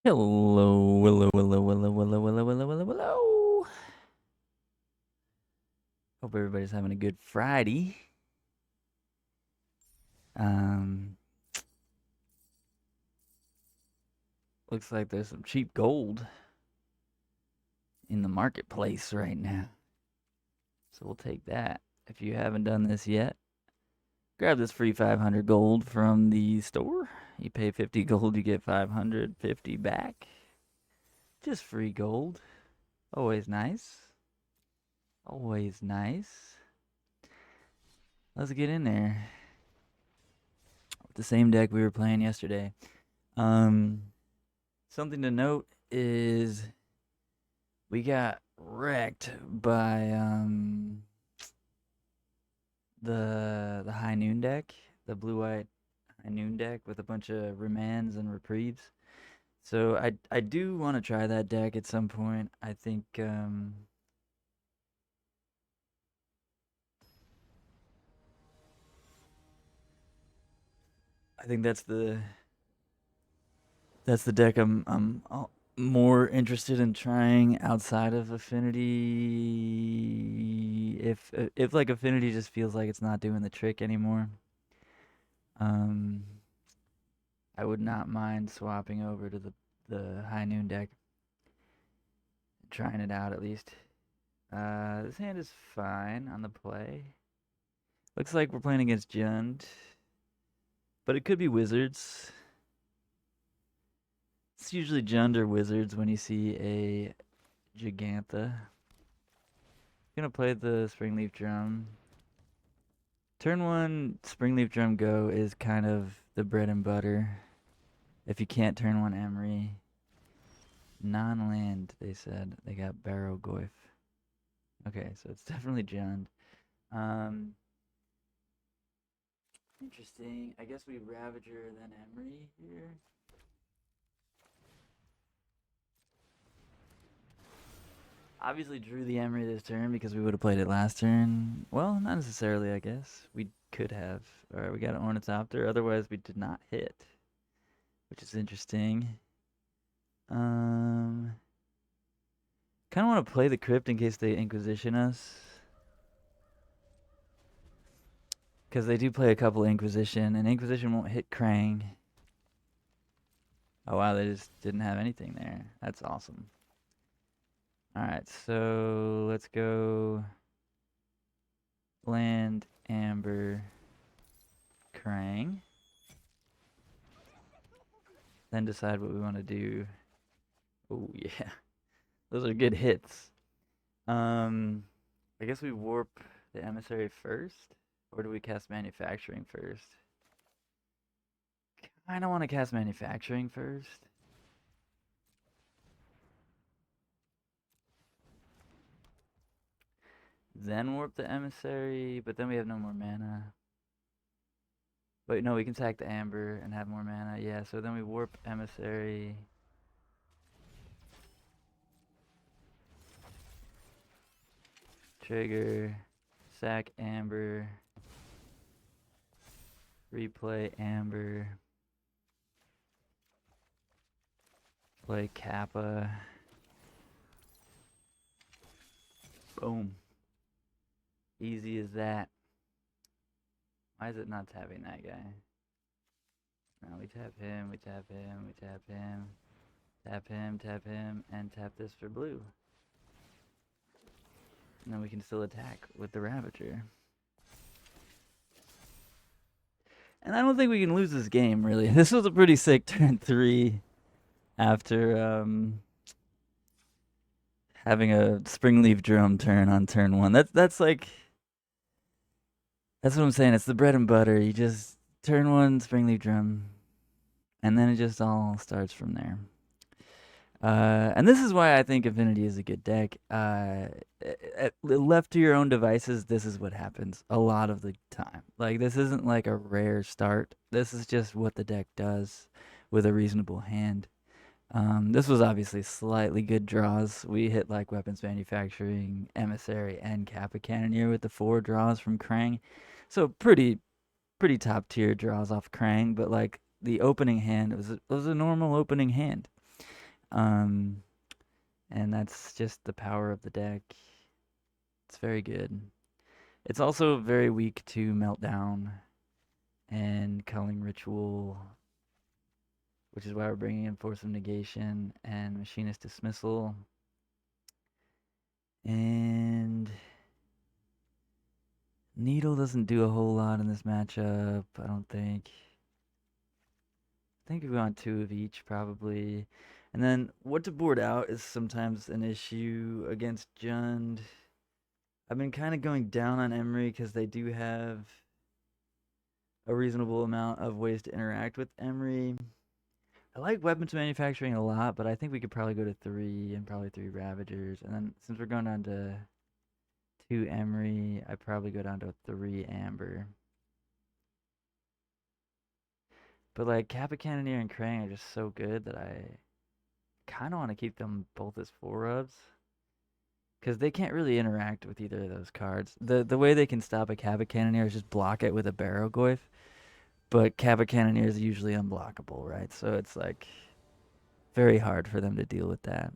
Hello, hello, hello, hello, hello, hello, hello, hello, hello. Hope everybody's having a good Friday. Um, Looks like there's some cheap gold in the marketplace right now. So we'll take that. If you haven't done this yet, grab this free 500 gold from the store. You pay 50 gold, you get 550 back. Just free gold. Always nice. Always nice. Let's get in there. The same deck we were playing yesterday. Um, Something to note is we got wrecked by the high noon deck, the blue white high noon deck with a bunch of remands and reprieves. So I do want to try that deck at some point. I think that's the deck I'm more interested in trying outside of Affinity. If like Affinity just feels like it's not doing the trick anymore, um, I would not mind swapping over to the High Noon deck, trying it out at least. This hand is fine on the play. Looks like we're playing against Jund, but it could be Wizards. It's usually Jund or Wizards when you see a Gigantha. Gonna play the Springleaf Drum. Turn one Springleaf Drum Go is kind of the bread and butter. If you can't turn one Emery. Non-land, they said. They got Barrow Goyf. Okay, so it's definitely Jund. Um, Interesting. I guess we Ravager then Emery here. Obviously drew the Emery this turn because we would have played it last turn. Well, not necessarily, I guess. We could have. Alright, we got an Ornithopter. Otherwise, we did not hit, which is interesting. Um, Kind of want to play the Crypt in case they Inquisition us. Because they do play a couple Inquisition, and Inquisition won't hit Krang. Oh wow, they just didn't have anything there. That's awesome. Alright, so let's go land, Amber, Krang. Then decide what we want to do. Oh yeah, those are good hits. I guess we warp the Emissary first? Or do we cast Manufacturing first? I don't want to cast Manufacturing first. Then warp the Emissary, but then we have no more mana. Wait, no, we can sack the Amber and have more mana. Yeah, so then we warp Emissary. Trigger. Sack Amber. Replay Amber. Play Kappa. Boom. Easy as that. Why is it not tapping that guy? No, we tap him, we tap him, we tap him. Tap him, and tap this for blue. And then we can still attack with the Ravager. And I don't think we can lose this game, really. This was a pretty sick turn 3 after having a Springleaf Drum turn on turn 1. That's like... That's what I'm saying. It's the bread and butter. You just turn 1 Springleaf Drum, and then it just all starts from there. And this is why I think Affinity is a good deck. Left to your own devices, this is what happens a lot of the time. Like, this isn't like a rare start. This is just what the deck does with a reasonable hand. This was obviously slightly good draws. We hit like Weapons Manufacturing, Emissary, and Kappa Cannoneer with the 4 draws from Krang. So pretty top tier draws off Krang, but like the opening hand was a normal opening hand. And that's just the power of the deck. It's very good. It's also very weak to Meltdown and Culling Ritual, which is why we're bringing in Force of Negation and Machinist Dismissal. And Needle doesn't do a whole lot in this matchup, I don't think. I think we want 2 of each, probably. And then what to board out is sometimes an issue against Jund. I've been kind of going down on Emery because they do have a reasonable amount of ways to interact with Emery. I like weapons manufacturing a lot, but I think we could probably go to 3 and probably 3 Ravagers. And then since we're going down to 2 Emery, I'd probably go down to 3 Amber. But like Kappa Cannoneer and Krang are just so good that I kind of want to keep them both as 4-ofs. Because they can't really interact with either of those cards. The way they can stop a Kappa Cannoneer is just block it with a Barrowgoyf. But Kappa Cannoneer is usually unblockable, right? So it's like very hard for them to deal with that.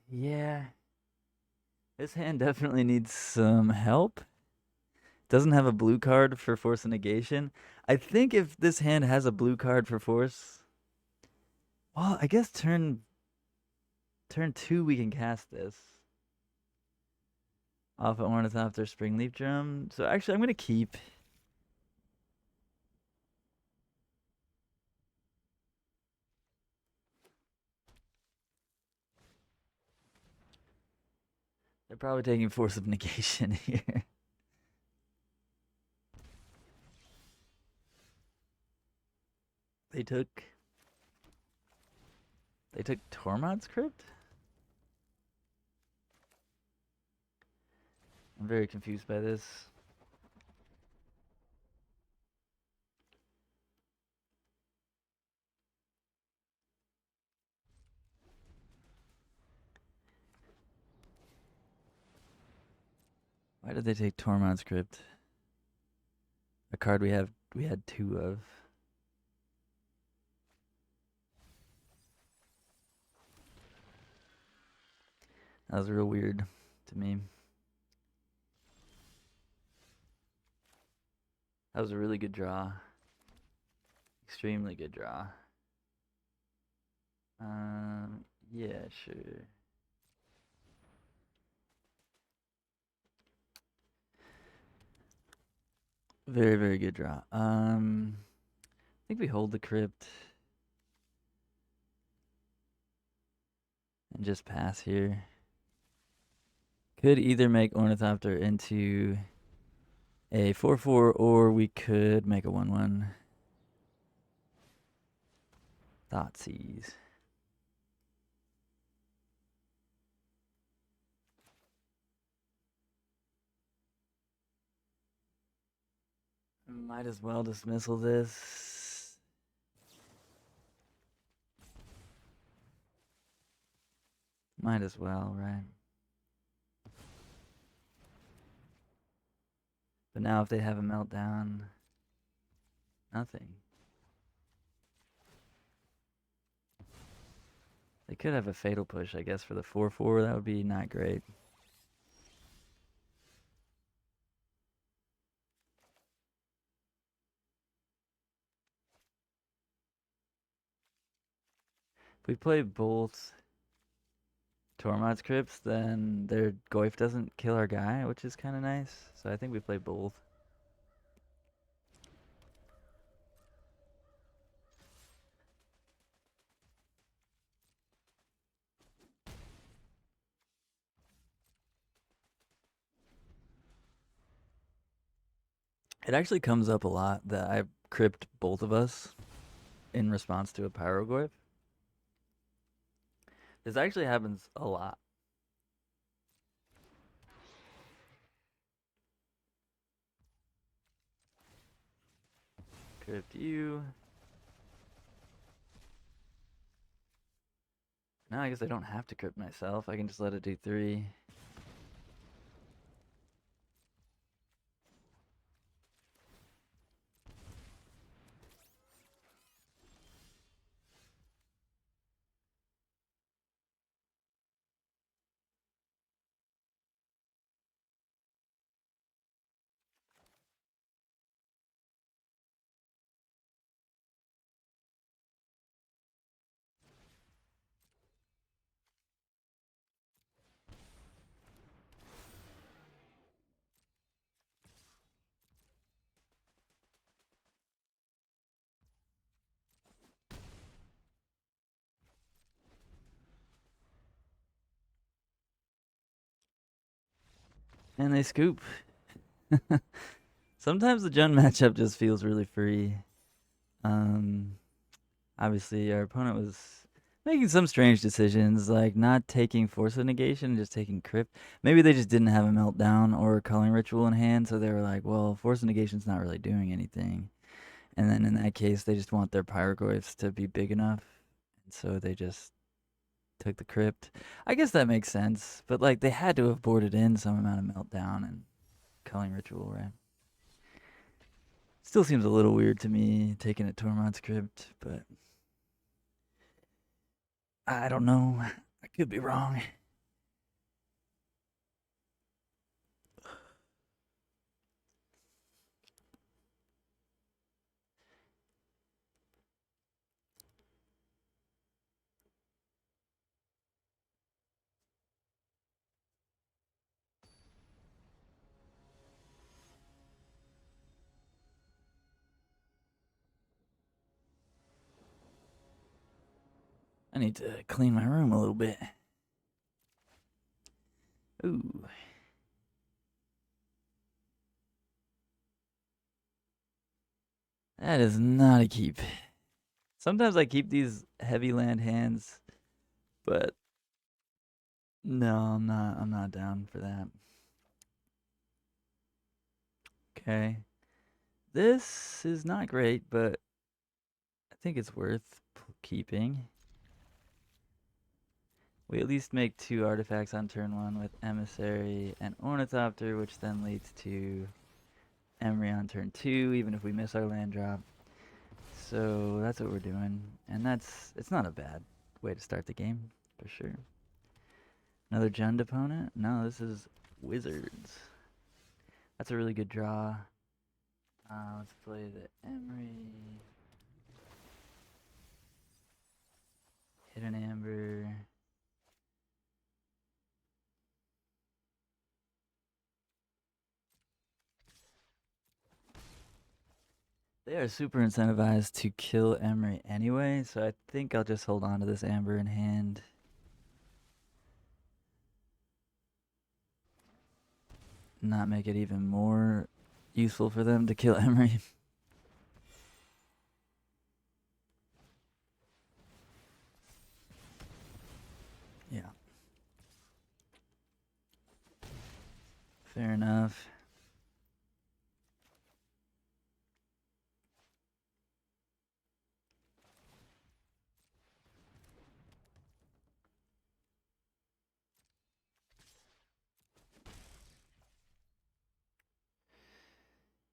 Yeah. This hand definitely needs some help. Doesn't have a blue card for Force of Negation. I think if this hand has a blue card for Force... Well, I guess turn 2 we can cast this. Off at Ornithopter Springleaf Drum. So actually I'm going to keep... They're probably taking Force of Negation here. They took Tormod's Crypt? I'm very confused by this. Why did they take Tormod's Crypt? A card we had 2 of. That was real weird to me. That was a really good draw. Extremely good draw. Yeah, sure. Very, very good draw. I think we hold the Crypt. And just pass here. Could either make Ornithopter into a 4/4, or we could make a 1/1. Thoughtseize. Might as well dismissal this. Might as well, right? But now if they have a meltdown, nothing. They could have a fatal push, I guess, for the 4/4. That would be not great. If we play both Tormod's Crypts, then their Goyf doesn't kill our guy, which is kind of nice. So I think we play both. It actually comes up a lot that I crypt both of us in response to a Pyrogoyf. This actually happens a lot. Crypt you. Now I guess I don't have to crypt myself. I can just let it do 3. And they scoop. Sometimes the Jund matchup just feels really free. Um, Obviously, our opponent was making some strange decisions, like not taking Force of Negation, just taking Crypt. Maybe they just didn't have a Meltdown or a Culling Ritual in hand, so they were like, well, Force of Negation's not really doing anything. And then in that case, they just want their Pyrogoyphs to be big enough, and so they just took the Crypt. I guess that makes sense, but like they had to have boarded in some amount of Meltdown and Culling Ritual, right? Still seems a little weird to me taking a Tormod's Crypt, but I don't know. I could be wrong. I need to clean my room a little bit. Ooh. That is not a keep. Sometimes I keep these heavy land hands, but no, I'm not down for that. Okay. This is not great, but I think it's worth keeping. We at least make 2 artifacts on turn 1 with Emissary and Ornithopter, which then leads to Emery on turn 2, even if we miss our land drop. So that's what we're doing, and it's not a bad way to start the game, for sure. Another Jund opponent? No, this is Wizards. That's a really good draw. Let's play the Emery. Hit an Amber. They are super incentivized to kill Emery anyway, so I think I'll just hold on to this Amber in hand. Not make it even more useful for them to kill Emery. Yeah. Fair enough.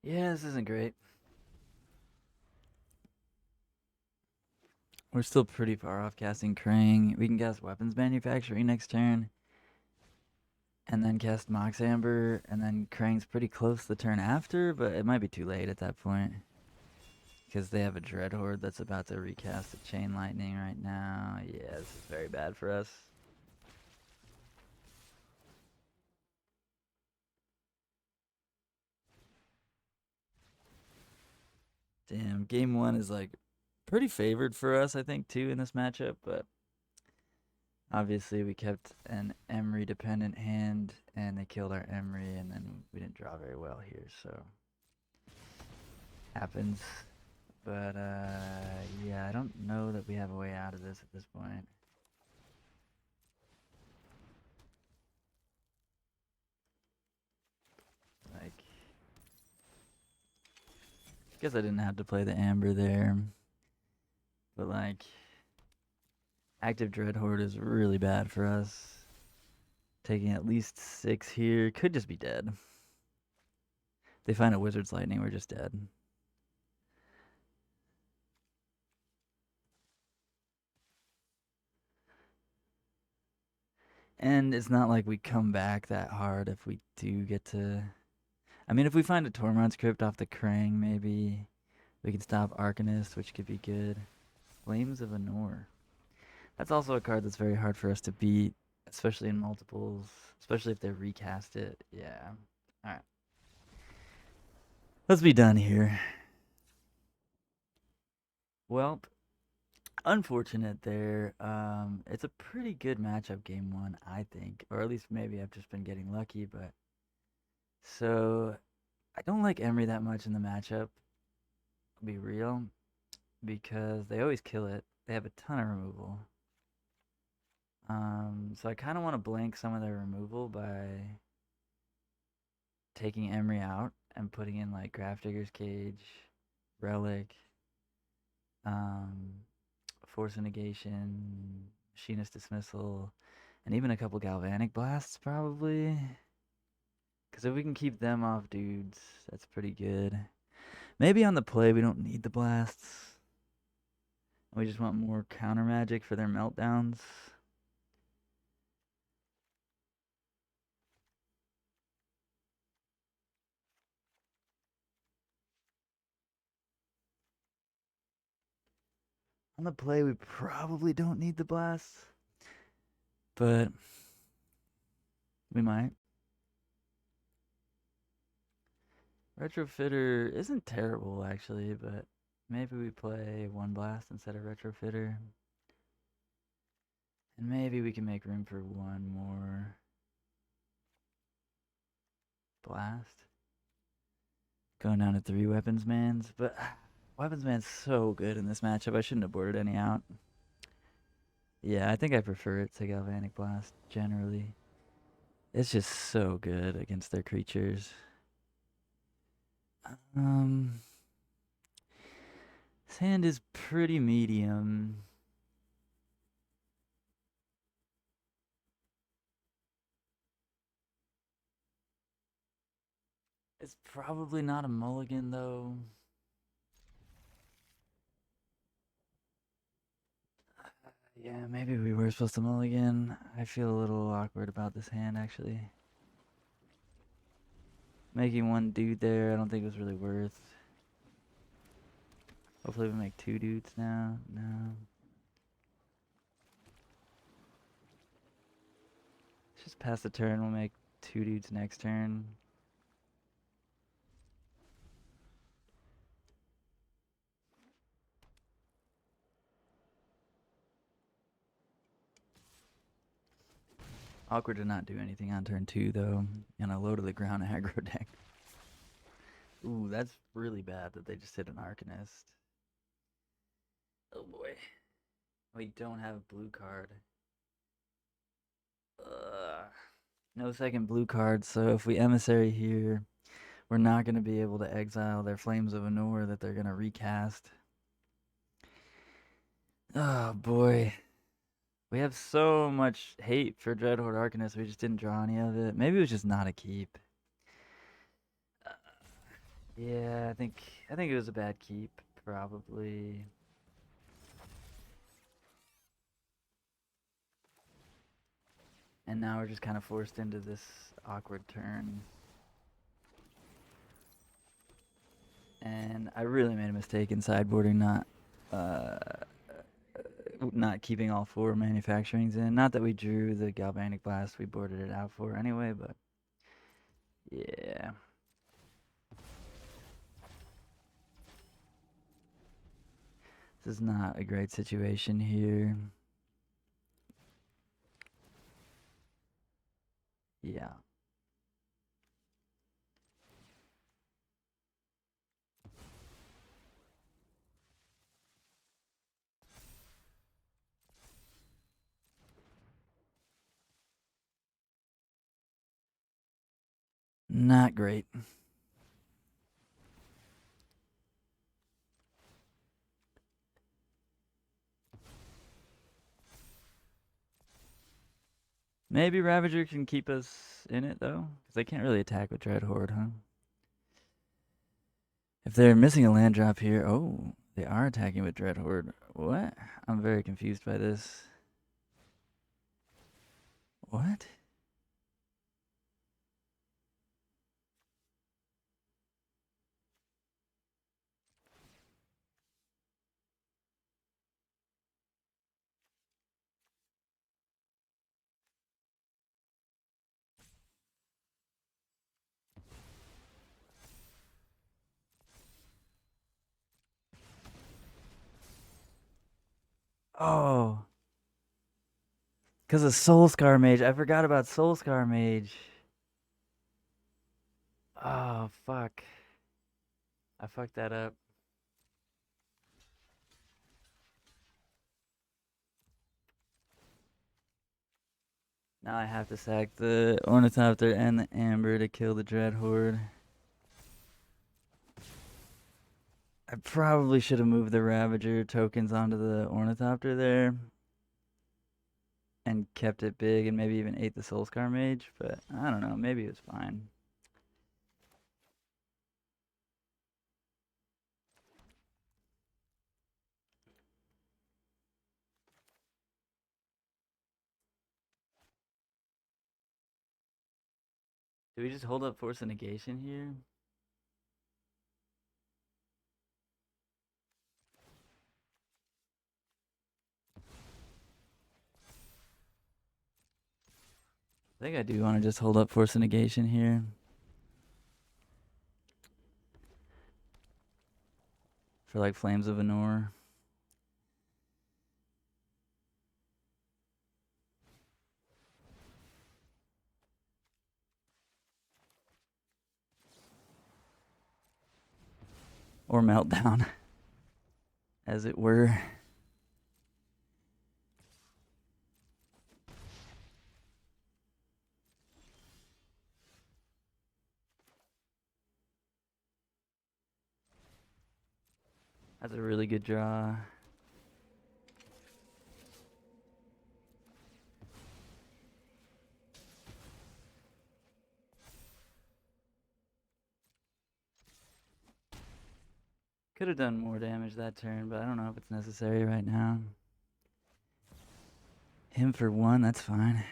Yeah, this isn't great. We're still pretty far off casting Krang. We can cast Weapons Manufacturing next turn. And then cast Mox Amber. And then Krang's pretty close the turn after, but it might be too late at that point. Because they have a Dread Horde that's about to recast a Chain Lightning right now. Yeah, this is very bad for us. Damn, game 1 is like pretty favored for us, I think, too, in this matchup, but obviously we kept an Emery dependent hand and they killed our Emery, and then we didn't draw very well here, so happens. But yeah, I don't know that we have a way out of this at this point. Like, I guess I didn't have to play the Amber there, but like, active Dread Horde is really bad for us. Taking at least 6 here could just be dead. They find a Wizard's Lightning, we're just dead. And it's not like we come back that hard if we do get to. I mean, if we find a Tormod's Crypt off the Krang, maybe we can stop Arcanist, which could be good. Flames of Anor. That's also a card that's very hard for us to beat, especially in multiples, especially if they recast it. Yeah. Alright. Let's be done here. Well, unfortunate there. It's a pretty good matchup game 1, I think. Or at least maybe I've just been getting lucky, but So I don't like Emery that much in the matchup, I'll be real, because they always kill it. They have a ton of removal. So I kind of want to blank some of their removal by taking Emery out and putting in like Grafdigger's Cage, Relic, um, Force of Negation, Machinist Dismissal, and even a couple Galvanic Blasts probably. Because if we can keep them off dudes, that's pretty good. Maybe on the play we don't need the blasts. We just want more counter magic for their meltdowns. On the play we probably don't need the blasts. But we might. Retrofitter isn't terrible actually, but maybe we play one blast instead of Retrofitter. And maybe we can make room for one more blast. Going down to 3 weapons mans, but weapons man's so good in this matchup. I shouldn't have boarded any out. Yeah, I think I prefer it to Galvanic Blast generally. It's just so good against their creatures. His hand is pretty medium. It's probably not a mulligan though. Yeah, maybe we were supposed to mulligan. I feel a little awkward about this hand actually. Making one dude there, I don't think it was really worth. Hopefully we make 2 dudes now. No. Let's just pass the turn. We'll make 2 dudes next turn. Awkward to not do anything on turn 2 though, in a low to the ground aggro deck. Ooh, that's really bad that they just hit an Arcanist. Oh boy. We don't have a blue card. Ugh. No second blue card, so if we emissary here, we're not going to be able to exile their Flames of Anor that they're going to recast. Oh boy. We have so much hate for Dreadhorde Arcanist, we just didn't draw any of it. Maybe it was just not a keep. Yeah, I think it was a bad keep, probably. And now we're just kind of forced into this awkward turn. And I really made a mistake in sideboarding, not keeping all 4 manufacturings in. Not that we drew the Galvanic Blast, we boarded it out for anyway, but yeah. This is not a great situation here. Yeah. Not great. Maybe Ravager can keep us in it, though? Because they can't really attack with Dreadhorde, huh? If they're missing a land drop here... Oh, they are attacking with Dreadhorde. What? I'm very confused by this. What? Oh. Because of Soul Scar Mage. I forgot about Soul Scar Mage. Oh, fuck. I fucked that up. Now I have to sack the Ornithopter and the Amber to kill the Dread Horde. I probably should have moved the Ravager tokens onto the Ornithopter there and kept it big and maybe even ate the Soulscar Mage, but I don't know, maybe it was fine. Do we just hold up Force of Negation here? I think I do want to just hold up Force of Negation here. For like Flames of Anor. Or Meltdown, as it were. That's a really good draw. Could have done more damage that turn, but I don't know if it's necessary right now. Him for 1, that's fine.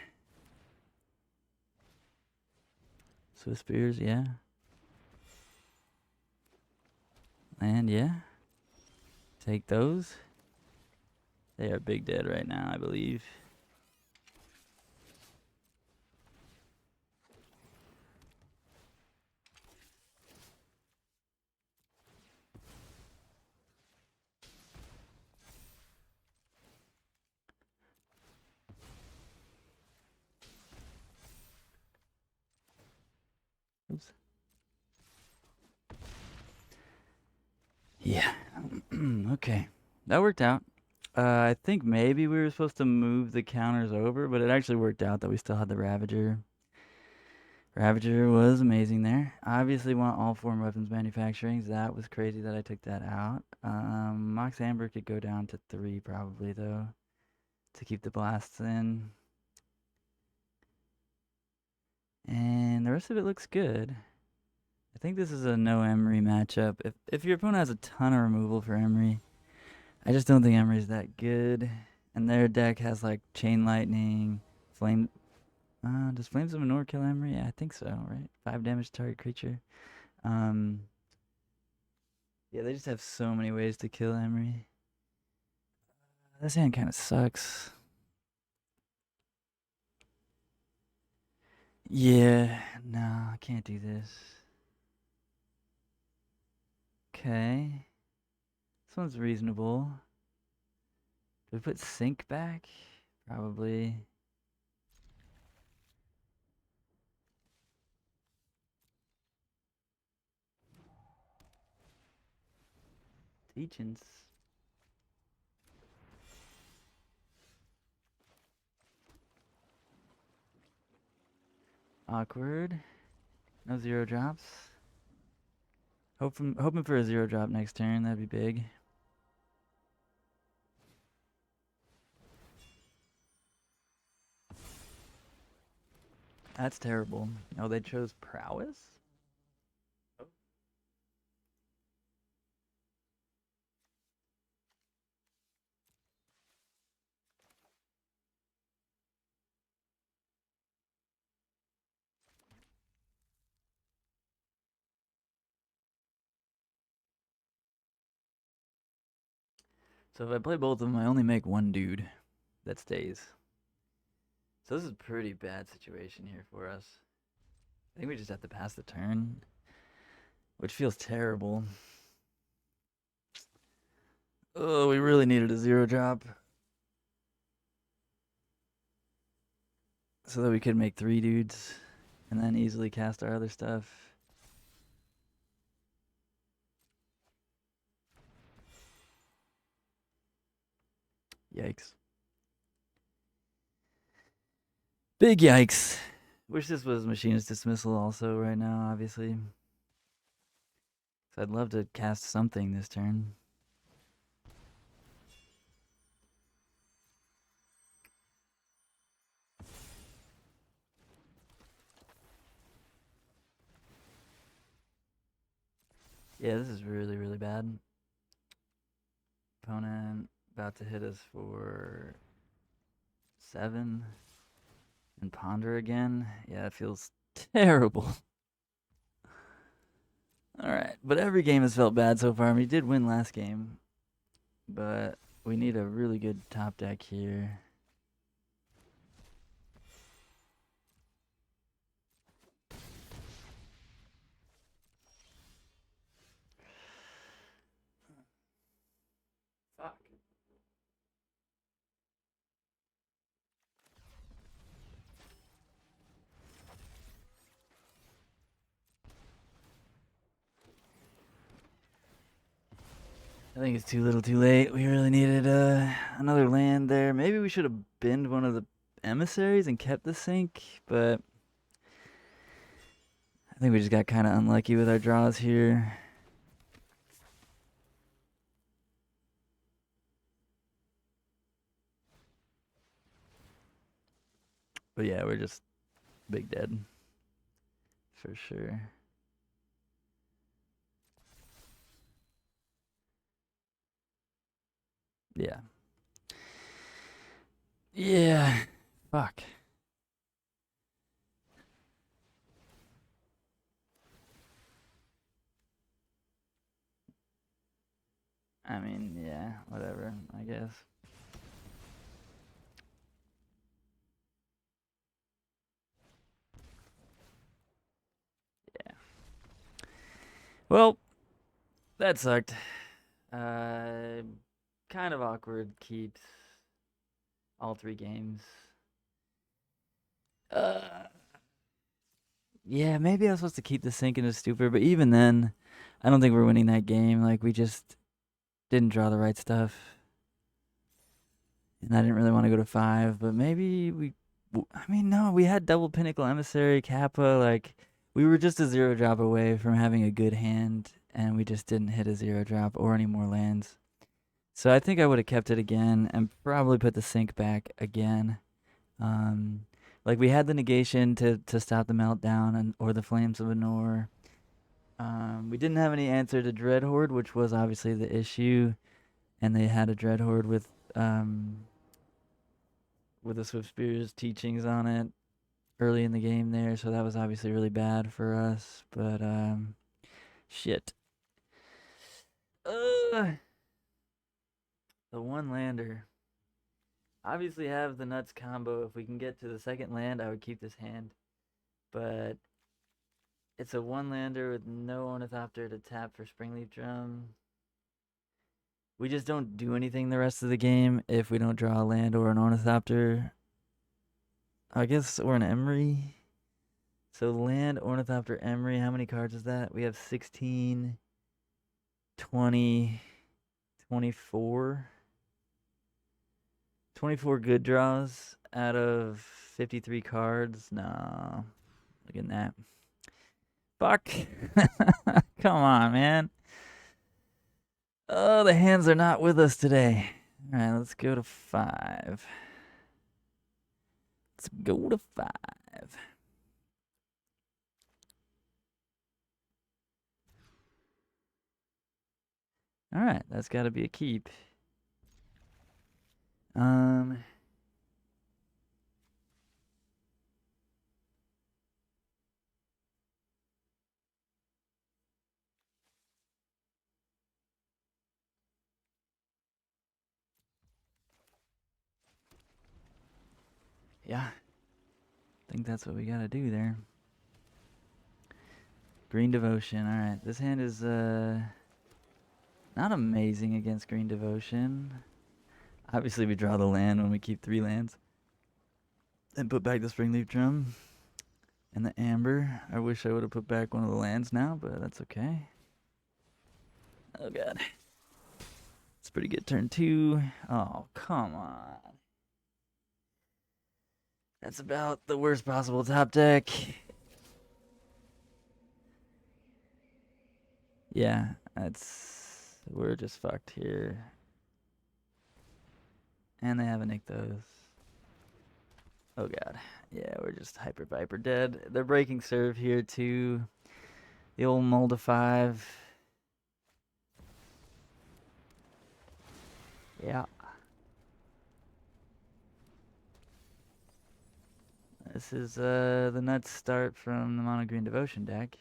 Swiss Spears, yeah. And yeah. Take those. They are big dead right now, I believe. Oops. Yeah. Okay. That worked out. I think maybe we were supposed to move the counters over, but it actually worked out that we still had the Ravager. Ravager was amazing there. I obviously want all 4 weapons manufacturings. That was crazy that I took that out. Mox Amber could go down to 3 probably, though, to keep the blasts in. And the rest of it looks good. I think this is a no Emery matchup. If your opponent has a ton of removal for Emery, I just don't think Emery's that good. And their deck has like Chain Lightning, Flame. Does Flames of Manor kill Emery? Yeah, I think so, right? 5 damage to target creature. Yeah, they just have so many ways to kill Emery. This hand kind of sucks. Yeah, no, I can't do this. Okay. This one's reasonable. Do we put Sync back? Probably. Teachings. Awkward. No 0 drops. Hoping for a 0 drop next turn. That'd be big. That's terrible. Oh, they chose Prowess? So if I play both of them, I only make 1 dude that stays. So this is a pretty bad situation here for us. I think we just have to pass the turn, which feels terrible. Oh, we really needed a 0 drop so that we could make 3 dudes and then easily cast our other stuff. Yikes. Big yikes. Wish this was Machinist Dismissal also right now, obviously. So I'd love to cast something this turn. Yeah, this is really, really bad. Opponent about to hit us for 7 and ponder again. Yeah, it feels terrible. Alright, but every game has felt bad so far. I mean, we did win last game, but we need a really good top deck here. Fuck. I think it's too little too late. We really needed another land there. Maybe we should have binned one of the emissaries and kept the sink, but I think we just got kind of unlucky with our draws here. But yeah, we're just big dead. For sure. Yeah. Yeah. Fuck. I mean, yeah, whatever, I guess. Yeah. Well, that sucked. Kind of awkward keeps all 3 games. Yeah, maybe I was supposed to keep the sink into stupor, but even then, I don't think we're winning that game. Like, we just didn't draw the right stuff. And I didn't really want to go to 5, but maybe I mean, no, we had double Pinnacle Emissary, Kappa. Like, we were just a 0 drop away from having a good hand, and we just didn't hit a 0 drop or any more lands. So I think I would have kept it again and probably put the sink back again. Like, we had the negation to stop the meltdown or the flames of Anor. We didn't have any answer to Dreadhorde, which was obviously the issue, and they had a Dreadhorde with the Swift Spear's teachings on it early in the game there, so that was obviously really bad for us. But shit. The one lander. Obviously have the nuts combo. If we can get to the second land, I would keep this hand. But it's a one lander with no Ornithopter to tap for Springleaf Drum. We just don't do anything the rest of the game if we don't draw a land or an Ornithopter. I guess, or an Emery. So land, Ornithopter, Emery. How many cards is that? We have 16, 20, 24. 24 good draws out of 53 cards. No. Look at that. Fuck. Come on, man. Oh, the hands are not with us today. All right, let's go to 5. Let's go to 5. All right, that's got to be a keep. Yeah. I think that's what we got to do there. Green Devotion. All right, this hand is not amazing against Green Devotion. Obviously, we draw the land when we keep 3 lands. And put back the Springleaf Drum and the Amber. I wish I would have put back one of the lands now, but that's okay. Oh, God. pretty good turn 2. Oh, come on. That's about the worst possible top deck. Yeah, we're just fucked here. And they haven't nicked those. Oh god. Yeah, we're just hyper viper dead. They're breaking serve here too. The old Molda 5. Yeah. This is the nuts start from the Mono Green Devotion deck.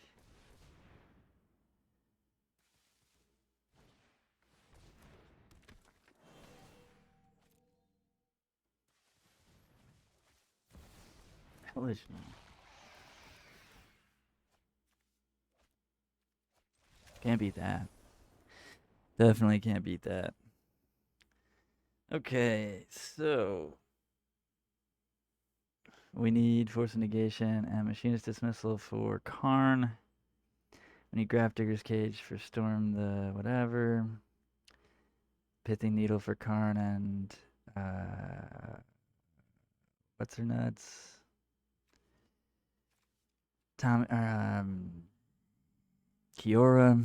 Collision. Can't beat that. Definitely can't beat that. Okay, so we need Force of Negation and Machinist Dismissal for Karn. We need Grafdigger's Cage for Storm the whatever. Pithing Needle for Karn and what's her nuts? Kiora.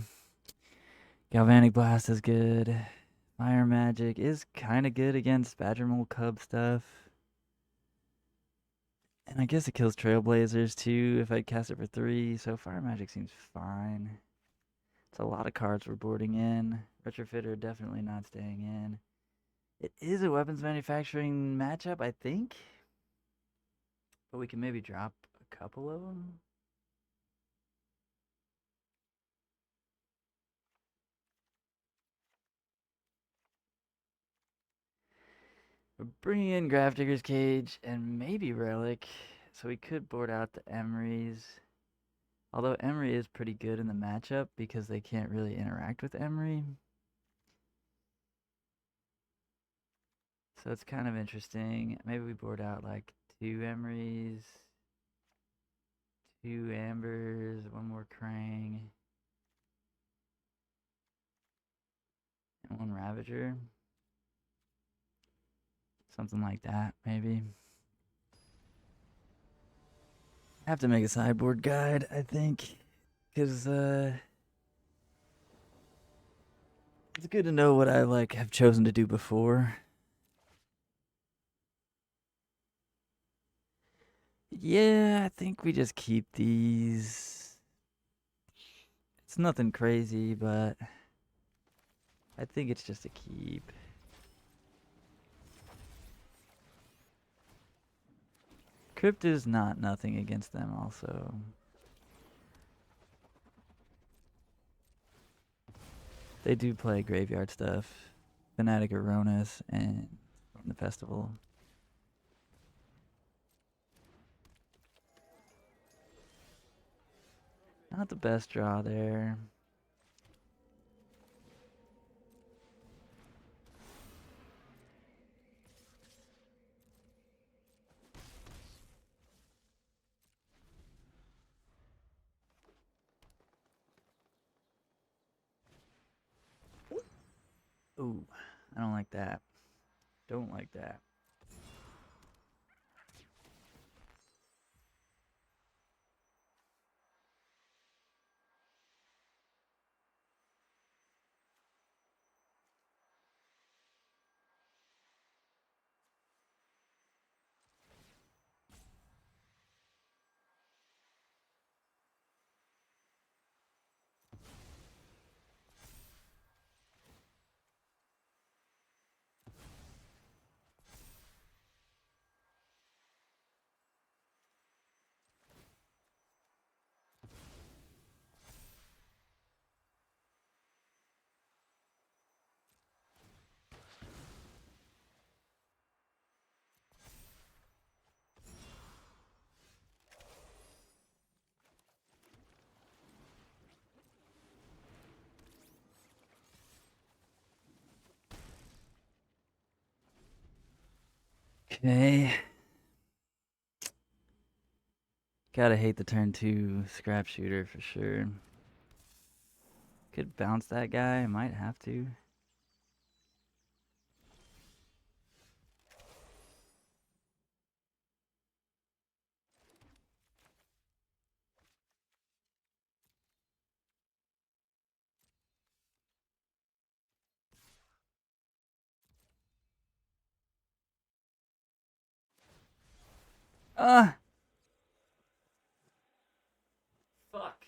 Galvanic Blast is good. Fire Magic is kind of good against Badger Mole Cub stuff. And I guess it kills Trailblazers too if I cast it for 3, so Fire Magic seems fine. It's a lot of cards we're boarding in. Retrofitter definitely not staying in. It is a weapons manufacturing matchup, I think. But we can maybe drop a couple of them. We're bringing in Grafdigger's Cage and maybe Relic. So we could board out the Emeries. Although Emery is pretty good in the matchup because they can't really interact with Emery. So it's kind of interesting. Maybe we board out like 2 Emerys, 2 Ambers, 1 more Krang, and 1 Ravager. Something like that, maybe. I have to make a sideboard guide, I think, because it's good to know what I have chosen to do before. Yeah, I think we just keep these. It's nothing crazy, but I think it's just a keep. Crypt is not nothing against them also. They do play graveyard stuff. Fanatic Aronis and from the festival. Not the best draw there. Ooh, I don't like that. Don't like that. Okay. Gotta hate the turn 2 scrap shooter for sure. Could bounce that guy, might have to. Ah! Fuck.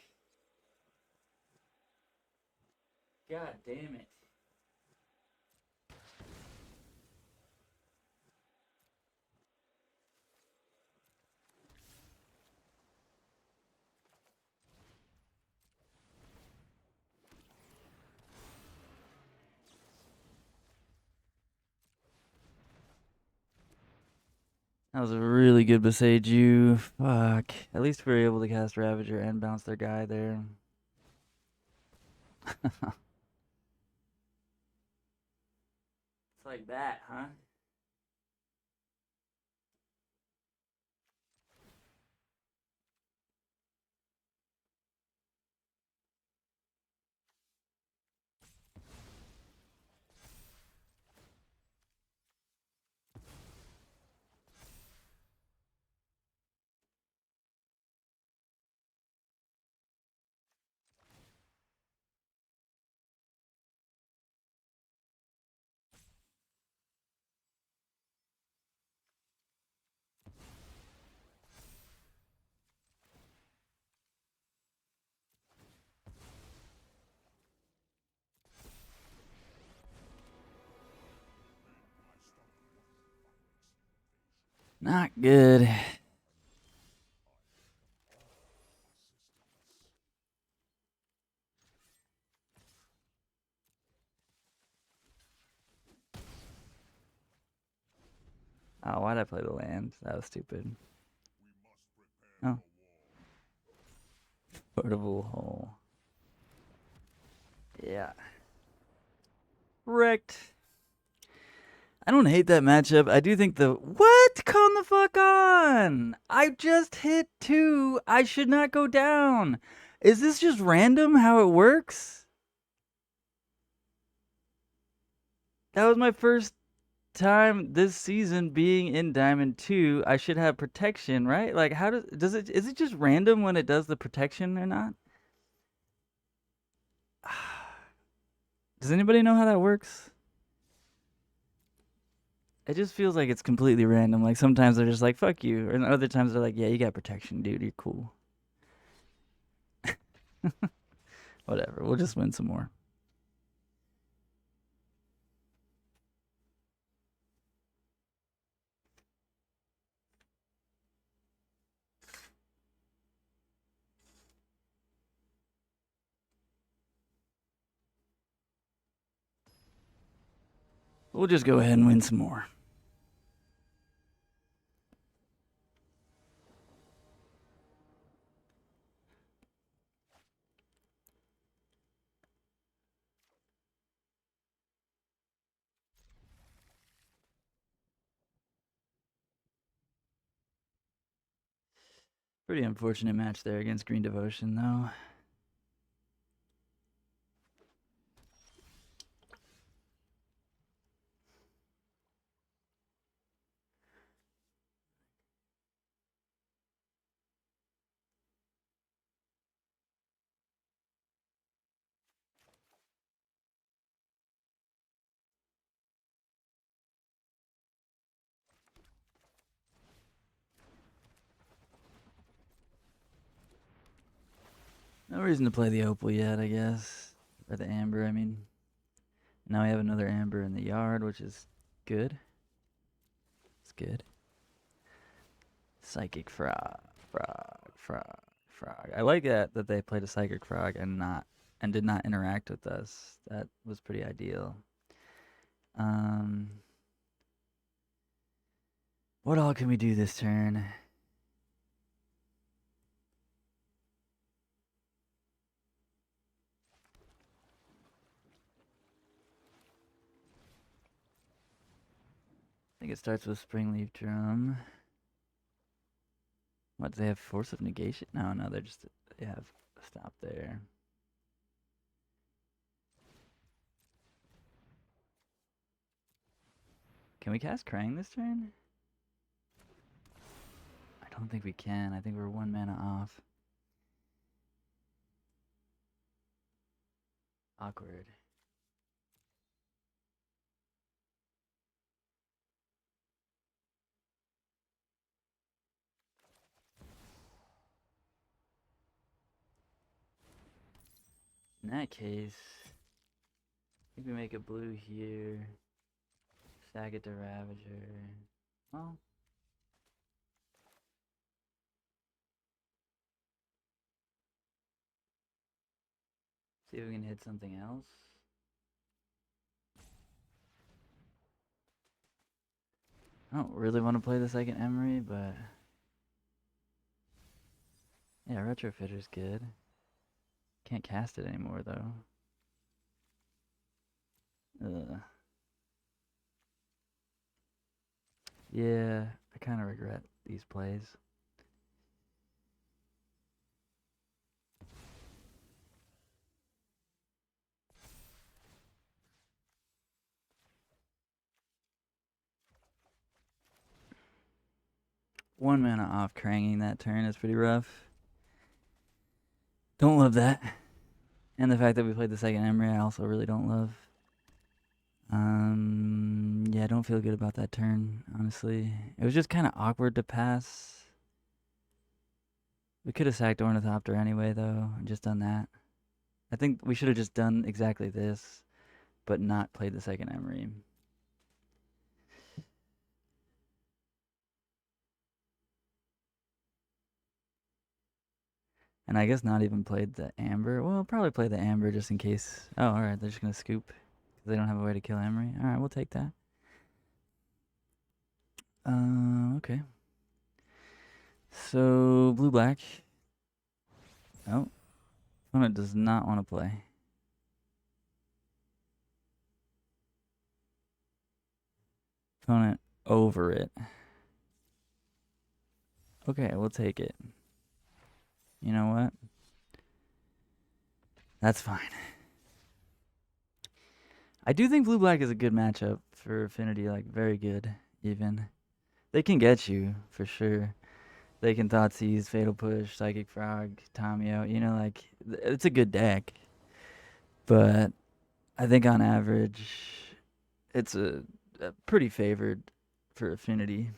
God damn it. That was a really good Beseiju. Fuck. At least we were able to cast Ravager and bounce their guy there. It's like that, huh? Not good. Oh, why'd I play the land? That was stupid. Oh. Portable hole. Yeah. Wrecked. I don't hate that matchup. I do think the what? Come the fuck on! I just hit 2. I should not go down. Is this just random how it works? That was my first time this season being in Diamond 2. I should have protection, right? Like how does it is it just random when it does the protection or not? Does anybody know how that works? It just feels like it's completely random. Like sometimes they're just like fuck you, and other times they're like, yeah, you got protection, dude. You're cool. Whatever. We'll just win some more. We'll just go ahead and win some more. Pretty unfortunate match there against Green Devotion, though. No reason to play the Opal yet, I guess. Or the Amber, I mean. Now we have another Amber in the yard, which is good. It's good. Psychic Frog. Frog. I like that they played a Psychic Frog and did not interact with us. That was pretty ideal. What all can we do this turn? I think it starts with Springleaf Drum. What, do they have Force of Negation? No, they have Stop there. Can we cast Krang this turn? I don't think we can. I think we're 1 mana off. Awkward. that case, I think we make a blue here. Sack it to Ravager. Well, see if we can hit something else. I don't really want to play the second Emery, but yeah, Retrofitter's good. Can't cast it anymore though. Ugh. Yeah, I kind of regret these plays. One mana off Kranging that turn is pretty rough. Don't love that. And the fact that we played the second Emery, I also really don't love. Yeah, I don't feel good about that turn, honestly. It was just kind of awkward to pass. We could have sacked Ornithopter anyway, though, and just done that. I think we should have just done exactly this, but not played the second Emery. And I guess not even played the Amber. Well, probably play the Amber just in case. Oh, alright, they're just going to scoop. Because they don't have a way to kill Emery. Alright, we'll take that. Okay. So, blue-black. Oh. Opponent does not want to play. Opponent over it. Okay, we'll take it. You know what? That's fine. I do think blue-black is a good matchup for Affinity, like, very good, even. They can get you, for sure. They can Thoughtseize, Fatal Push, Psychic Frog, Tamio, you know, like, it's a good deck. But I think on average, it's a pretty favored for Affinity.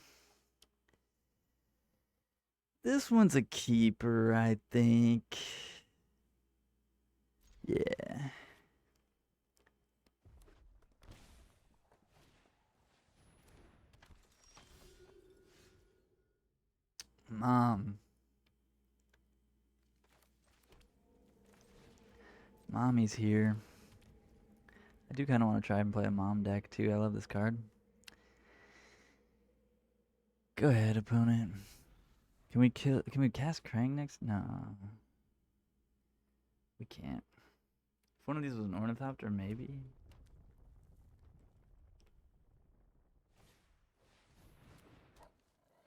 This one's a keeper, I think. Yeah. Mom. Mommy's here. I do kind of want to try and play a mom deck too. I love this card. Go ahead, opponent. Can we cast Krang next? No. We can't. If one of these was an Ornithopter, maybe.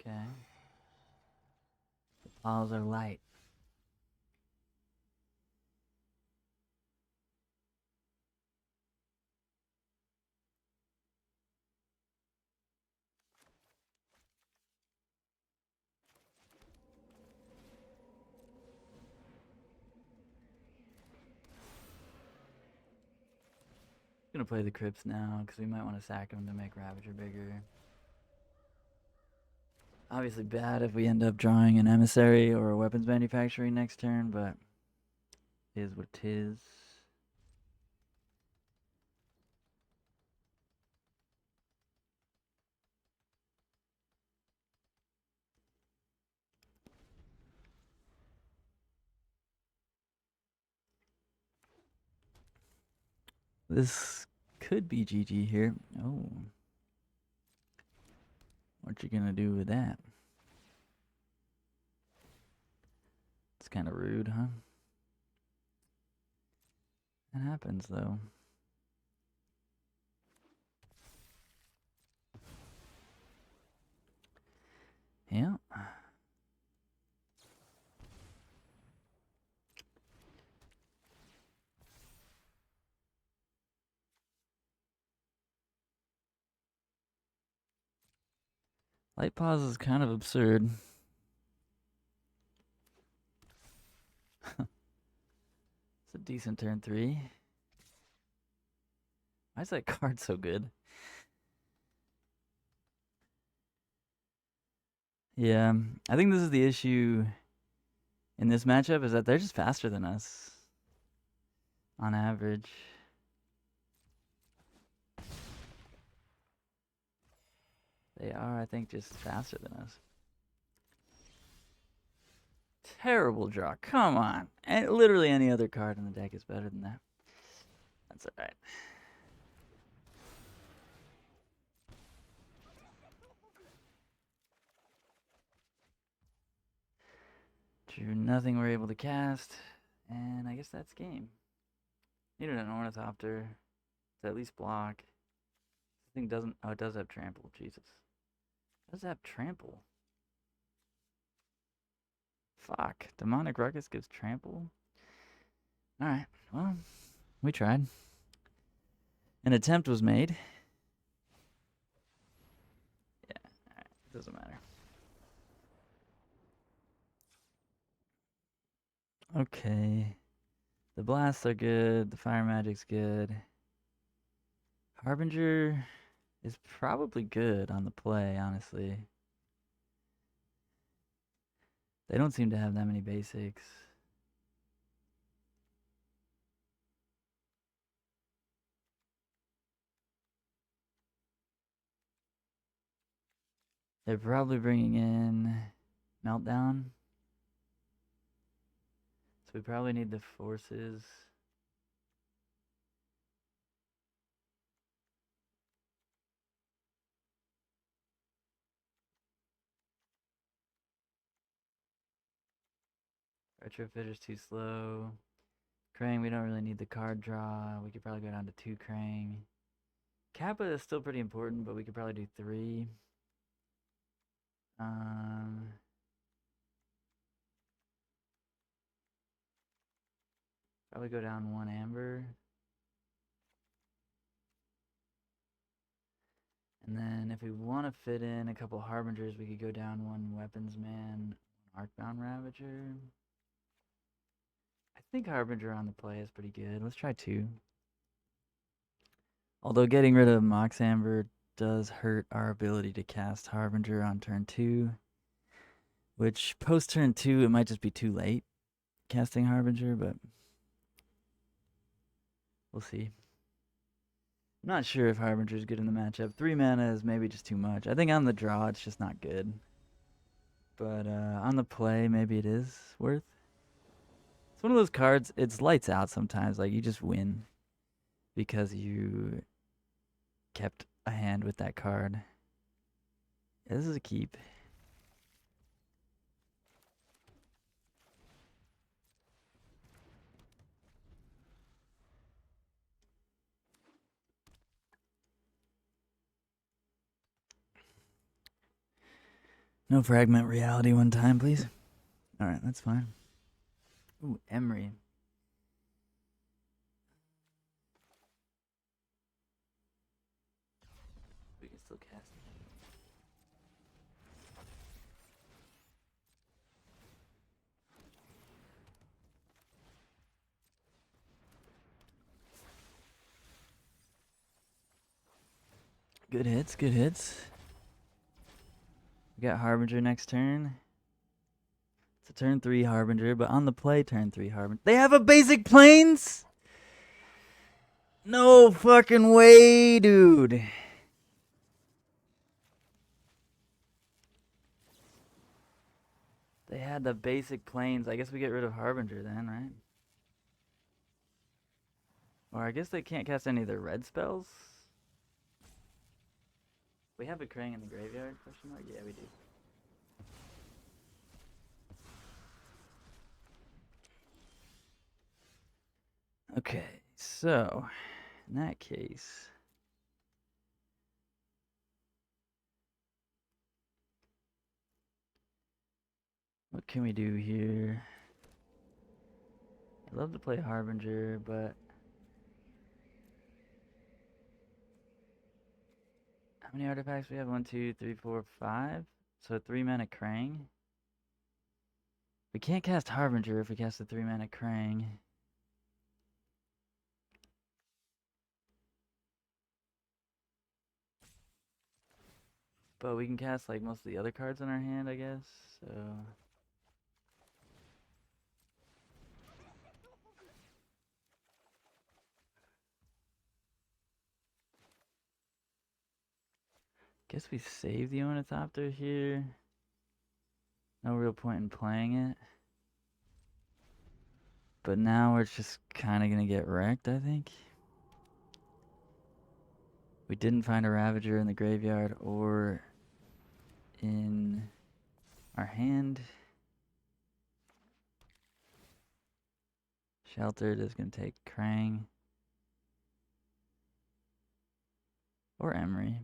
Okay. The paws are light. I'm gonna play the Crypts now because we might want to sack them to make Ravager bigger. Obviously bad if we end up drawing an Emissary or a Weapons Manufacturing next turn, but is what 'tis. This could be GG here. Oh. What you gonna do with that? It's kind of rude, huh? It happens, though. Yeah. Light pause is kind of absurd. It's a decent turn 3. Why is that card so good? Yeah, I think this is the issue in this matchup is that they're just faster than us. on average. They are, I think, just faster than us. Terrible draw. Come on. And literally any other card in the deck is better than that. That's alright. Drew nothing we're able to cast. And I guess that's game. Needed an Ornithopter to at least block. This thing doesn't... Oh, it does have Trample. Jesus. It does have Trample. Fuck. Demonic Ruckus gives Trample? Alright. Well, we tried. An attempt was made. Yeah. Alright. Doesn't matter. Okay. The blasts are good. The fire magic's good. Harbinger is probably good on the play, honestly. They don't seem to have that many basics. They're probably bringing in Meltdown. So we probably need the forces. Retrofitter's too slow. Krang, we don't really need the card draw. We could probably go down to 2 Krang. Kappa is still pretty important, but we could probably do 3. Probably go down 1 Amber. And then if we want to fit in a couple Harbingers, we could go down 1 Weapons Man, 1 Arcbound Ravager. I think Harbinger on the play is pretty good. Let's try 2. Although getting rid of Mox Amber does hurt our ability to cast Harbinger on turn 2. Which, post turn 2, it might just be too late casting Harbinger, but we'll see. I'm not sure if Harbinger is good in the matchup. 3 mana is maybe just too much. I think on the draw, it's just not good. But on the play, maybe it is worth. It's one of those cards, it's lights out sometimes. Like, you just win because you kept a hand with that card. Yeah, this is a keep. No fragment reality one time, please. Alright, that's fine. Ooh, Emery. We can still cast it. Good hits, good hits. We got Harbinger next turn. It's a turn 3 Harbinger, but on the play, turn 3 Harbinger. They have a basic planes? No fucking way, dude. They had the basic planes. I guess we get rid of Harbinger then, right? Or I guess they can't cast any of their red spells. We have a Krang in the graveyard, question mark? Yeah, we do. Okay, so in that case, what can we do here? I'd love to play Harbinger, but how many artifacts we have? 1, 2, 3, 4, 5. So 3 mana Krang. We can't cast Harbinger if we cast a 3 mana Krang. But we can cast like most of the other cards in our hand, I guess. So Guess we save the Ornithopter here. No real point in playing it. But now we're just kind of going to get wrecked, I think. We didn't find a Ravager in the graveyard or in our hand. Sheltered is going to take Krang. Or Emery.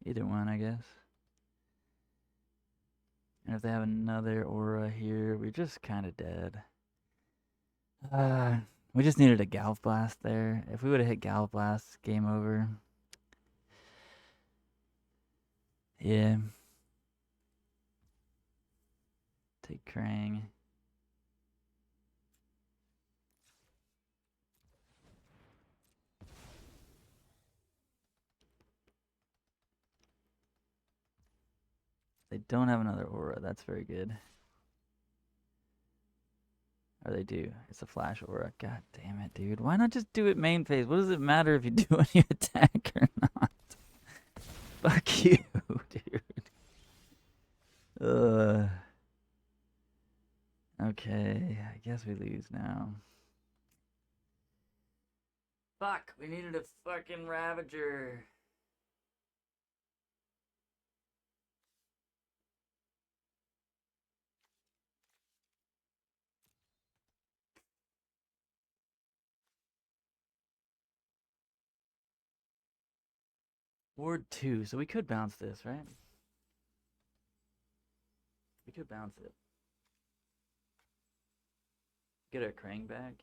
Either one, I guess. And if they have another aura here, we're just kind of dead. We just needed a Galv Blast there. If we would have hit Galv Blast, game over. Yeah. Take Krang. They don't have another aura. That's very good. Or they do. It's a flash aura. God damn it, dude. Why not just do it main phase? What does it matter if you do when you attack or not? Fuck you, dude. Okay, I guess we lose now. Fuck, we needed a fucking Ravager. Ward 2, so we could bounce this, right? We could bounce it. Get our Krang back.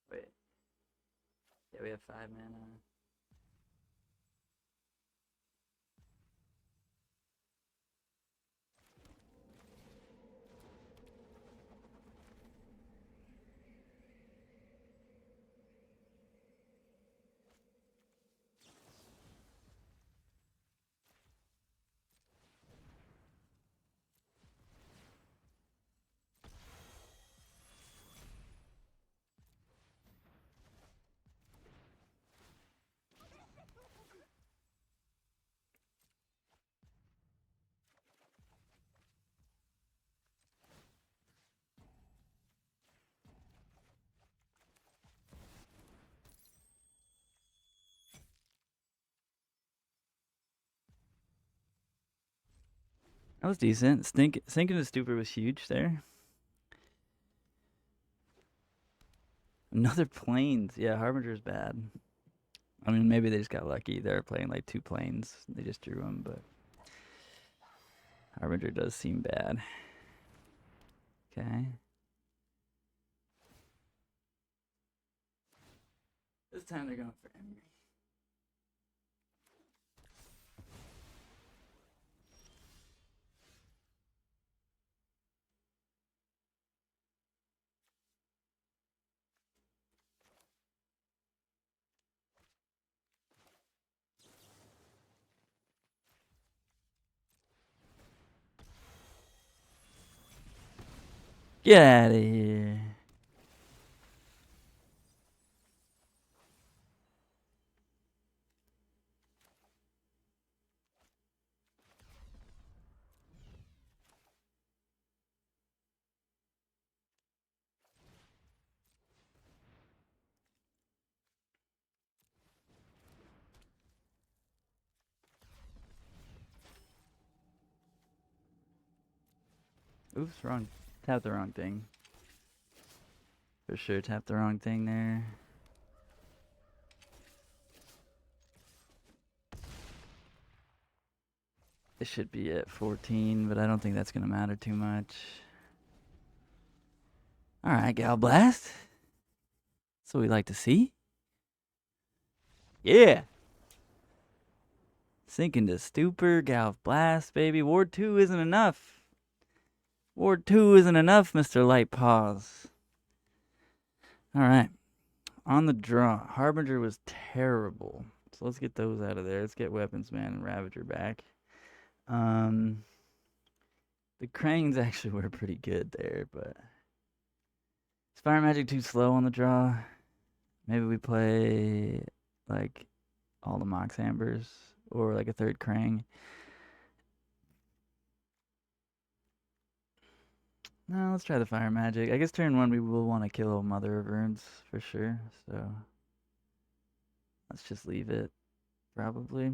Wait. Yeah, we have 5 mana. That was decent. Sinking the Stupor was huge there. Another Plains. Yeah, Harbinger's bad. I mean, maybe they just got lucky. They're playing like 2 Plains. They just drew them, but Harbinger does seem bad. Okay. This time they're going for Emery. Get out of here. Oops, wrong. Tapped the wrong thing. For sure, tapped the wrong thing there. It should be at 14, but I don't think that's going to matter too much. Alright, Gal Blast. That's what we like to see. Yeah. Sink into Stupor, Gal Blast, baby. Ward 2 isn't enough. Ward 2 isn't enough, Mr. Light Paws. Alright. On the draw. Harbinger was terrible. So let's get those out of there. Let's get Weapons Man and Ravager back. The Cranes actually were pretty good there, but is Fire Magic too slow on the draw? Maybe we play like all the Mox Ambers or like a third Krang. No, let's try the Fire Magic. I guess turn 1 we will want to kill Mother of Runes for sure. So let's just leave it, probably.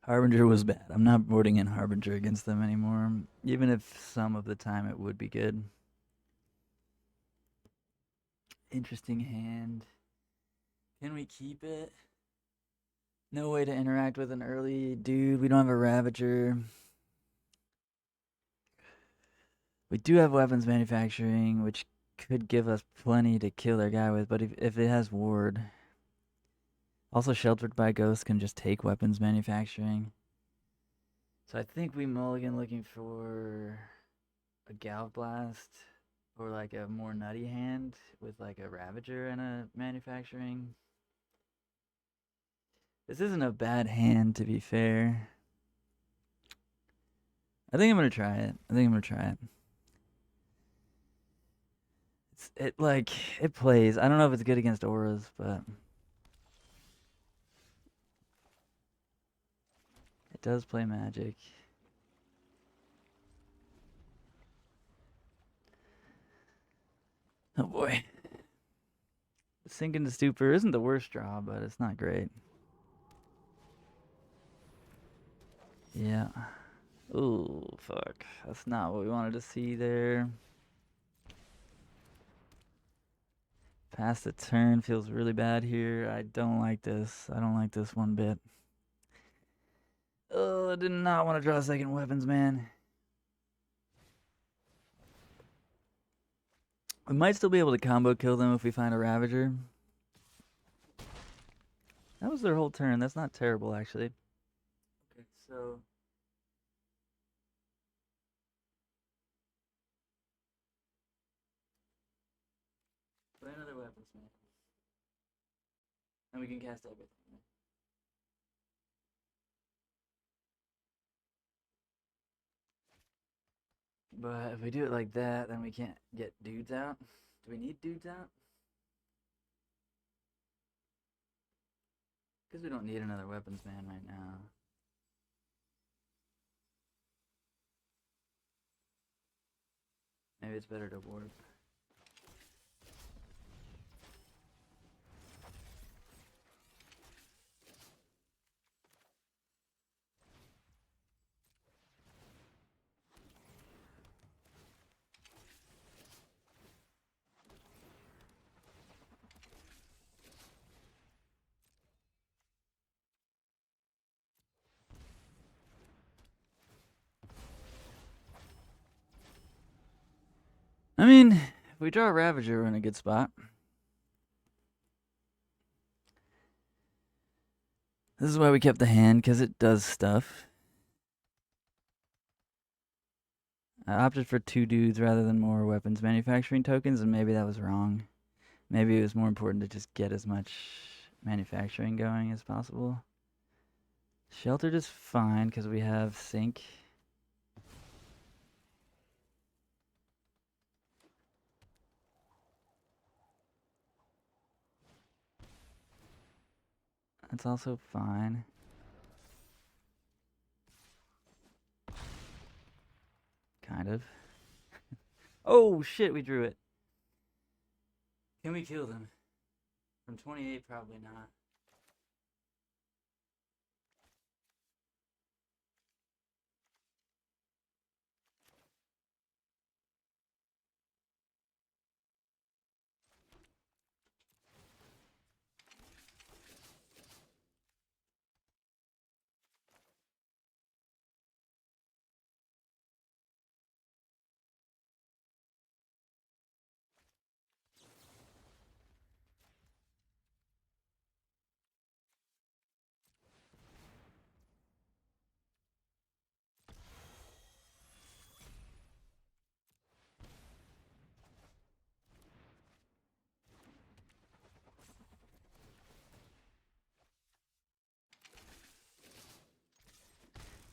Harbinger was bad. I'm not boarding in Harbinger against them anymore, even if some of the time it would be good. Interesting hand. Can we keep it? No way to interact with an early dude. We don't have a Ravager. We do have weapons manufacturing, which could give us plenty to kill their guy with, but if it has ward. Also, Sheltered by Ghost can just take weapons manufacturing. So I think we mulligan looking for a Galv Blast or like a more nutty hand with like a Ravager and a manufacturing. This isn't a bad hand, to be fair. I think I'm gonna try it. It plays. I don't know if it's good against auras, but it does play magic. Oh boy. Sink into Stupor isn't the worst draw, but it's not great. Yeah. Ooh, fuck. That's not what we wanted to see there. Pass the turn feels really bad here. I don't like this. I don't like this one bit. Oh, I did not want to draw second weapons, man. We might still be able to combo kill them if we find a Ravager. That was their whole turn. That's not terrible, actually. Okay, so play another weapons, man. And we can cast everything. But if we do it like that, then we can't get dudes out. Do we need dudes out? Because we don't need another weapons man right now. Maybe it's better to warp. I mean, if we draw a Ravager, we're in a good spot. This is why we kept the hand, because it does stuff. I opted for 2 dudes rather than more weapons manufacturing tokens, and maybe that was wrong. Maybe it was more important to just get as much manufacturing going as possible. Sheltered is fine, because we have Sync. That's also fine. Kind of. Oh, shit, we drew it. Can we kill them? From 28, probably not.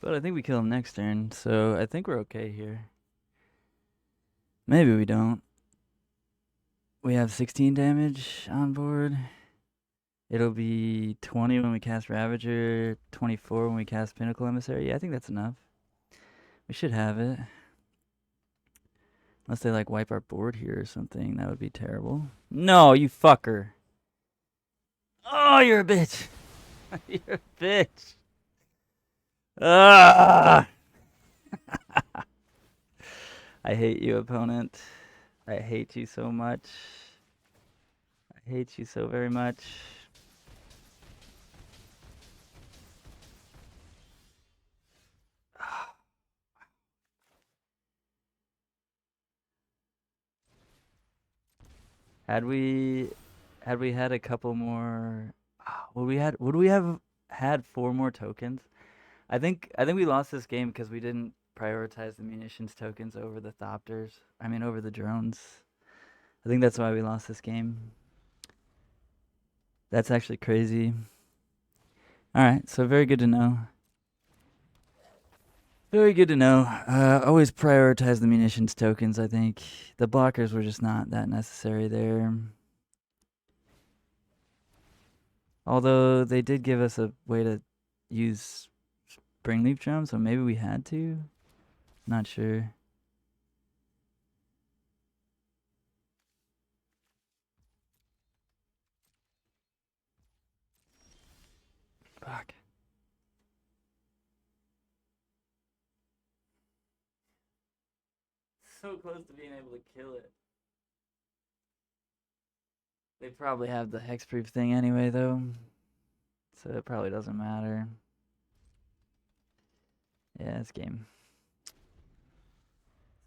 But I think we kill him next turn, so I think we're okay here. Maybe we don't. We have 16 damage on board. It'll be 20 when we cast Ravager, 24 when we cast Pinnacle Emissary. Yeah, I think that's enough. We should have it. Unless they like wipe our board here or something. That would be terrible. No, you fucker. Oh, you're a bitch. You're a bitch. Ah! I hate you, opponent. I hate you so much. I hate you so very much. Had we had a couple more, would we have had 4 more tokens? I think we lost this game because we didn't prioritize the munitions tokens over the thopters. I mean over the drones. I think that's why we lost this game. That's actually crazy. All right, so very good to know. Very good to know. Always prioritize the munitions tokens, I think. The blockers were just not that necessary there. Although they did give us a way to use Springleaf Drum, so maybe we had to. Not sure. Fuck. So close to being able to kill it. They probably have the hexproof thing anyway, though. So it probably doesn't matter. Yeah, it's game.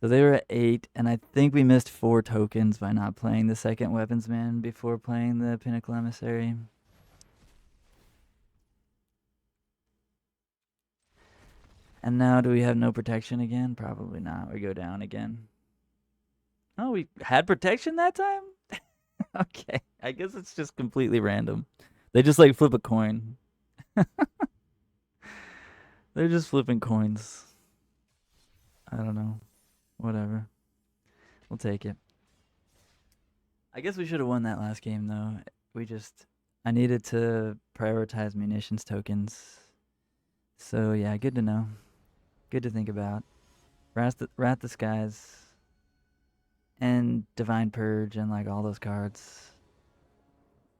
So they were at 8, and I think we missed 4 tokens by not playing the second weapons man before playing the Pinnacle Emissary. And now do we have no protection again? Probably not. We go down again. Oh, we had protection that time? Okay. I guess it's just completely random. They just like flip a coin. They're just flipping coins. I don't know. Whatever. We'll take it. I guess we should have won that last game though. I needed to prioritize munitions tokens. So yeah, good to know. Good to think about. Wrath the Skies and Divine Purge and like all those cards.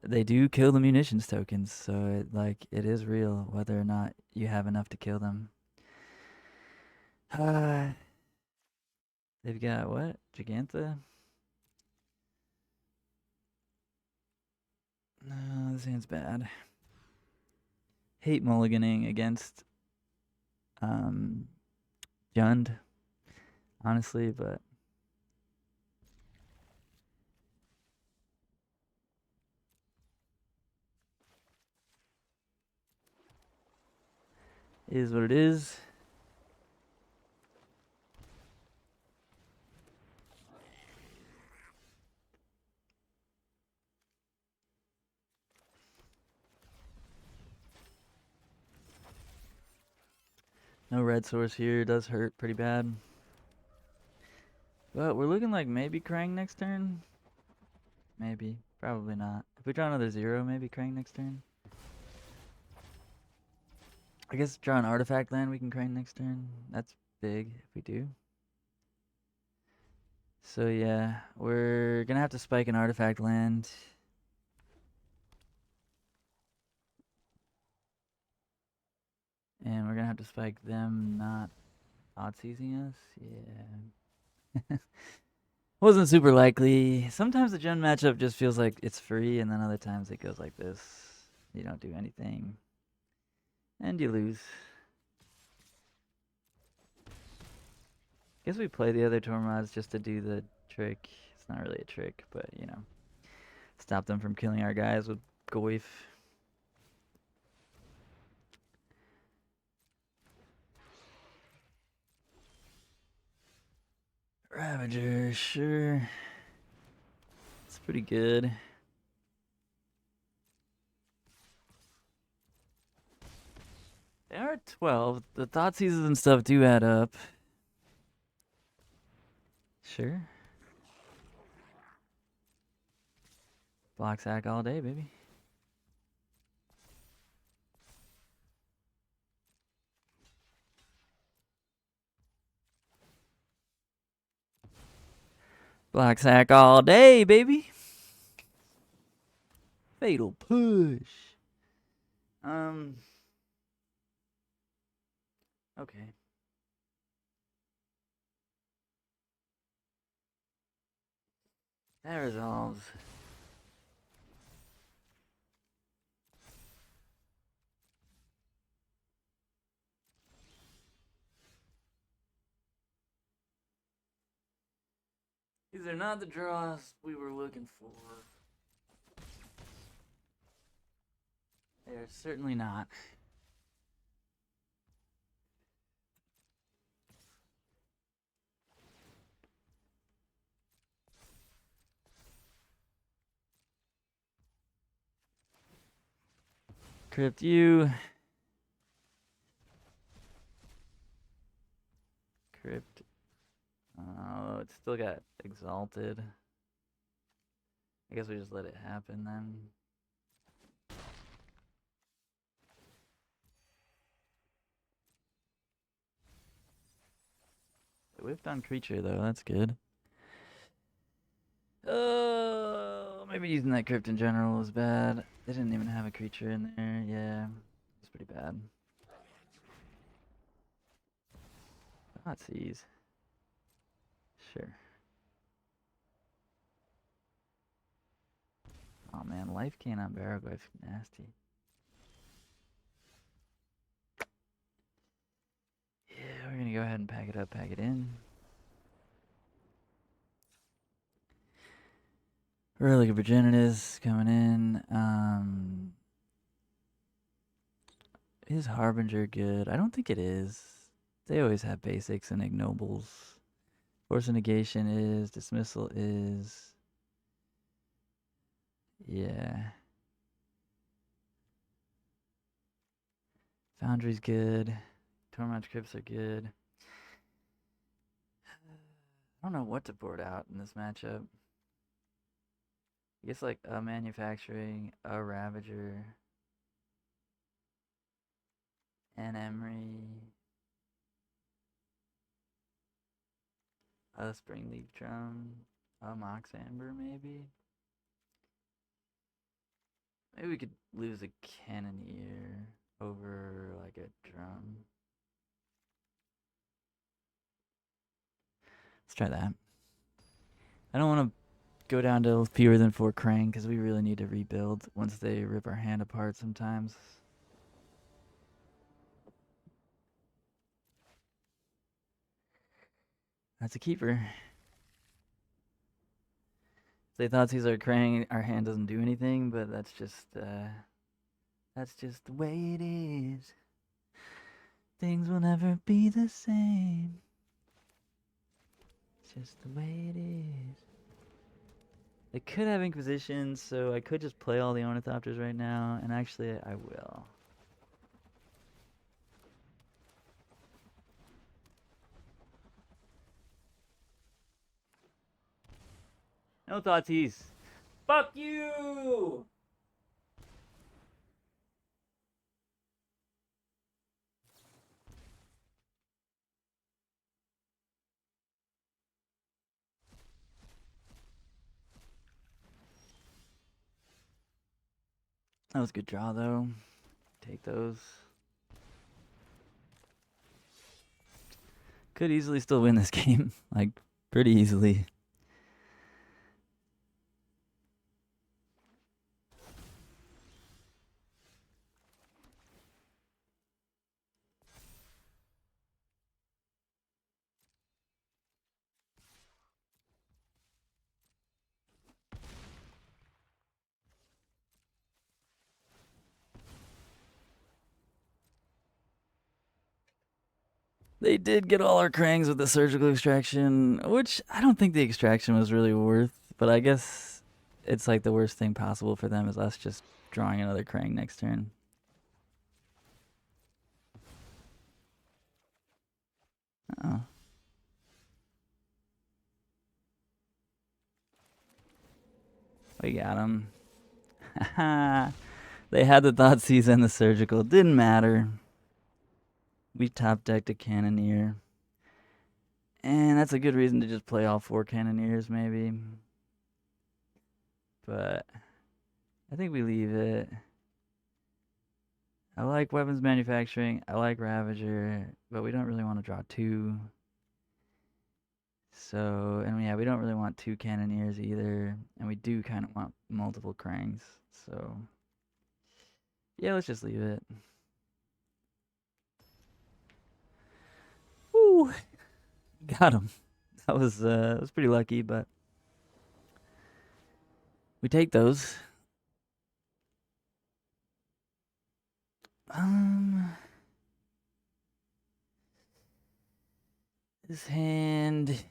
They do kill the munitions tokens, so it is real whether or not you have enough to kill them. They've got what? Gigantha? No, this hand's bad. Hate mulliganing against Jund, honestly, but it is what it is. No red source here. Does hurt pretty bad. But we're looking like maybe Krang next turn. Maybe. Probably not. If we draw another 0, maybe Krang next turn. I guess draw an artifact land, we can Krang next turn. That's big if we do. So yeah, we're gonna have to spike an artifact land. And we're gonna have to spike them not odd-seizing us. Yeah. Wasn't super likely. Sometimes the gen matchup just feels like it's free, and then other times it goes like this. You don't do anything. And you lose. Guess we play the other Tormods just to do the trick. It's not really a trick, but you know. Stop them from killing our guys with Goif. Ravager, sure. It's pretty good. They are 12. The Thoughtseize and stuff do add up. Sure. Block sack all day, baby. Block sack all day, baby. Fatal push. Okay. That resolves. These are not the draws we were looking for. They are certainly not. Crypt you. Crypt. Oh, it still got exalted. I guess we just let it happen then. It whiffed on creature though, that's good. Maybe using that crypt in general was bad. They didn't even have a creature in there. Yeah, it's pretty bad. Thoughtseize. Sure. Oh man, life can't on Baraglyph's nasty. Yeah, we're gonna go ahead and pack it up, pack it in. Relic of Virginitas coming in. Is Harbinger good? I don't think it is. They always have basics and ignobles. Force of Negation is. Dismissal is. Yeah. Foundry's good. Tormont Crypts are good. I don't know what to board out in this matchup. I guess like a Manufacturing, a Ravager, an Emery, a Springleaf Drum, a Mox Amber maybe. Maybe we could lose a Cannoneer over like a drum. Let's try that. I don't want to go down to fewer than 4 Krang because we really need to rebuild once they rip our hand apart sometimes. That's a keeper. They thought he's our Krang, our hand doesn't do anything, but that's just the way it is. Things will never be the same. It's just the way it is. They could have Inquisition, so I could just play all the Ornithopters right now, and actually I will. No thoughties. Fuck you! That was a good draw, though. Take those. Could easily still win this game. Like, pretty easily. They did get all our Krangs with the surgical extraction, which I don't think the extraction was really worth, but I guess it's like the worst thing possible for them is us just drawing another Krang next turn. We got him. They had the Thoughtseize and the Surgical. Didn't matter. We top decked a Cannoneer. And that's a good reason to just play all 4 Cannoneers, maybe. But I think we leave it. I like weapons manufacturing. I like Ravager. But we don't really want to draw 2. So, and yeah, we don't really want 2 Cannoneers either. And we do kind of want multiple Cranks. So, yeah, let's just leave it. Woo! Got him. That was pretty lucky, but we take those. This hand.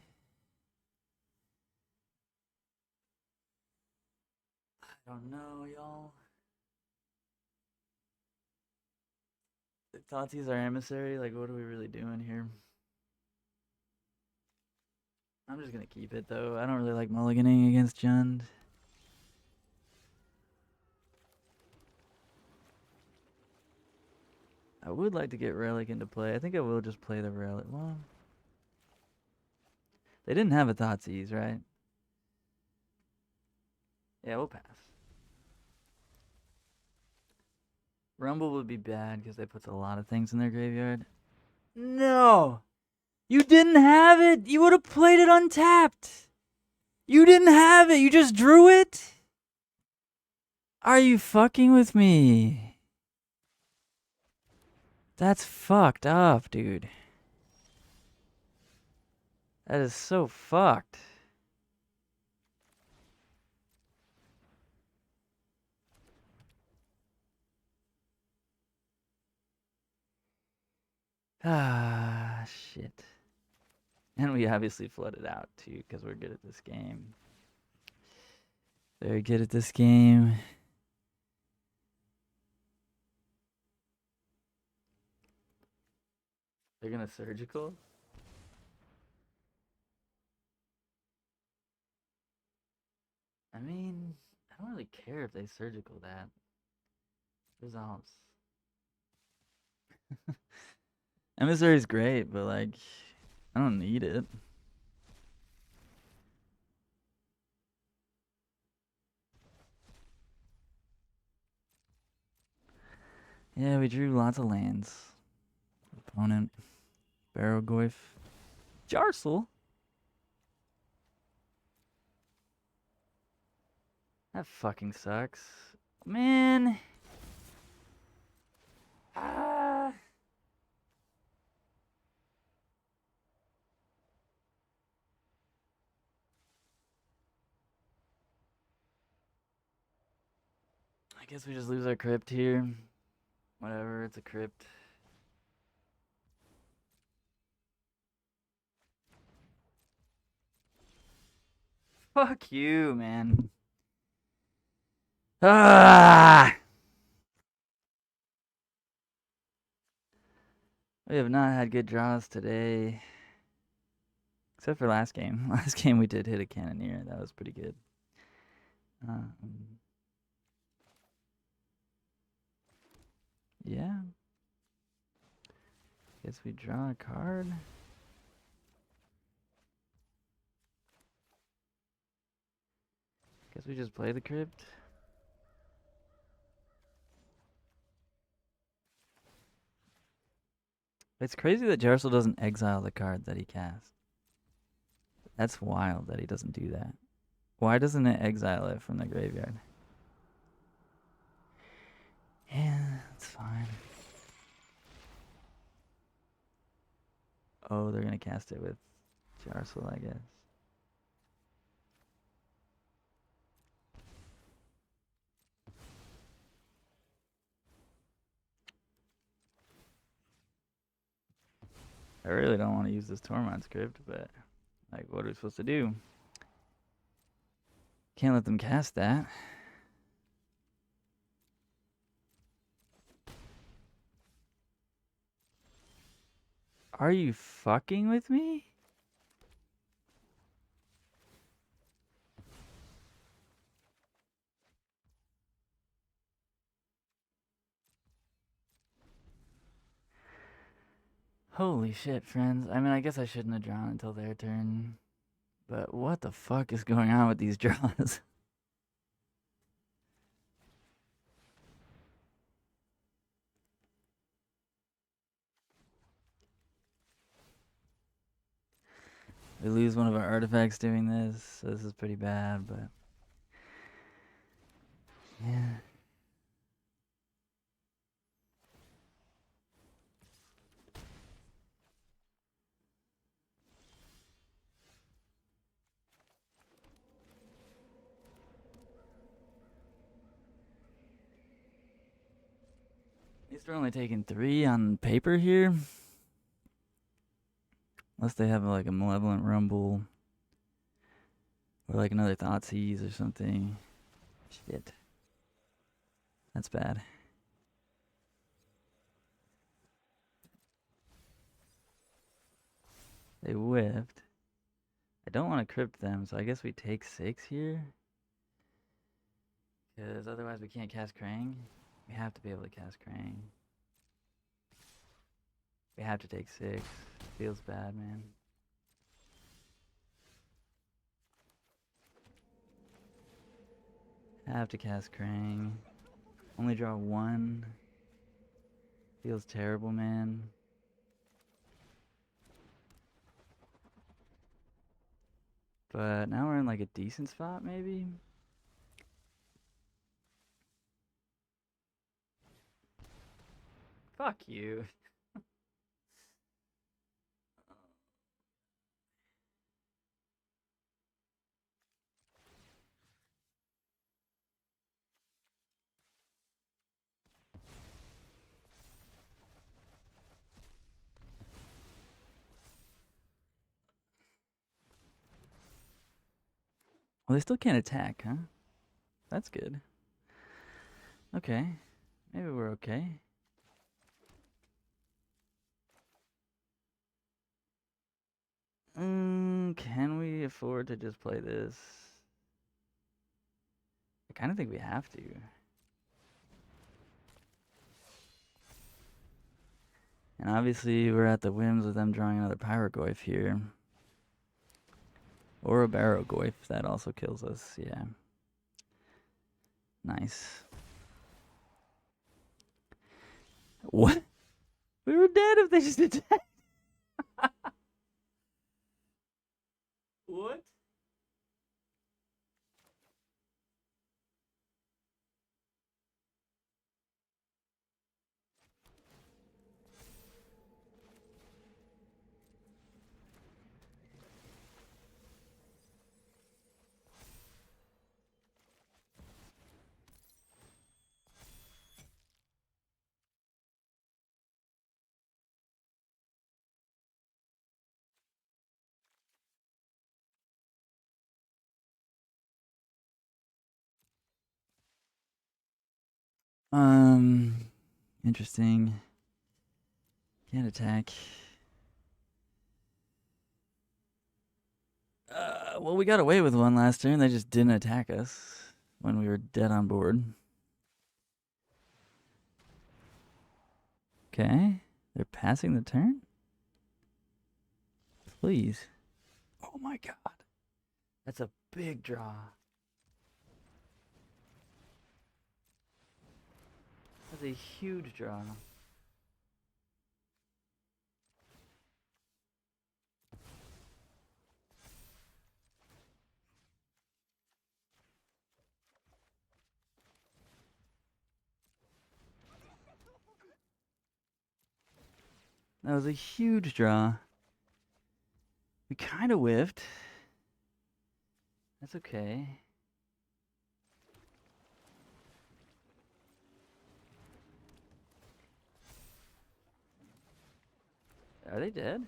I don't know, y'all. If Tati's our emissary, like, what are we really doing here? I'm just gonna keep it, though. I don't really like mulliganing against Jund. I would like to get Relic into play. I think I will just play the Relic. Well, they didn't have a Thoughtseize, right? Yeah, we'll pass. Rumble would be bad because they put a lot of things in their graveyard. No! You didn't have it! You would have played it untapped! You didn't have it! You just drew it? Are you fucking with me? That's fucked up, dude. That is so fucked. Ah, shit. And we obviously flooded out, too, because we're good at this game. Very good at this game. They're gonna surgical? I mean, I don't really care if they surgical that. Results. Emissary's great, but like, I don't need it. Yeah, we drew lots of lands. Opponent. Barrogoyf. Jarsel? That fucking sucks. Man. Ah. I guess we just lose our crypt here. Whatever, it's a crypt. Fuck you, man. Ah! We have not had good draws today. Except for last game. Last game we did hit a Cannoneer. That was pretty good. Yeah. Guess we draw a card. Guess we just play the crypt. It's crazy that Jarsel doesn't exile the card that he cast. That's wild that he doesn't do that. Why doesn't it exile it from the graveyard? Yeah, that's fine. Oh, they're gonna cast it with Jarsel, I guess. I really don't want to use this Tormod script, but like, what are we supposed to do? Can't let them cast that. Are you fucking with me? Holy shit, friends. I mean, I guess I shouldn't have drawn until their turn. But what the fuck is going on with these draws? We lose one of our artifacts doing this, so this is pretty bad, but... yeah. At least we're only taking 3 on paper here. Unless they have like a Malevolent Rumble. Or like another Thoughtseize or something. Shit. That's bad. They whiffed. I don't want to crypt them, so I guess we take 6 here. Because otherwise we can't cast Krang. We have to be able to cast Krang. We have to take 6. Feels bad, man. Have to cast Krang. Only draw 1. Feels terrible, man. But now we're in like a decent spot, maybe? Fuck you. Well, they still can't attack, huh? That's good. Okay. Maybe we're okay. Can we afford to just play this? I kind of think we have to. And obviously we're at the whims of them drawing another Pyrogoyf here. Or a Barogoyf, that also kills us, yeah. Nice. What? We were dead if they just attacked. What? Interesting. Can't attack. Well, we got away with one last turn. They just didn't attack us when we were dead on board. Okay. They're passing the turn? Please. Oh my god. That's a big draw. That's a huge draw. That was a huge draw. We kind of whiffed. That's okay. Are they dead?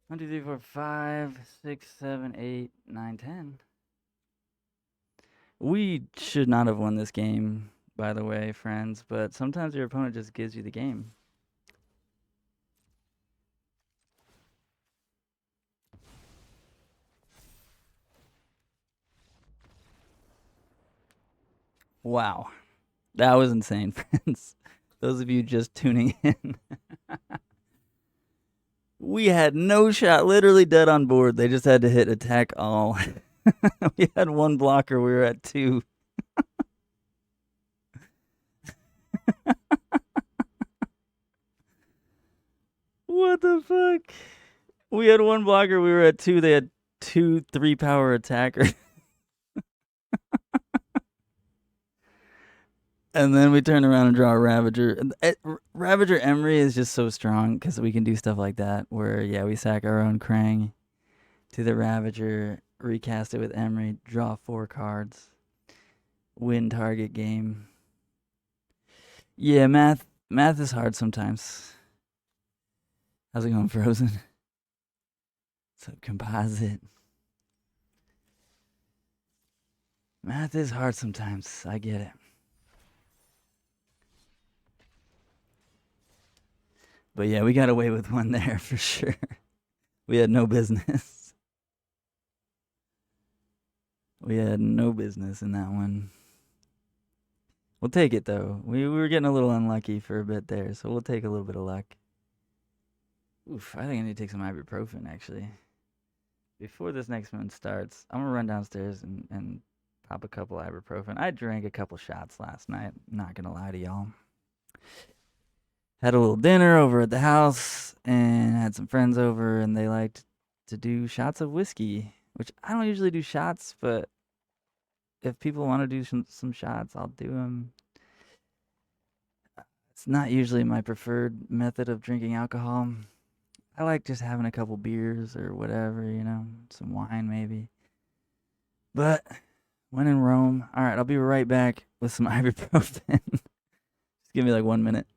1, 2, 3, 4, 5, 6, 7, 8, 9, 10. We should not have won this game, by the way, friends, but sometimes your opponent just gives you the game. Wow. That was insane, friends. Those of you just tuning in, we had no shot, literally dead on board. They just had to hit attack all. We had one blocker, we were at 2. What the fuck? We had one blocker, we were at 2. They had 2 3-power attackers. And then we turn around and draw a Ravager. Ravager Emery is just so strong because we can do stuff like that where, yeah, we sack our own Krang to the Ravager, recast it with Emery, draw 4 cards, win target game. Yeah, math is hard sometimes. How's it going, Frozen? So composite. Math is hard sometimes. I get it. But yeah, we got away with one there for sure. We had no business. We had no business in that one. We'll take it though. We were getting a little unlucky for a bit there, so we'll take a little bit of luck. Oof, I think I need to take some ibuprofen actually. Before this next one starts, I'm gonna run downstairs and pop a couple ibuprofen. I drank a couple shots last night, not gonna lie to y'all. Had a little dinner over at the house and had some friends over, and they liked to do shots of whiskey, which I don't usually do shots, but if people want to do some shots, I'll do them. It's not usually my preferred method of drinking alcohol. I like just having a couple beers or whatever, some wine maybe. But when in Rome, all right, I'll be right back with some ibuprofen. Just give me like 1 minute.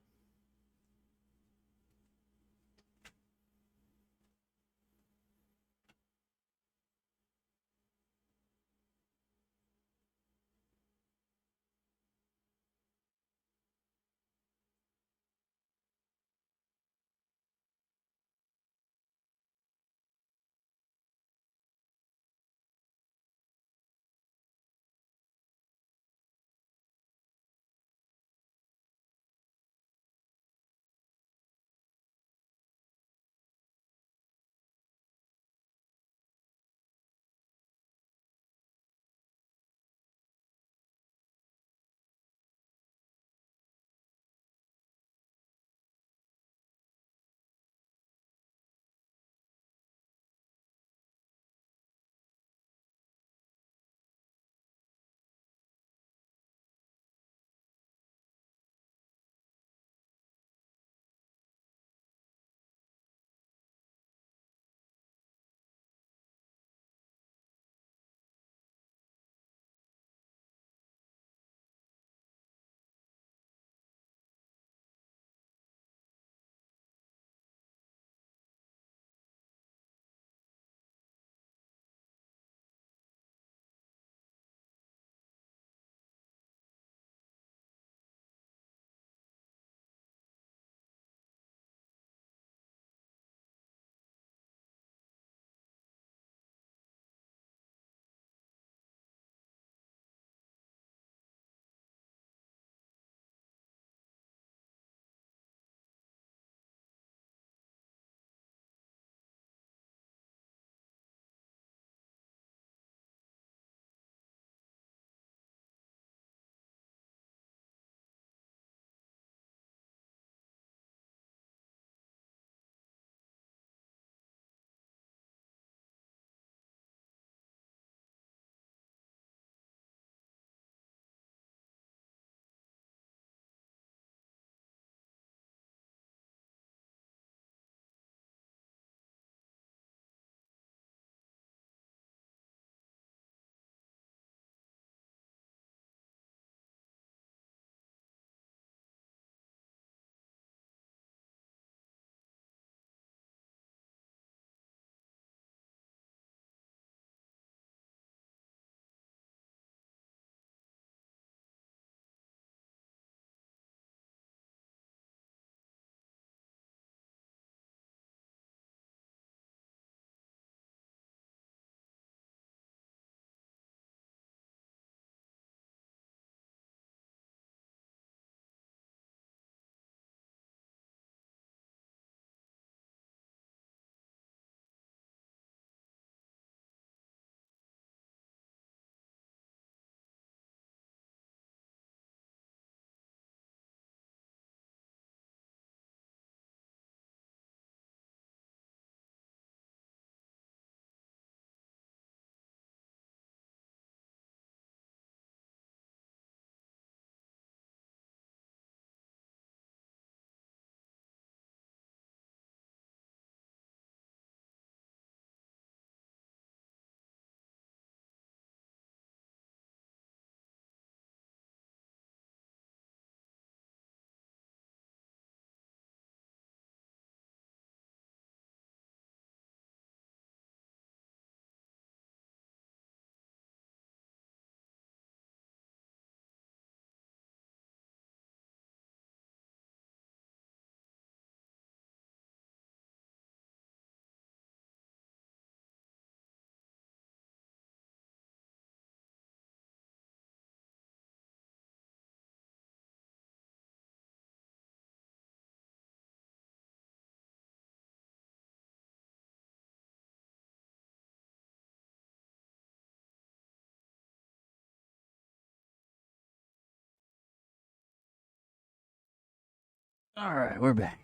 All right, we're back.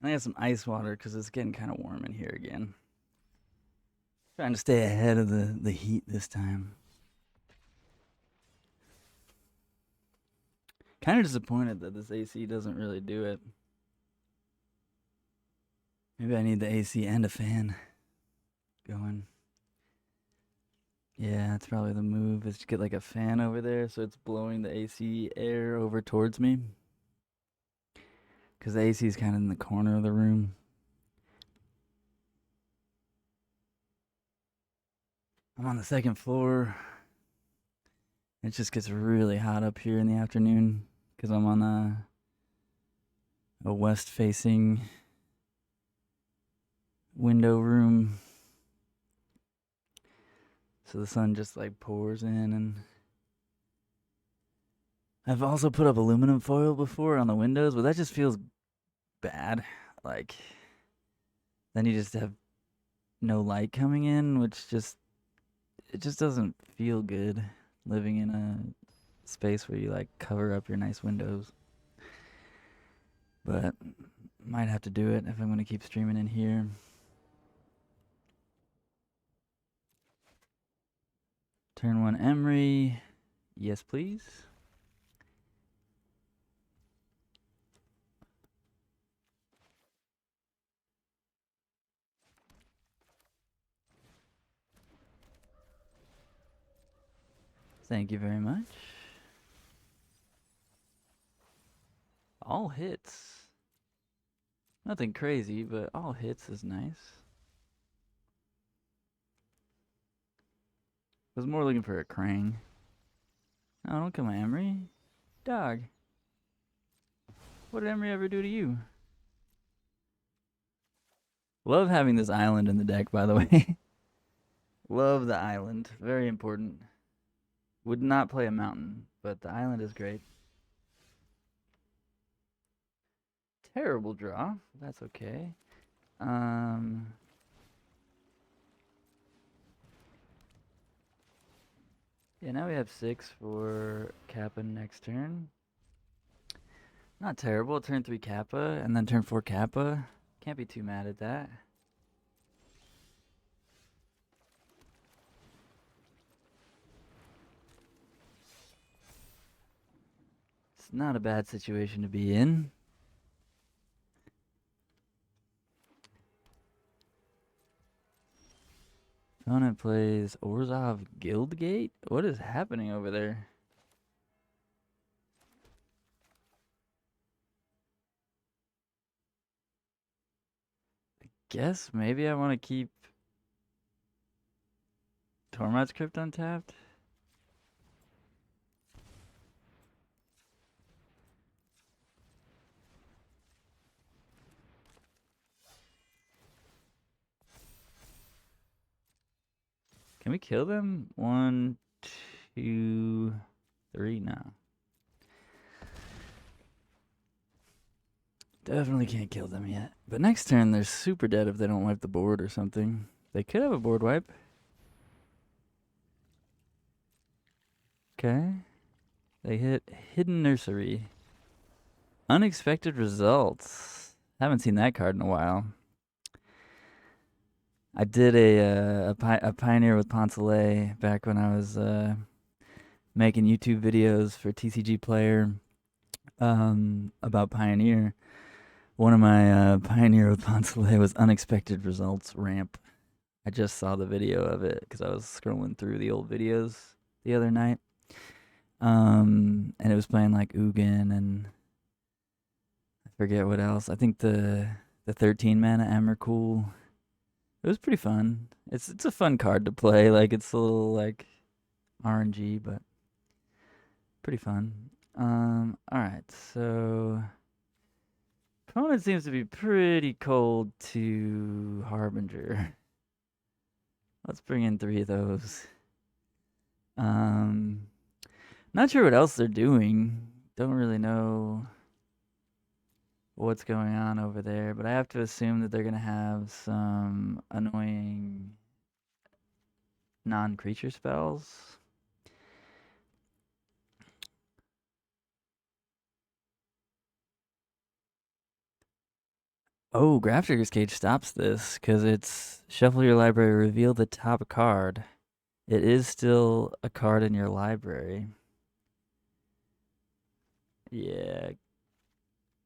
I got some ice water because it's getting kind of warm in here again. Trying to stay ahead of the heat this time. Kind of disappointed that this AC doesn't really do it. Maybe I need the AC and a fan going. Yeah, that's probably the move, is to get like a fan over there so it's blowing the AC air over towards me. Because the AC is kind of in the corner of the room. I'm on the second floor. It just gets really hot up here in the afternoon because I'm on a west facing window room. So the sun just like pours in, and I've also put up aluminum foil before on the windows, but that just feels bad. Like, then you just have no light coming in, which just, it just doesn't feel good living in a space where you like cover up your nice windows. But might have to do it if I'm going to keep streaming in here. Turn one Emery. Yes, please. Thank you very much. All hits. Nothing crazy, but all hits is nice. I was more looking for a Krang. No, don't kill my Emery. Dog. What did Emery ever do to you? Love having this island in the deck, by the way. Love the island. Very important. Would not play a mountain, but the island is great. Terrible draw. That's okay. Yeah, now we have 6 for Kappa next turn. Not terrible. Turn 3 Kappa, and then turn 4 Kappa. Can't be too mad at that. It's not a bad situation to be in. Opponent plays Orzhov Guildgate? What is happening over there? Guess maybe I want to keep Tormod's Crypt untapped. Can we kill them? 1, 2, 3 now. Definitely can't kill them yet. But next turn, they're super dead if they don't wipe the board or something. They could have a board wipe. Okay. They hit Hidden Nursery. Unexpected results. Haven't seen that card in a while. I did a Pioneer with Poncelet back when I was making YouTube videos for TCG Player about Pioneer. One of my Pioneer with Poncelet was Unexpected Results Ramp. I just saw the video of it because I was scrolling through the old videos the other night. And it was playing like Ugin and I forget what else. I think the 13 mana Emrakul. It was pretty fun. It's a fun card to play. Like, it's a little like RNG, but pretty fun. All right. So opponent seems to be pretty cold to Harbinger. Let's bring in 3 of those. Not sure what else they're doing. Don't really know what's going on over there, but I have to assume that they're gonna have some annoying non-creature spells. Oh, Graph Trigger's Cage stops this because it's shuffle your library, reveal the top card. It is still a card in your library. Yeah,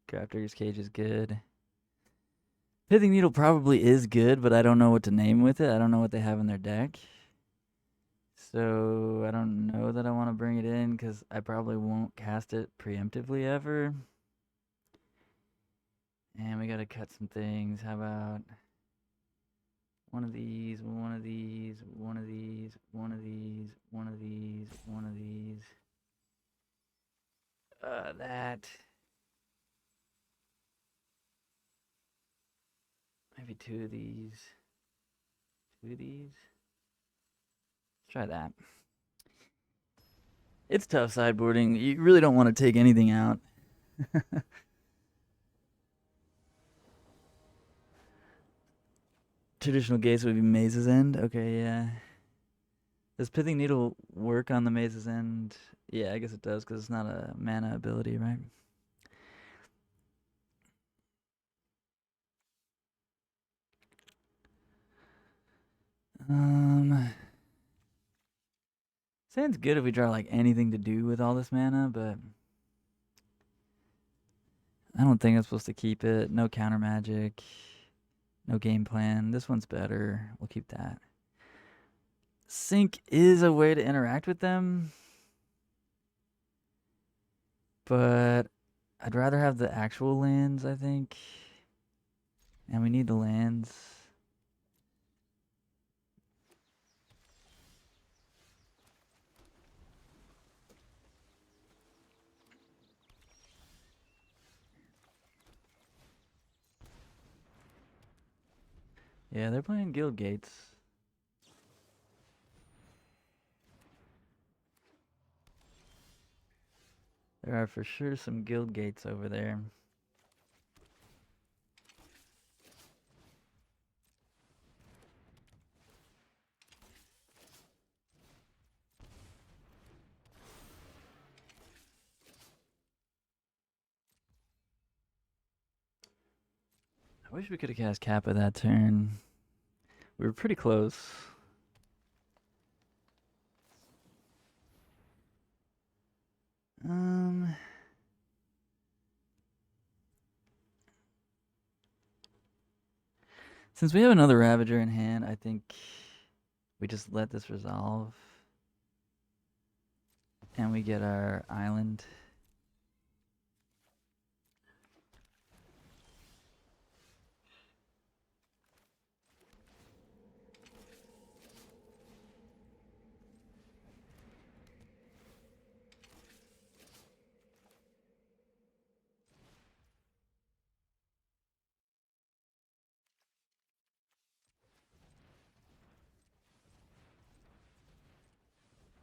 Graph Trigger's Cage is good. Pithing Needle probably is good, but I don't know what to name with it. I don't know what they have in their deck. So I don't know that I want to bring it in because I probably won't cast it preemptively ever. And we got to cut some things. How about one of these, one of these, one of these, one of these, one of these, one of these. That. Maybe two of these. Two of these. Let's try that. It's tough sideboarding. You really don't want to take anything out. Traditional gates would be Maze's End. Okay, yeah. Does Pithing Needle work on the Maze's End? Yeah, I guess it does because it's not a mana ability, right? Sounds good if we draw like anything to do with all this mana, but I don't think I'm supposed to keep it. No counter magic, no game plan. This one's better. We'll keep that. Sync is a way to interact with them, but I'd rather have the actual lands, I think. And we need the lands. Yeah, they're playing Guild Gates. There are for sure some Guild Gates over there. I wish we could have cast Kappa that turn. We were pretty close. Since we have another Ravager in hand, I think we just let this resolve. And we get our island.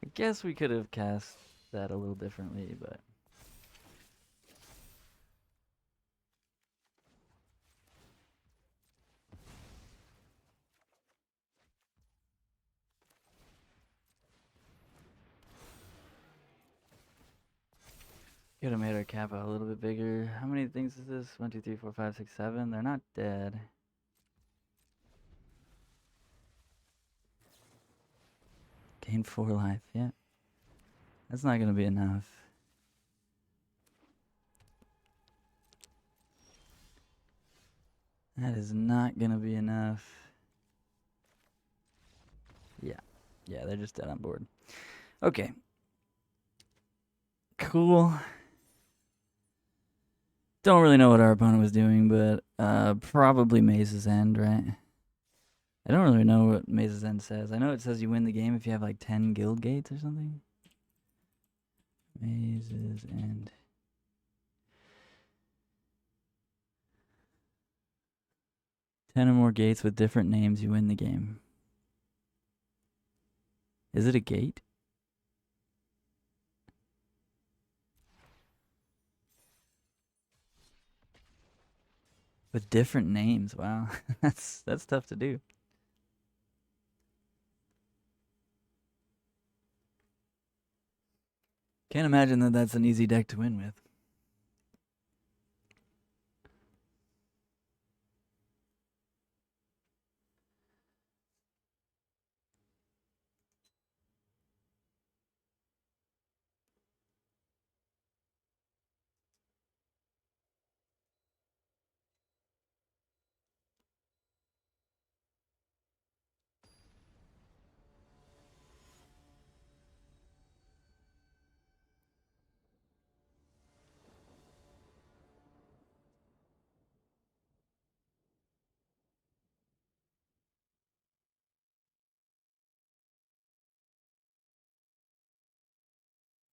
I guess we could have cast that a little differently, but could have made our Kappa a little bit bigger. How many things is this? 1, 2, 3, 4, 5, 6, 7. They're not dead. Gain 4 life, yeah. That's not gonna be enough. That is not gonna be enough. Yeah. Yeah, they're just dead on board. Okay. Cool. Don't really know what our opponent was doing, but probably Maze's End, right? I don't really know what Maze's End says. I know it says you win the game if you have like 10 guild gates or something. Maze's End. Ten or more gates with different names, you win the game. Is it a gate? With different names, wow. that's tough to do. Can't imagine that that's an easy deck to win with.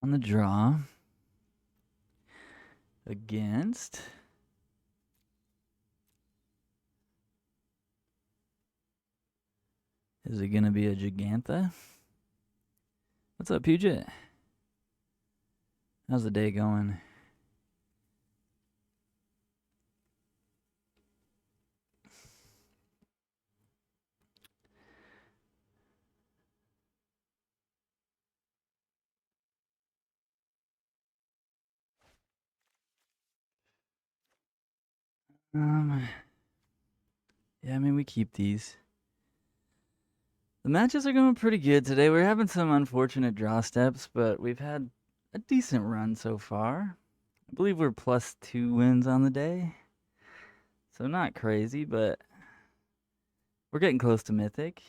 on the draw against is it gonna be a Gigantha? What's up, Puget? How's the day going? Yeah, I mean, we keep these. The matches are going pretty good today. We're having some unfortunate draw steps, but we've had a decent run so far. I believe we're +2 wins on the day. So not crazy, but we're getting close to Mythic.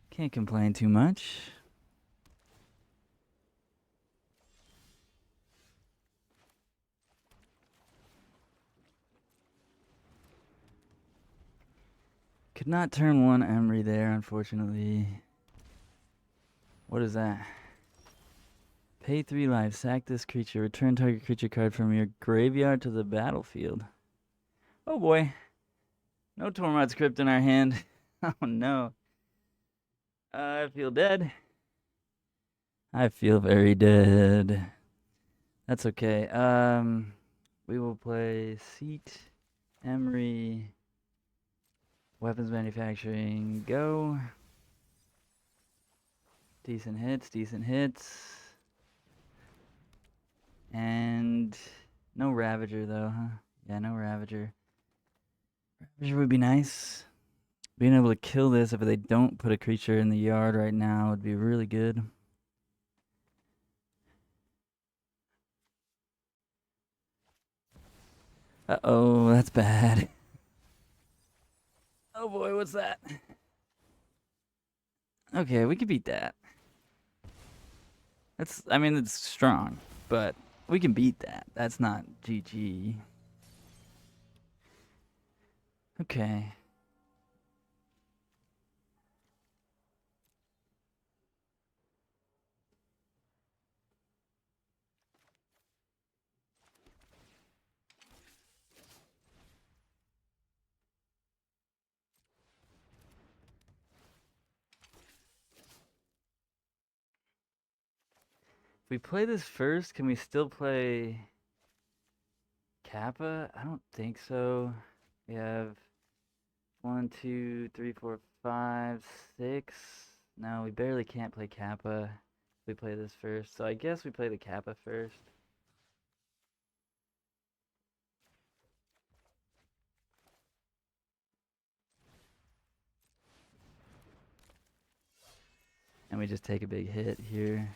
Can't complain too much. Could not turn one Emery there, unfortunately. What is that? Pay 3 life. Sack this creature. Return target creature card from your graveyard to the battlefield. Oh boy. No Tormod's Crypt in our hand. Oh no. I feel dead. I feel very dead. That's okay. We will play Seat, Emery, Weapons Manufacturing, go. Decent hits, decent hits. And no Ravager though, huh? Yeah, no Ravager. Ravager would be nice. Being able to kill this if they don't put a creature in the yard right now would be really good. Uh-oh, that's bad. Oh boy, what's that? Okay, we can beat that. I mean, it's strong, but we can beat that. That's not GG. Okay. If we play this first, can we still play Kappa? I don't think so. We have 1, 2, 3, 4, 5, 6. No, we barely can't play Kappa if we play this first. So I guess we play the Kappa first. And we just take a big hit here.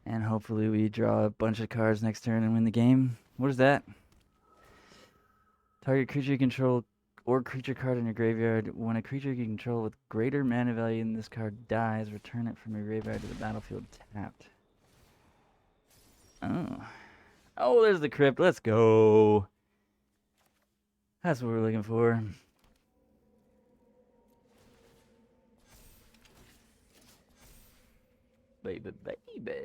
And hopefully we draw a bunch of cards next turn and win the game. What is that? Target creature you control or creature card in your graveyard. When a creature you control with greater mana value than this card dies, return it from your graveyard to the battlefield tapped. Oh. Oh, there's the crypt. Let's go. That's what we're looking for. Baby, baby.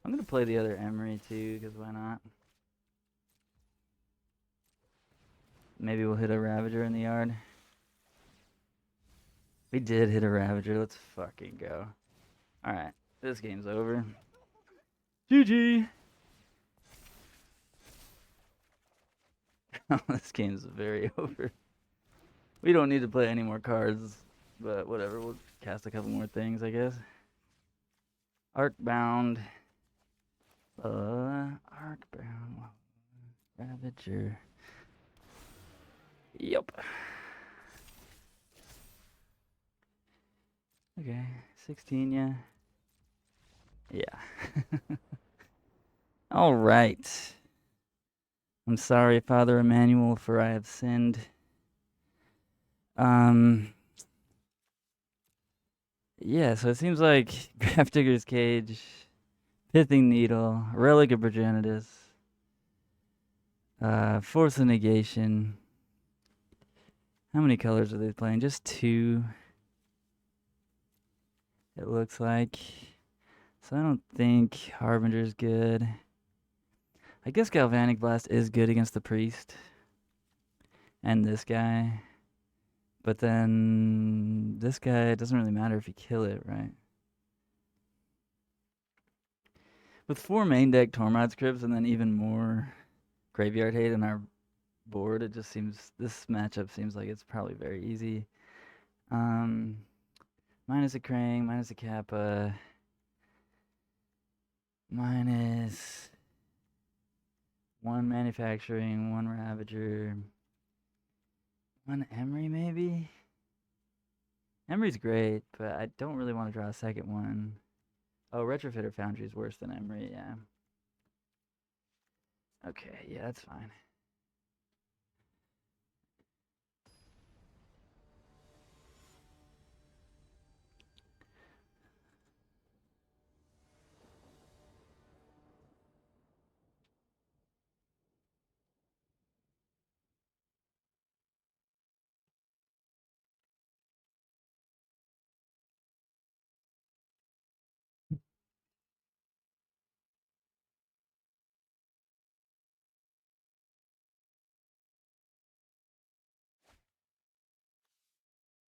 I'm going to play the other Emery too, because why not? Maybe we'll hit a Ravager in the yard. We did hit a Ravager. Let's fucking go. Alright, this game's over. GG! This game's very over. We don't need to play any more cards, but whatever. We'll cast a couple more things, I guess. Arcbound. Arcbound. Ravager. Yep. Okay, 16, yeah. Yeah. All right. I'm sorry, Father Emmanuel, for I have sinned. Yeah, so it seems like Grafdigger's Cage, Pithing Needle, Relic of Progenitus, Force of Negation. How many colors are they playing? Just 2, it looks like. So I don't think Harbinger's good. I guess Galvanic Blast is good against the Priest. And this guy. But then this guy, it doesn't really matter if you kill it, right? With 4 main deck Tormod's Crypts and then even more Graveyard Hate in our board, it just seems, this matchup seems like it's probably very easy. Minus a Krang, minus a Kappa, minus 1 Manufacturing, 1 Ravager, 1 Emery maybe? Emery's great, but I don't really want to draw a second one. Oh, Retrofitter Foundry is worse than Emery, yeah. Okay, yeah, that's fine.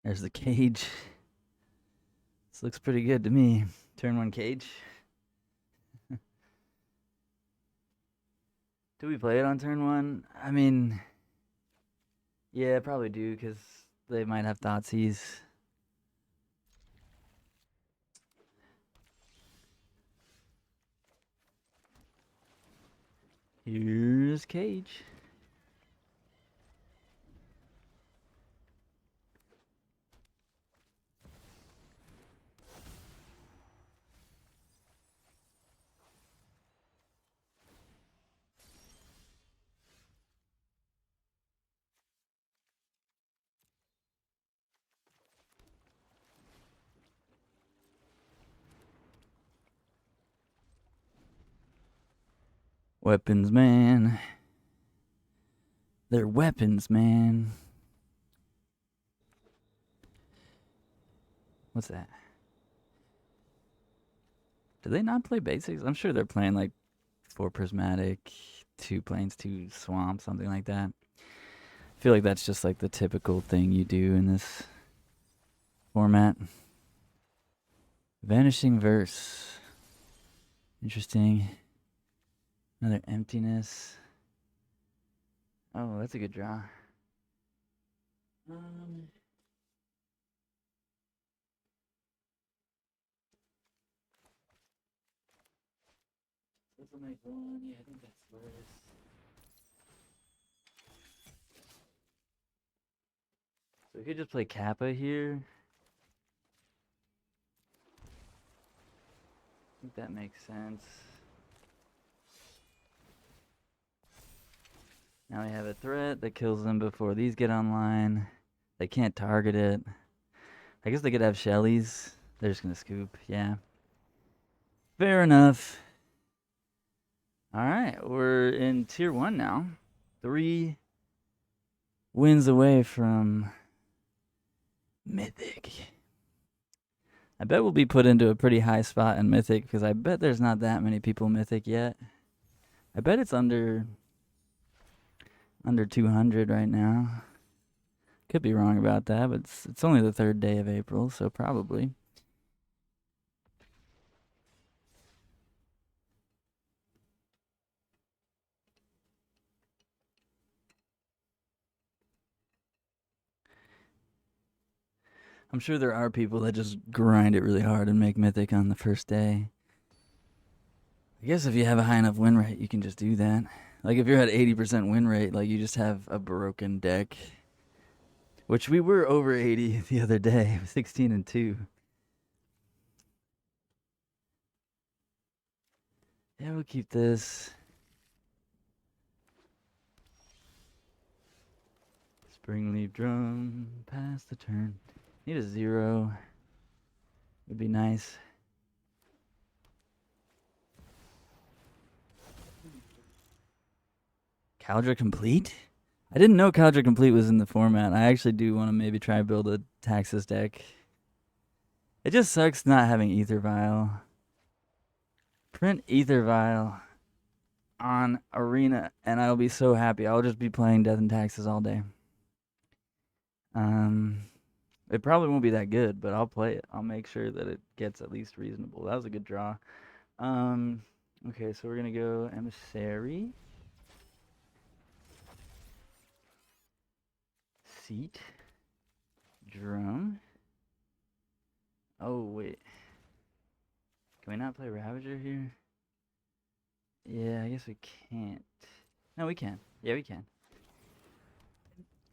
There's the cage. This looks pretty good to me. Turn 1 cage. Do we play it on turn 1? I mean, yeah, probably do, because they might have Thoughtseize. Here's cage. Weapons, man. They're weapons, man. What's that? Do they not play basics? I'm sure they're playing like 4 prismatic, 2 plains, 2 swamp, something like that. I feel like that's just like the typical thing you do in this format. Vanishing Verse. Interesting. Another emptiness. Oh, that's a good draw. This will make 1. Yeah, I think that's worse. So we could just play Kappa here. I think that makes sense. Now we have a threat that kills them before these get online. They can't target it. I guess they could have Shellys. They're just gonna scoop, yeah. Fair enough. Alright, we're in tier 1 now. 3 wins away from Mythic. I bet we'll be put into a pretty high spot in Mythic, because I bet there's not that many people Mythic yet. I bet it's under 200 right now. Could be wrong about that, but it's only the 3rd day of April, so probably. I'm sure there are people that just grind it really hard and make Mythic on the first day. I guess if you have a high enough win rate, you can just do that. Like if you're at 80% win rate, like you just have a broken deck. Which we were over 80 the other day, 16-2. Yeah, we'll keep this. Springleaf Drum, pass the turn. Need a 0. Would be nice. Caldra complete? I didn't know Cadre Complete was in the format. I actually do want to maybe try and build a Taxes deck. It just sucks not having Ether Vial. Print Ether Vial on Arena, and I'll be so happy. I'll just be playing Death and Taxes all day. It probably won't be that good, but I'll play it. I'll make sure that it gets at least reasonable. That was a good draw. Okay, so we're gonna go Emissary. Seat. Drum. Oh, wait. Can we not play Ravager here? Yeah, I guess we can't. No, we can. Yeah, we can.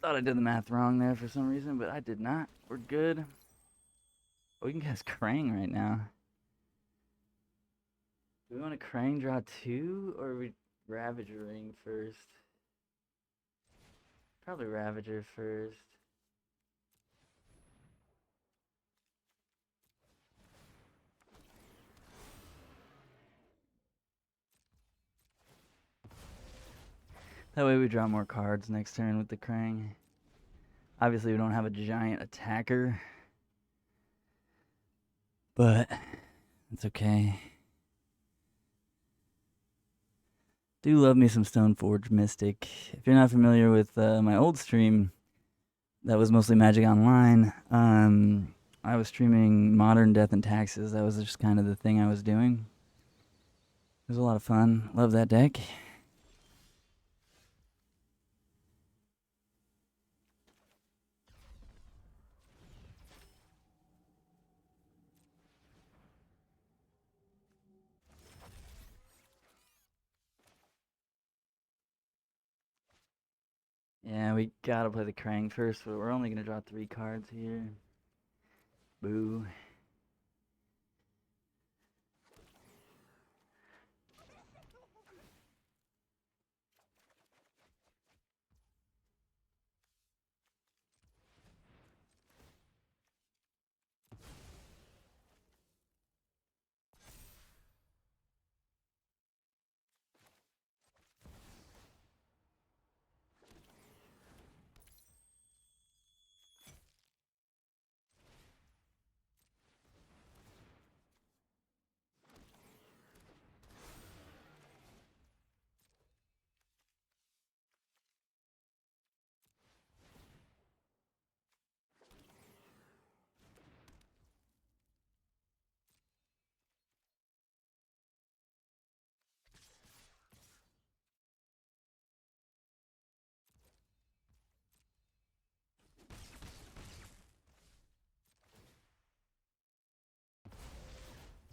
Thought I did the math wrong there for some reason, but I did not. We're good. Oh, we can cast Krang right now. Do we want to Krang draw 2, or are we Ravagering first? Probably Ravager first. That way we draw more cards next turn with the Krang. Obviously, we don't have a giant attacker, but it's okay. Do love me some Stoneforge Mystic. If you're not familiar with my old stream, that was mostly Magic Online. I was streaming Modern Death and Taxes. That was just kind of the thing I was doing. It was a lot of fun. Love that deck. Yeah, we gotta play the Krang first, but we're only gonna draw 3 cards here. Boo.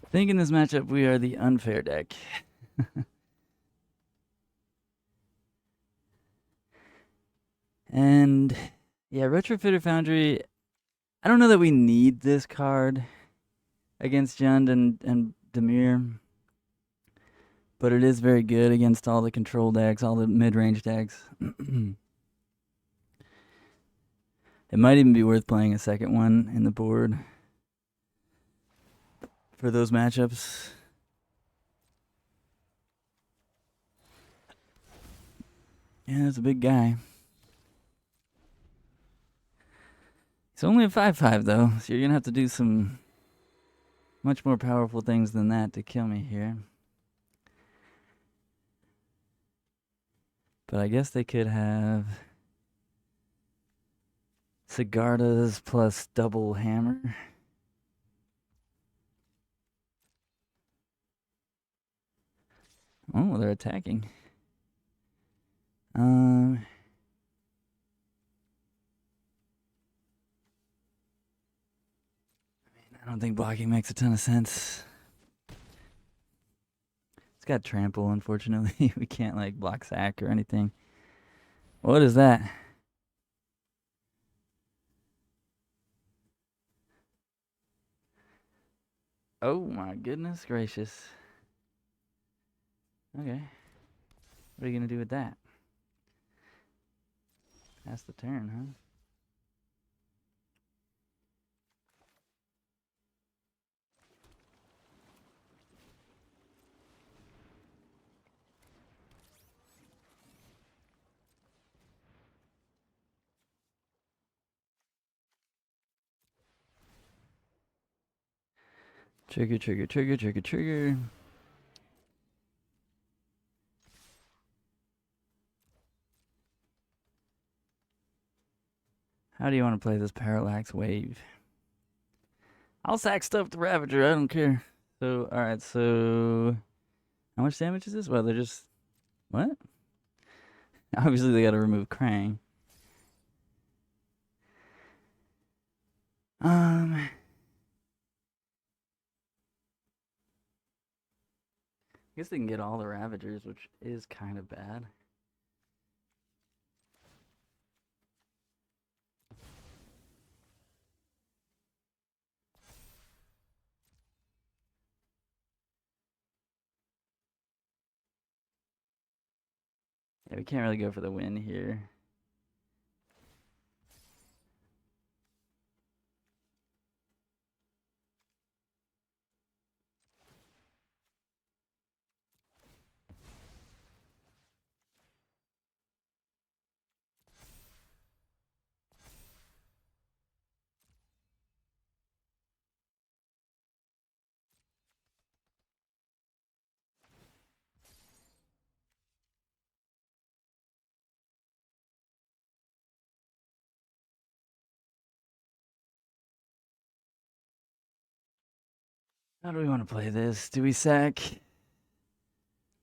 I think in this matchup we are the unfair deck. And yeah, Retrofitter Foundry, I don't know that we need this card against Jund and Demir, but it is very good against all the control decks, all the mid-range decks. It might even be worth playing a second one in the board for those matchups. Yeah, it's a big guy. He's only a 5/5 though, so you're gonna have to do some much more powerful things than that to kill me here. But I guess they could have Sigardas plus double hammer. Oh, they're attacking. I don't think blocking makes a ton of sense. It's got trample, unfortunately. We can't like block sack or anything. What is that? Oh my goodness gracious. Okay. What are you gonna do with that? That's the turn, huh? Trigger, trigger, trigger, trigger, trigger. How do you want to play this parallax wave? I'll sack stuff to Ravager. I don't care. So, alright, so... How much damage is this? Well, they're just... What? Obviously, they gotta remove Krang. I guess they can get all the Ravagers, which is kind of bad. Yeah, we can't really go for the win here. How do we want to play this? Do we sack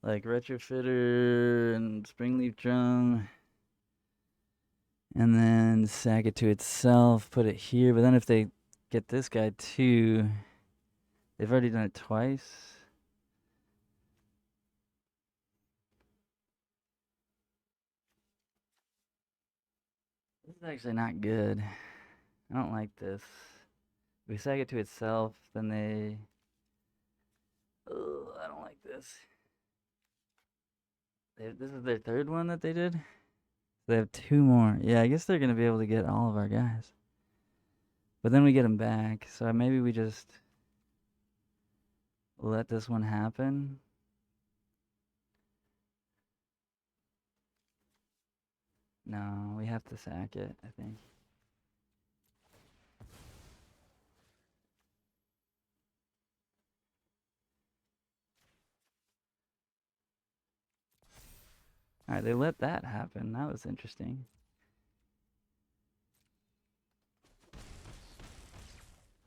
like Retrofitter and Springleaf Drum and then sack it to itself, put it here, but then if they get this guy too, they've already done it twice. This is actually not good. I don't like this. If we sack it to itself, then they... Ugh, I don't like this. This is their third one that they did? They have two more. Yeah, I guess they're going to be able to get all of our guys. But then we get them back, so maybe we just let this one happen. No, we have to sack it, I think. Alright, they let that happen. That was interesting.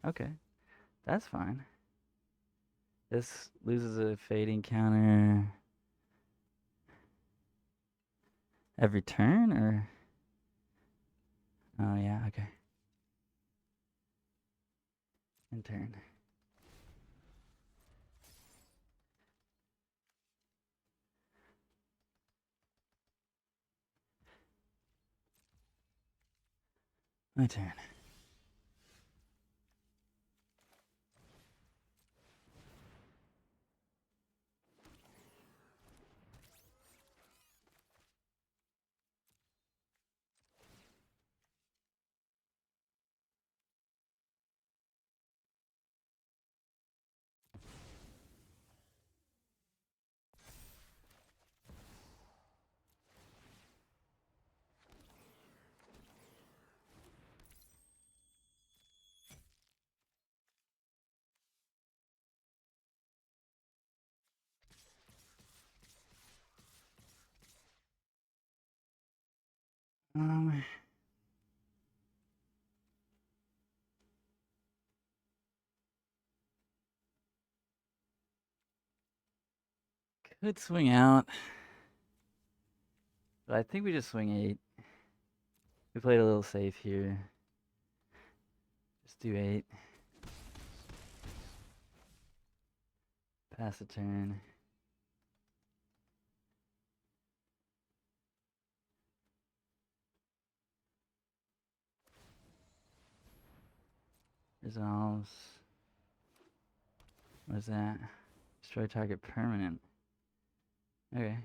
Okay, that's fine. This loses a fading counter every turn, or... Oh, yeah, okay. In turn. My turn. Um... Could swing out. But I think we just swing 8. We played a little safe here. Just do 8. Pass the turn. Resolves. What is that? Destroy target permanent. Okay.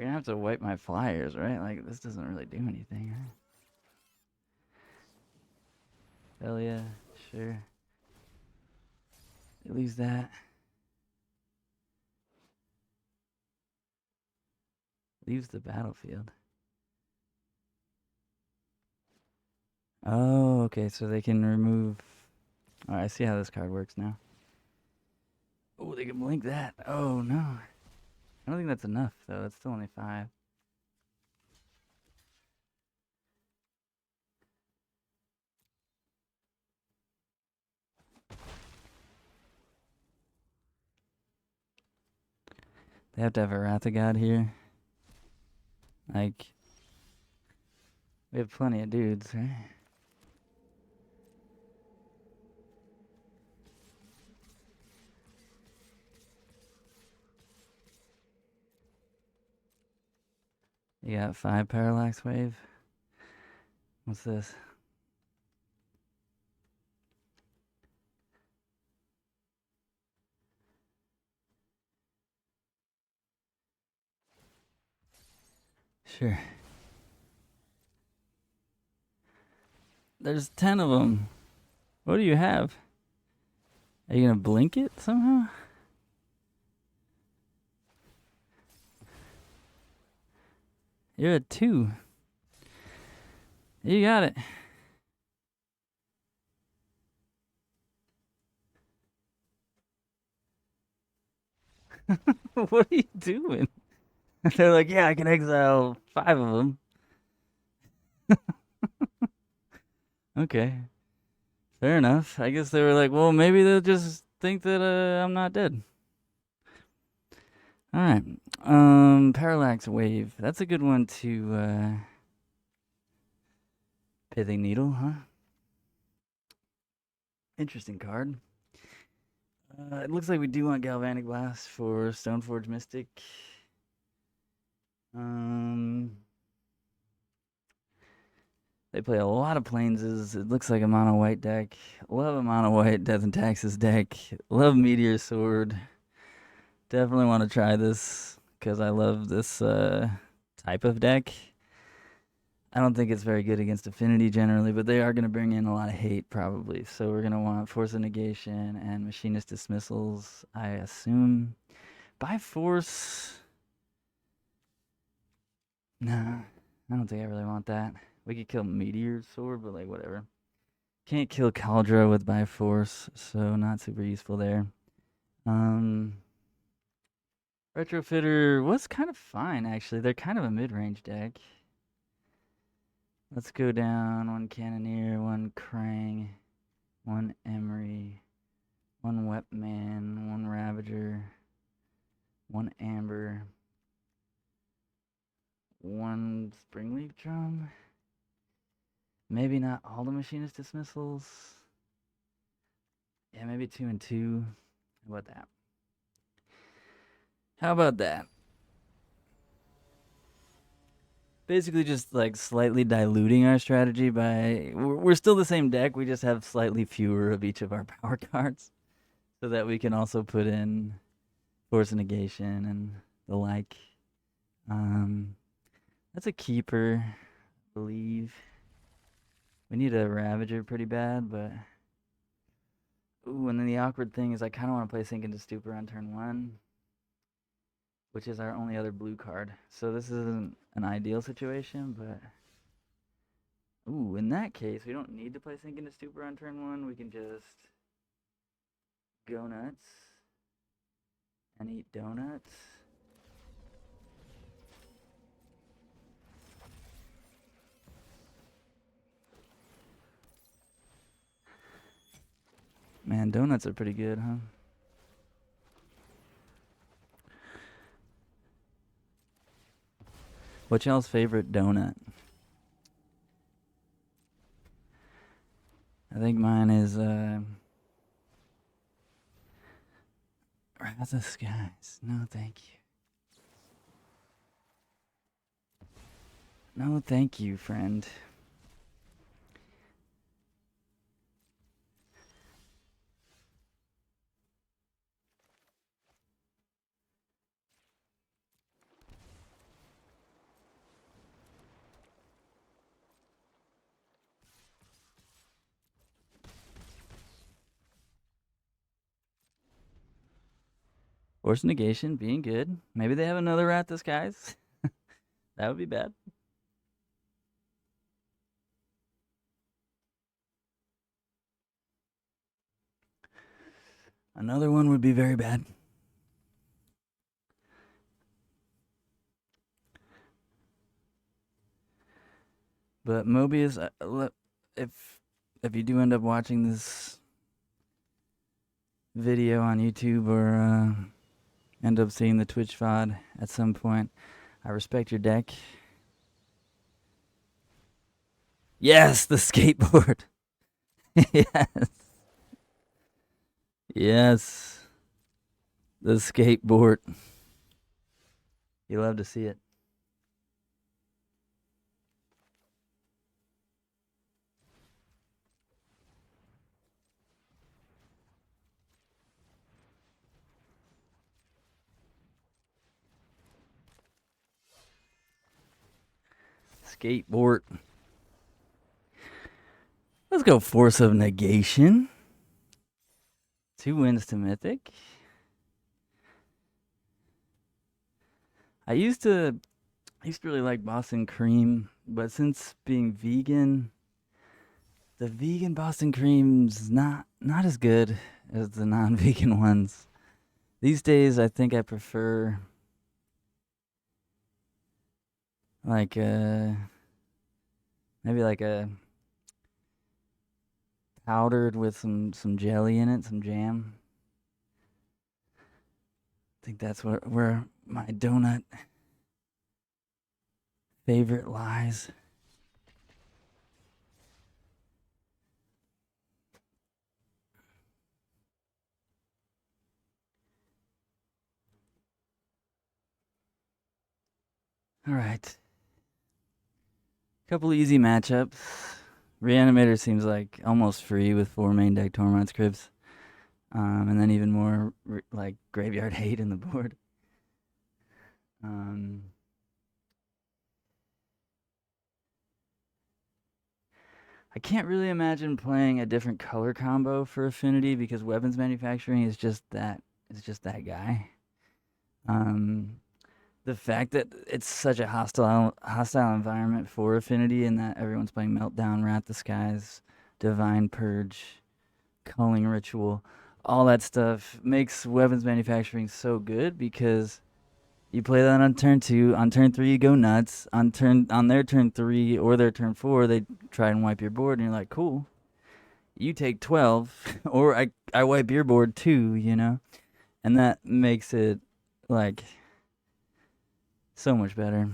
You're gonna have to wipe my flyers, right? Like, this doesn't really do anything, right? Hell yeah, sure. It leaves that. Leaves the battlefield. Oh, okay, so they can remove... Oh, I see how this card works now. Oh, they can blink that. Oh, no. I don't think that's enough, though. That's still only 5. They have to have a Wrath of God here. Like, we have plenty of dudes, right? You got 5 Parallax Wave. What's this? Sure. There's 10 of them. What do you have? Are you gonna blink it somehow? You're at 2. You got it. What are you doing? They're like, yeah, I can exile 5 of them. Okay. Fair enough. I guess they were like, well, maybe they'll just think that I'm not dead. All right. Parallax Wave. That's a good one to Pithing Needle, huh? Interesting card. It looks like we do want Galvanic Blast for Stoneforge Mystic. They play a lot of Planeses. It looks like a mono white deck. Love a mono white Death and Taxes deck. Love Meteor Sword. Definitely want to try this because I love this type of deck. I don't think it's very good against Affinity generally, but they are going to bring in a lot of hate probably. So we're going to want Force of Negation and Machinist Dismissals, I assume. By Force... Nah, I don't think I really want that. We could kill Meteor Sword, but like whatever. Can't kill Caldra with by force, so not super useful there. Retrofitter was kind of fine actually. They're kind of a mid-range deck. Let's go down 1 Cannoneer, 1 Krang, 1 Emery, 1 Wetman, 1 Ravager, 1 Amber, 1 Springleaf Drum. Maybe not all the Machinist Dismissals. Yeah, maybe 2 and 2. How about that? How about that? Basically just like slightly diluting our strategy by... We're still the same deck, we just have slightly fewer of each of our power cards. So that we can also put in Force of Negation and the like. That's a keeper, I believe. We need a Ravager pretty bad, but... Ooh, and then the awkward thing is I kind of want to play Sink into Stupor on turn 1, which is our only other blue card. So this isn't an ideal situation, but... Ooh, in that case, we don't need to play Sink into Stupor on turn 1. We can just go nuts and eat donuts. Man, donuts are pretty good, huh? What's y'all's favorite donut? I think mine is Wrath of Skies. No, thank you. No, thank you, friend. Force negation, being good. Maybe they have another Rat Disguise. That would be bad. Another one would be very bad. But Mobius, if you do end up watching this video on YouTube or end up seeing the Twitch VOD at some point, I respect your deck. Yes, the skateboard. Yes. Yes. The skateboard. You love to see it. Skateboard. Let's go Force of Negation. 2 wins to Mythic. I used to really like Boston Cream, but since being vegan, the vegan Boston Cream's not as good as the non-vegan ones. These days, I think I prefer like maybe like a powdered with some jelly in it, some jam. I think that's where my donut favorite lies. All right. Couple easy matchups. Reanimator seems like almost free with 4 main deck Tormod's Crypts. And then even more like Graveyard Hate in the board. I can't really imagine playing a different color combo for Affinity because weapons manufacturing is just that. It's just that guy. The fact that it's such a hostile environment for Affinity and that everyone's playing Meltdown, Rat the Skies, Divine Purge, Culling Ritual, all that stuff makes weapons manufacturing so good because you play that on turn 2, on turn 3 you go nuts, on their turn 3 or their turn 4 they try and wipe your board and you're like, cool. You take 12 or I wipe your board too, you know? And that makes it like so much better.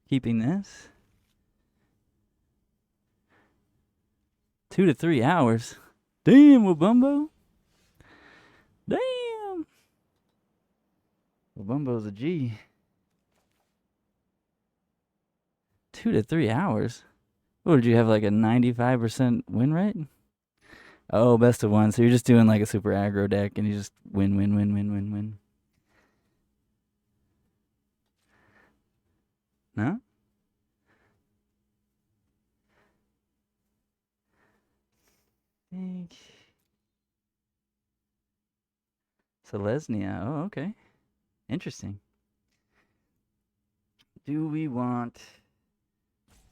Keeping this 2 to 3 hours. Damn, Wabumbo. Damn. Wabumbo's a G. 2 to 3 hours. What did you have, like a 95% win rate? Oh, best of 1. So you're just doing like a super aggro deck and you just win. No? Think. Selesnya. Oh, okay. Interesting. Do we want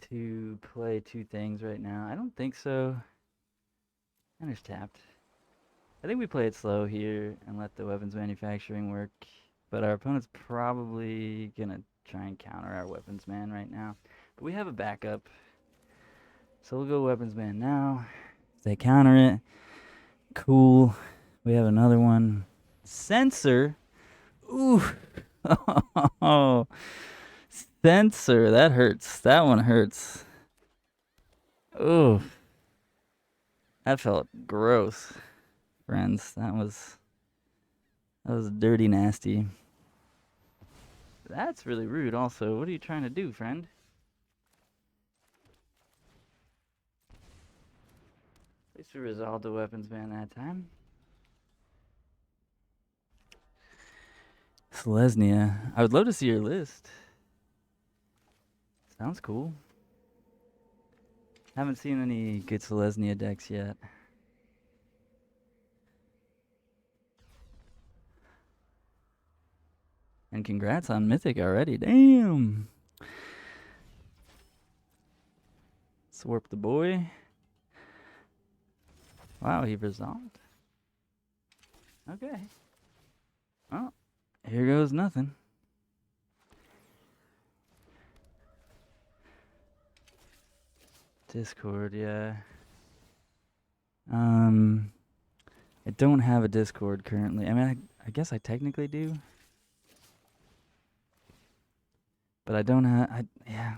to play 2 things right now? I don't think so. And there's tapped. I think we play it slow here and let the weapons manufacturing work. But our opponent's probably gonna try and counter our weapons man right now. But we have a backup. So we'll go weapons man now. If they counter it, cool. We have another one. Censor. Ooh. Oh. Censor. That hurts. That one hurts. Ooh. That felt gross, friends. That was dirty nasty. That's really rude also. What are you trying to do, friend? At least we resolved the weapons ban that time. Selesnya. I would love to see your list. Sounds cool. Haven't seen any good Selesnya decks yet. And congrats on Mythic already. Damn. Swarp the boy. Wow, he resolved. Okay. Well, here goes nothing. Discord, yeah. I don't have a Discord currently. I mean, I guess I technically do. But I don't have, yeah.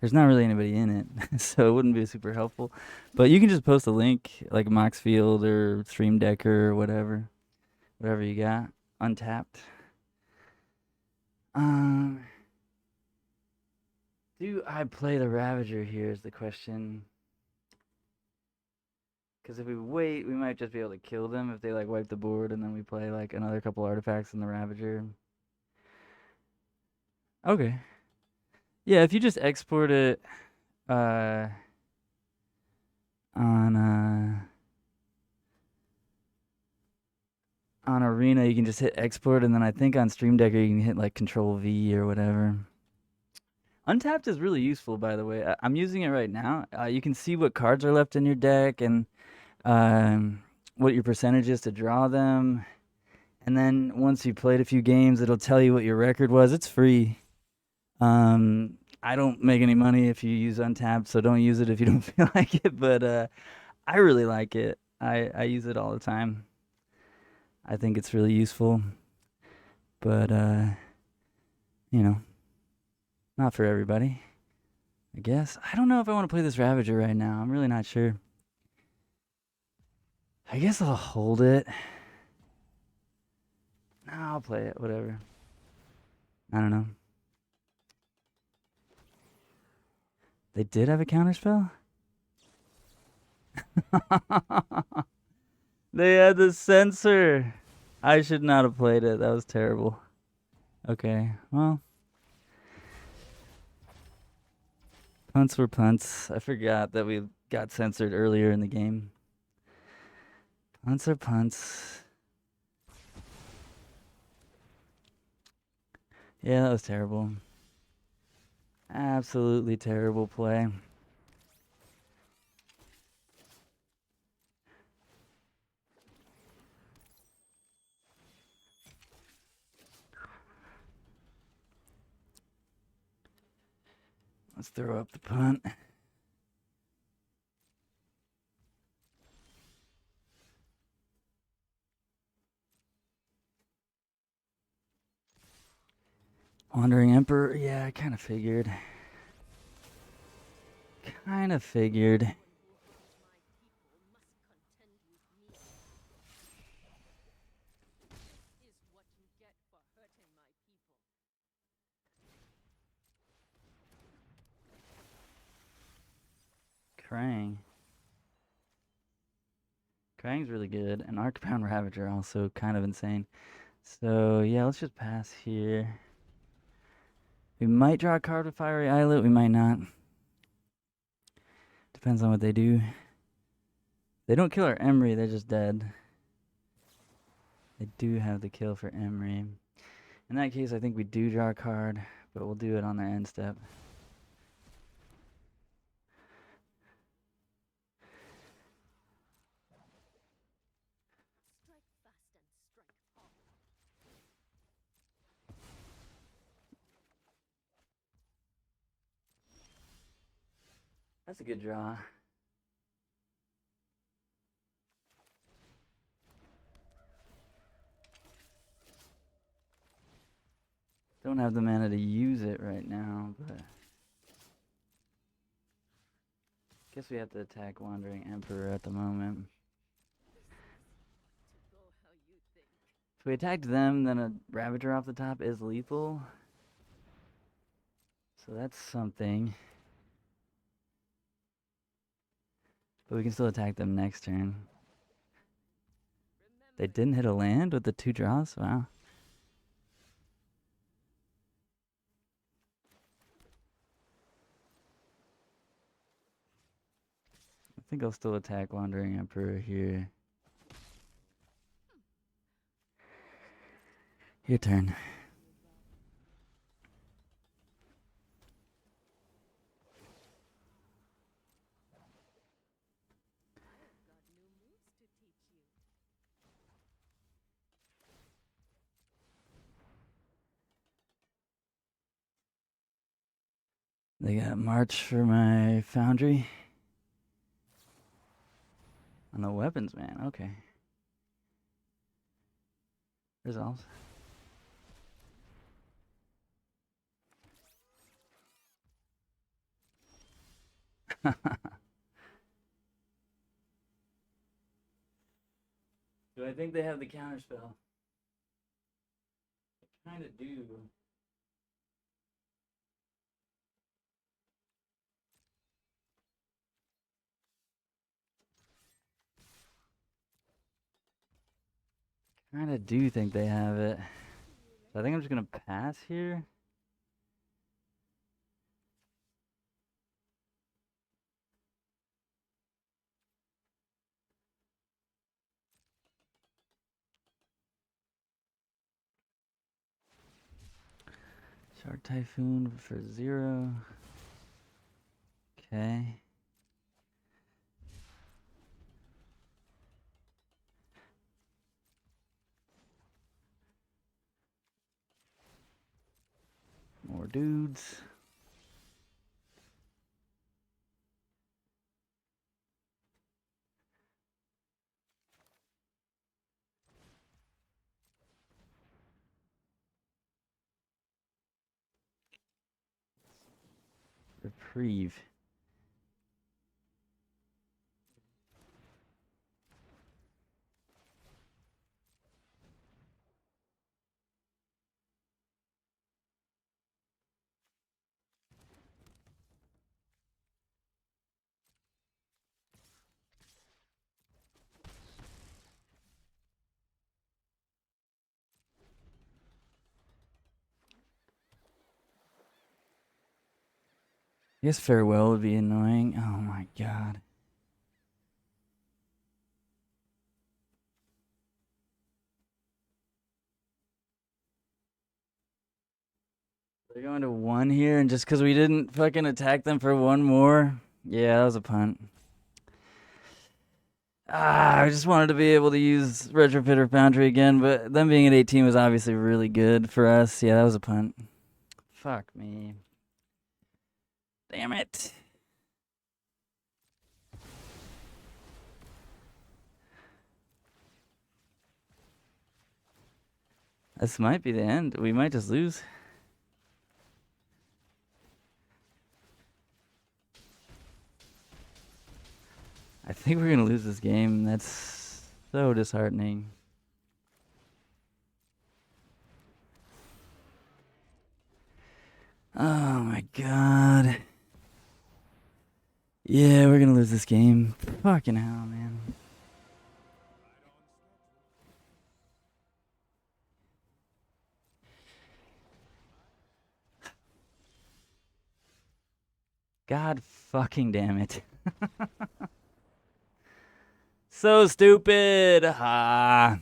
There's not really anybody in it, so it wouldn't be super helpful. But you can just post a link, like Moxfield or Stream Decker or whatever. Whatever you got. Untapped. Um, do I play the Ravager here is the question. Because if we wait, we might just be able to kill them if they like wipe the board and then we play like another couple artifacts in the Ravager. Okay. Yeah, if you just export it uh on on Arena, you can just hit export, and then I think on Stream Decker you can hit like Control V or whatever. Untapped is really useful, by the way. I'm using it right now. You can see what cards are left in your deck and what your percentage is to draw them. And then once you played a few games, it'll tell you what your record was. It's free. I don't make any money if you use Untapped, so don't use it if you don't feel like it. But I really like it. I use it all the time. I think it's really useful. But you know, not for everybody, I guess. I don't know if I want to play this Ravager right now. I'm really not sure. I guess I'll hold it. No, I'll play it. Whatever. I don't know. They did have a counterspell? They had the sensor. I should not have played it. That was terrible. Okay, well. Punts were punts. I forgot that we got censored earlier in the game. Punts are punts. Yeah, that was terrible. Absolutely terrible play. Let's throw up the punt. Wandering Emperor. Yeah, I kind of figured. Kind of figured. Krang. Krang's really good. And Arcbound Ravager also kind of insane. So, yeah, let's just pass here. We might draw a card with Fiery Islet. We might not. Depends on what they do. They don't kill our Emery. They're just dead. They do have the kill for Emery. In that case, I think we do draw a card, but we'll do it on their end step. That's a good draw. Don't have the mana to use it right now, but guess we have to attack Wandering Emperor at the moment. If we attacked them, then a Ravager off the top is lethal. So that's something. But we can still attack them next turn. They didn't hit a land with the 2 draws? Wow. I think I'll still attack Wandering Emperor here. Your turn. They got March for my foundry. On the weapons, man. Okay. Resolves. Do I think they have the counterspell? I kind of do. Kind of do think they have it. So I think I'm just gonna pass here. Shark Typhoon for 0. Okay. More dudes. Reprieve. I guess farewell would be annoying. Oh my god. They're going to 1 here, and just because we didn't fucking attack them for 1 more. Yeah, that was a punt. I just wanted to be able to use Retrofitter Foundry again, but them being at 18 was obviously really good for us. Yeah, that was a punt. Fuck me. Damn it. This might be the end. We might just lose. I think we're gonna lose this game. That's so disheartening. Oh my god. Yeah, we're gonna lose this game. Fucking hell, man. God fucking damn it. So stupid. Ah.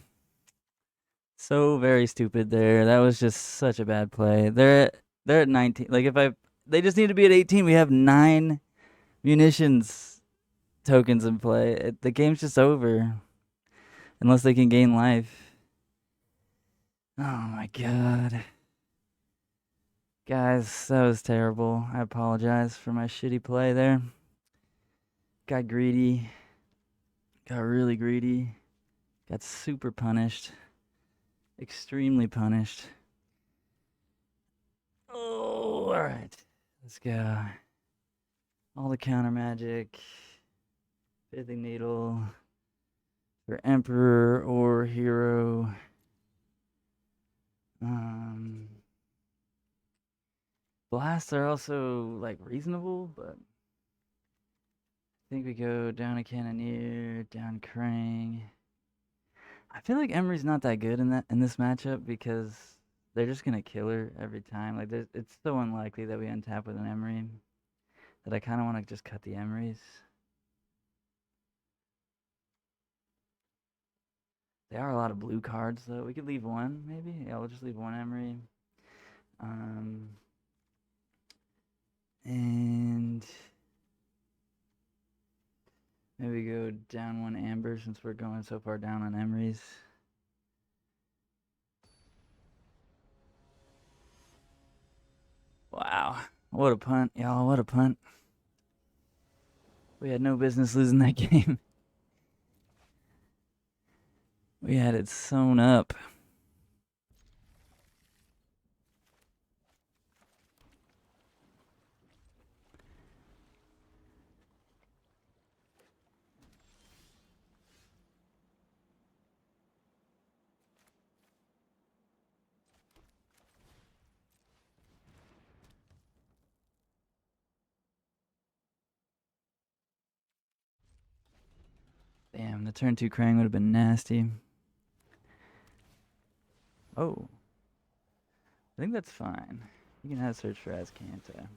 So very stupid there. That was just such a bad play. They're at 19. Like they just need to be at 18. We have 9 munitions tokens in play. The game's just over unless they can gain life. Oh my god. Guys, that was terrible. I apologize for my shitty play there. Got greedy. Got really greedy. Got super punished. Extremely punished. Oh, alright. Let's go. All the counter magic. Pithing Needle. For Emperor or Hero. Blasts are also like reasonable, but I think we go down a Cannoneer, down Krang. I feel like Emery's not that good in this matchup because they're just gonna kill her every time. Like it's so unlikely that we untap with an Emery that I kind of want to just cut the Emerys. There are a lot of blue cards though. We could leave 1 maybe. Yeah, we'll just leave 1 Emery. And maybe go down 1 Amber since we're going so far down on Emerys. Wow. What a punt, y'all. What a punt. We had no business losing that game. We had it sewn up. Damn, the turn 2 Krang would have been nasty. Oh. I think that's fine. You can have search for Azcanta.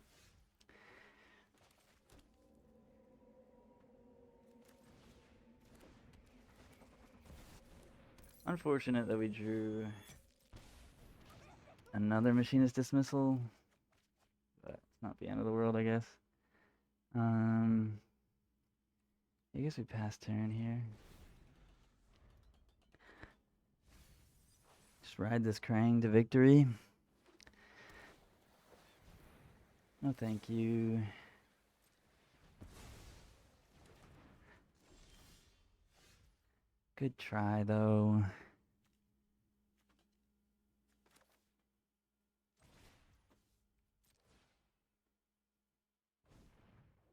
Unfortunate that we drew another machinist dismissal, but it's not the end of the world, I guess. I guess we pass turn here. Just ride this Krang to victory. No, thank you. Good try, though.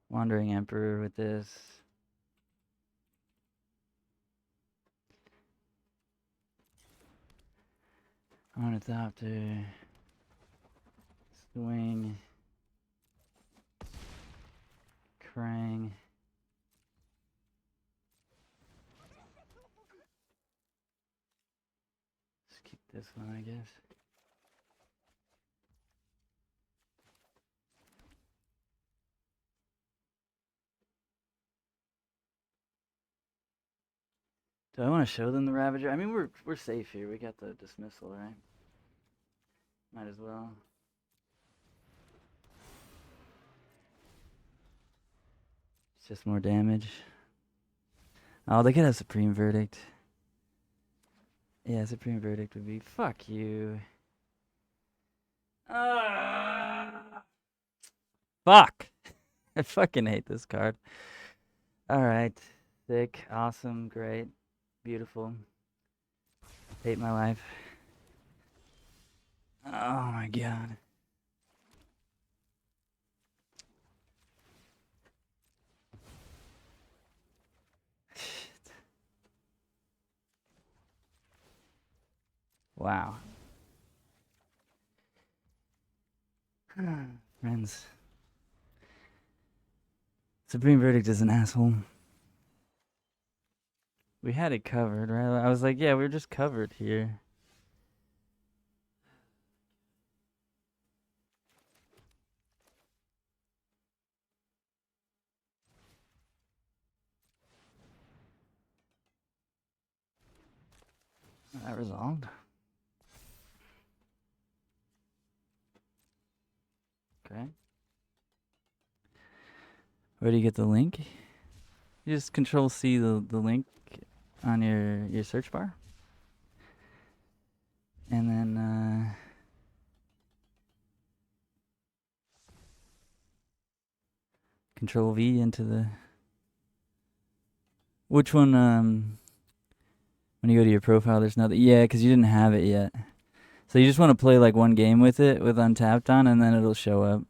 Wandering Emperor with this. Ornithopter. Swing. Krang. Just keep this one, I guess. Do I want to show them the Ravager? I mean, we're safe here. We got the dismissal, right? Might as well. It's just more damage. Oh, they could have Supreme Verdict. Yeah, Supreme Verdict would be fuck you. Fuck. I fucking hate this card. Alright. Sick. Awesome. Great. Beautiful. Hate my life. Oh my god. Shit. Wow. Friends. Supreme Verdict is an asshole. We had it covered, right? I was like, yeah, we're just covered here. That resolved. Okay. Where do you get the link? You just control C the link on your search bar. And then control V into the which one when you go to your profile there's nothing. Yeah, because you didn't have it yet. So you just want to play like one game with it with untapped on and then it'll show up.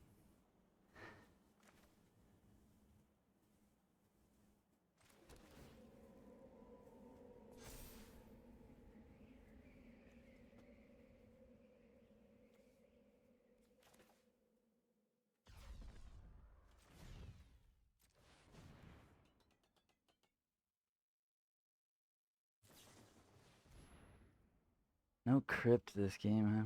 No crypt this game, huh?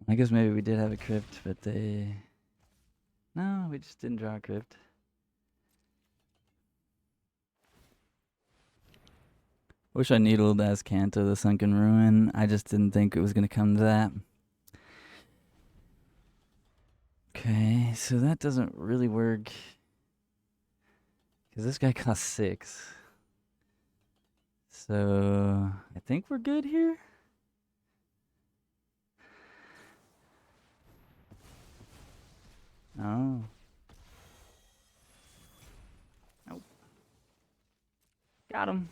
I guess maybe we did have a crypt, but they... No, we just didn't draw a crypt. Wish I needled as Kanto the Sunken Ruin. I just didn't think it was gonna come to that. Okay, so that doesn't really work. Because this guy costs 6. So I think we're good here. Oh. Nope. Got him.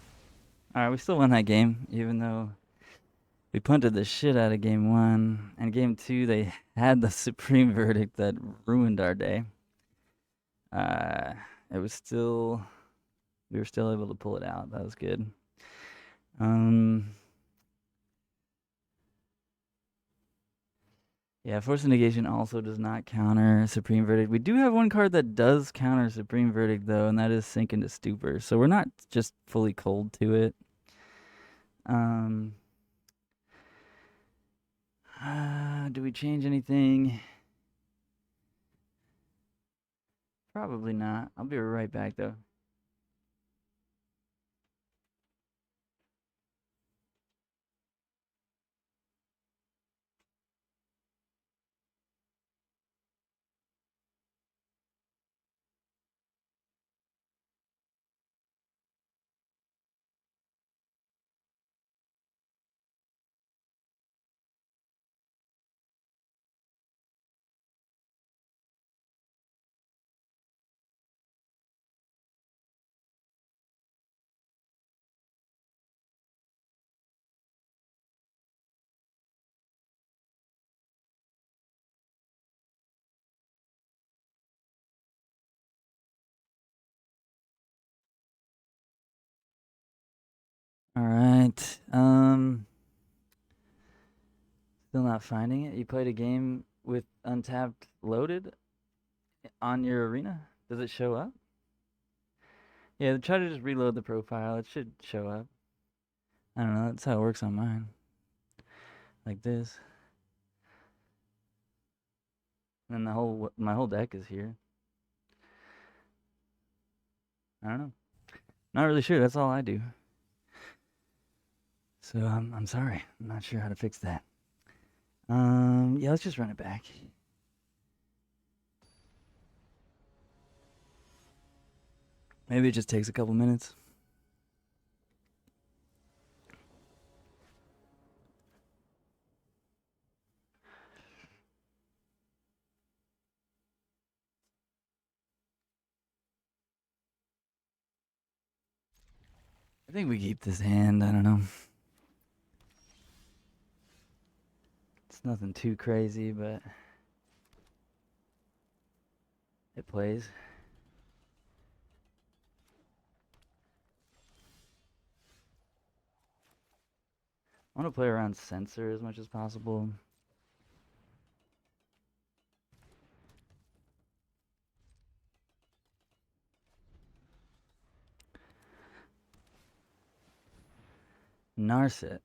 Alright, we still won that game, even though we punted the shit out of game 1. And game 2, they had the supreme verdict that ruined our day. It was still... We were still able to pull it out. That was good. Yeah, Force of Negation also does not counter Supreme Verdict. We do have one card that does counter Supreme Verdict, though, and that is Sink into Stupor. So we're not just fully cold to it. Do we change anything? Probably not. I'll be right back, though. All right. Still not finding it. You played a game with Untapped loaded on your arena? Does it show up? Yeah, try to just reload the profile. It should show up. I don't know. That's how it works on mine. Like this. And then my whole deck is here. I don't know. Not really sure. That's all I do. So I'm sorry. I'm not sure how to fix that. Yeah, let's just run it back. Maybe it just takes a couple minutes. I think we keep this hand. I don't know. It's nothing too crazy, but it plays. I want to play around Sensor as much as possible. Narset.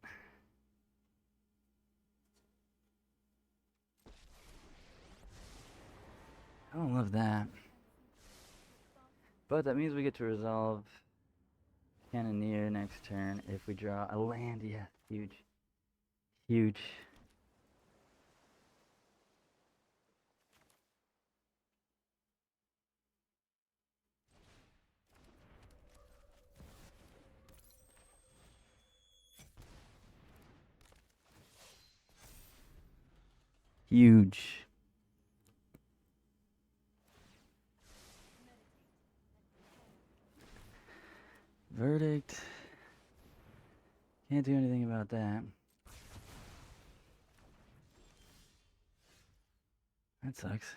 I don't love that. But that means we get to resolve Cannoneer next turn if we draw a land. Yeah, huge. Huge. Huge. Verdict. Can't do anything about that. That sucks.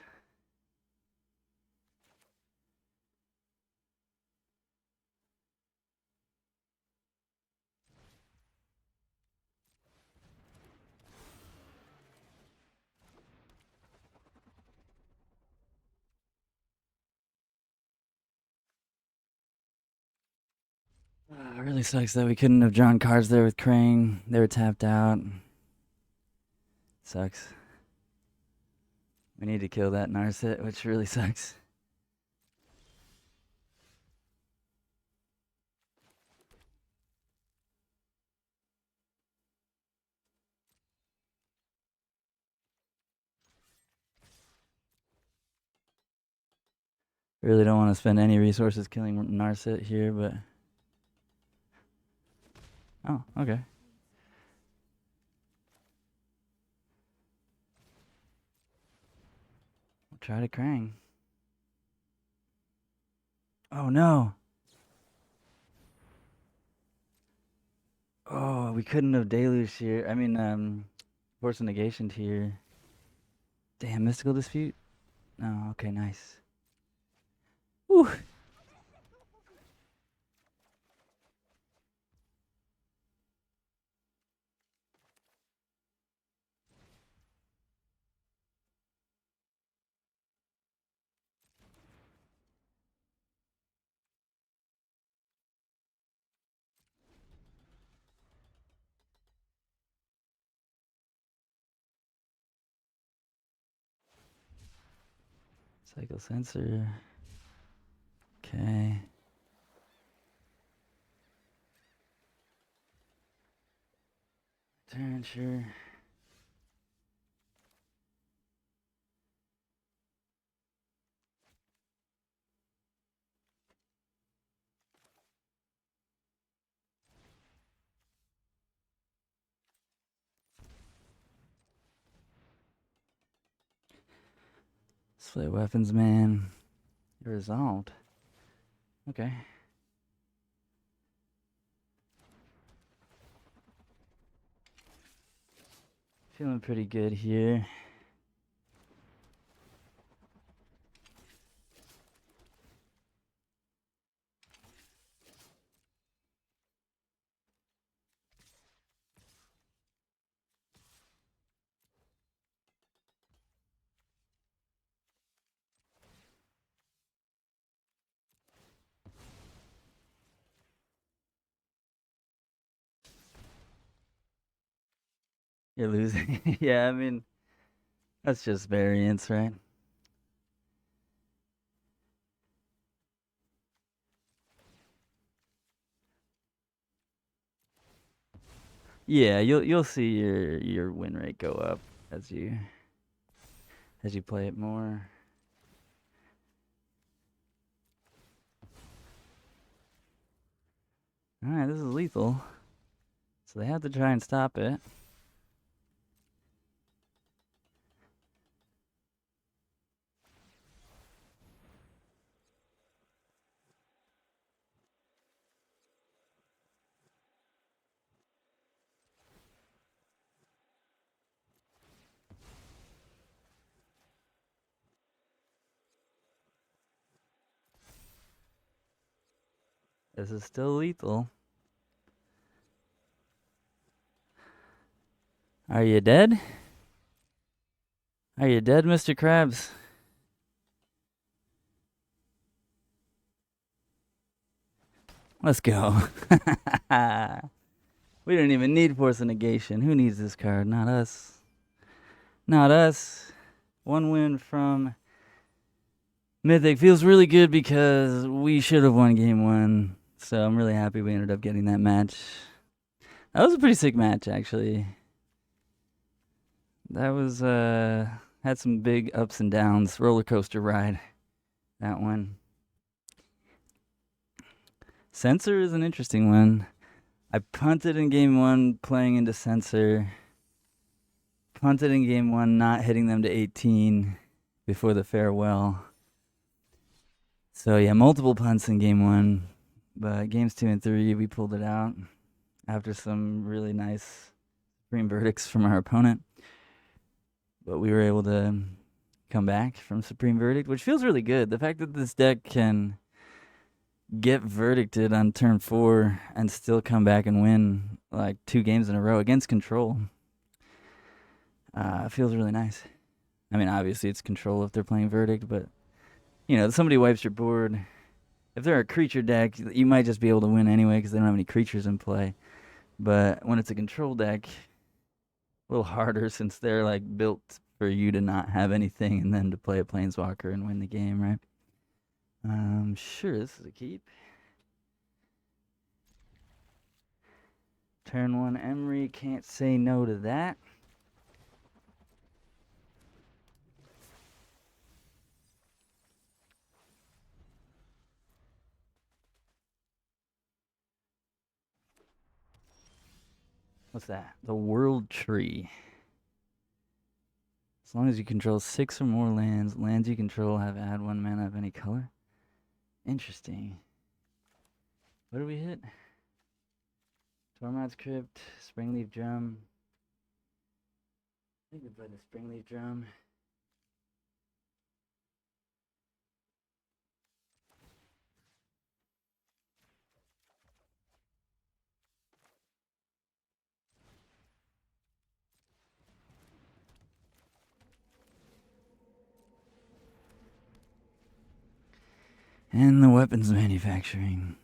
It really sucks that we couldn't have drawn cards there with Crane. They were tapped out. Sucks. We need to kill that Narset, which really sucks. Really don't want to spend any resources killing Narset here, but... Oh, okay. We'll try to Krang. Oh, no. Oh, we couldn't have deluged here. I mean, force of negation here. Damn, mystical dispute? Oh, okay, nice. Whew. Cycle sensor. Okay. Turn, sure. Split weapons, man. Resolved. Okay. Feeling pretty good here. You're losing. Yeah, I mean, that's just variance, right? Yeah, you'll see your win rate go up as you play it more. All right, this is lethal. So they have to try and stop it. This is still lethal. Are you dead? Are you dead, Mr. Krabs? Let's go. We don't even need force of negation. Who needs this card? Not us. Not us. One win from Mythic feels really good because we should have won game one. So I'm really happy we ended up getting that match. That was a pretty sick match, actually. That was, had some big ups and downs. Roller coaster ride. That one. Sensor is an interesting one. I punted in game one playing into Sensor. Punted in game one, not hitting them to 18 before the farewell. So yeah, multiple punts in game one. But games 2 and 3, we pulled it out after some really nice supreme verdicts from our opponent. But we were able to come back from supreme verdict, which feels really good. The fact that this deck can get verdicted on turn 4 and still come back and win like 2 games in a row against control feels really nice. I mean, obviously it's control if they're playing verdict, but you know, somebody wipes your board. If they're a creature deck, you might just be able to win anyway because they don't have any creatures in play. But when it's a control deck, a little harder since they're like built for you to not have anything and then to play a planeswalker and win the game, right? Sure, this is a keep. Turn 1 Emery, can't say no to that. What's that? The World Tree. As long as you control 6 or more lands, lands you control have add 1 mana of any color. Interesting. What did we hit? Tormod's Crypt, Springleaf Drum. I think we played the Springleaf Drum. And the weapons manufacturing.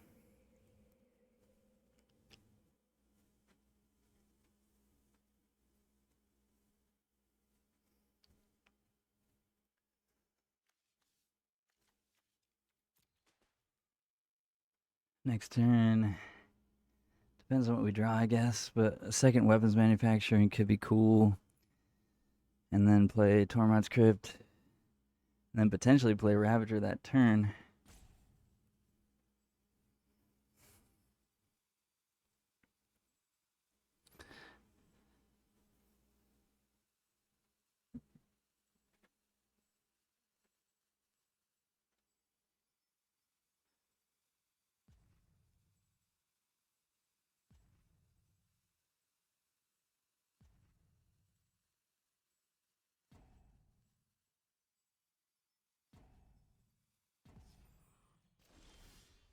Next turn. Depends on what we draw, I guess. But a second weapons manufacturing could be cool. And then play Tormod's Crypt. And then potentially play Ravager that turn.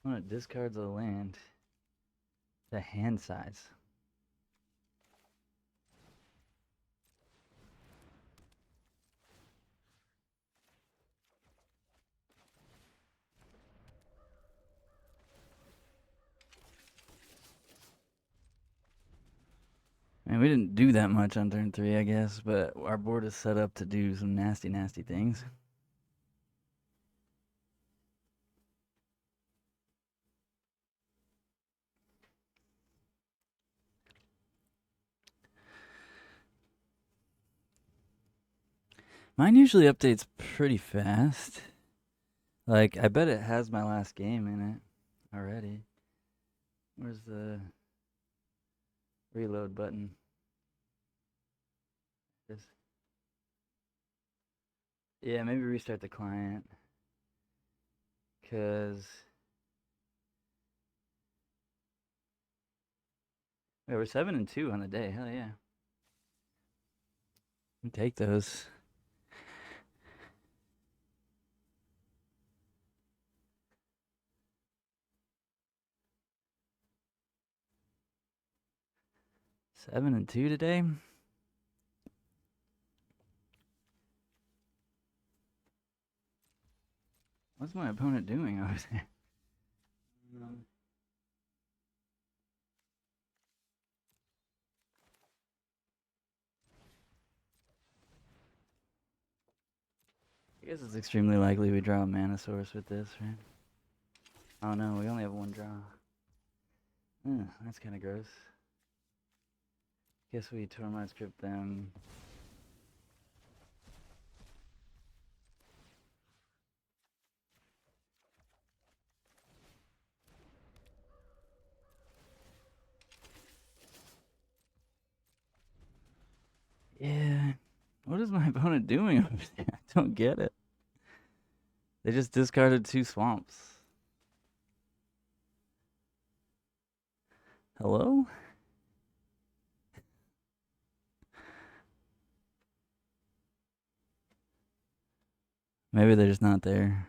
When it discards a land, the hand size. Man, we didn't do that much on turn 3, I guess, but our board is set up to do some nasty, nasty things. Mine usually updates pretty fast. Like, I bet it has my last game in it already. Where's the reload button? This. Yeah, maybe restart the client. Because... Wait, we're 7-2 on the day. Hell yeah. We take those. Seven and 2 today. What's my opponent doing over there? I guess it's extremely likely we draw a mana source with this, right? Oh no, we only have one draw. That's kind of gross. Guess we Tormod's Crypt them. Yeah. What is my opponent doing over there? I don't get it. They just discarded 2 swamps. Hello? Maybe they're just not there.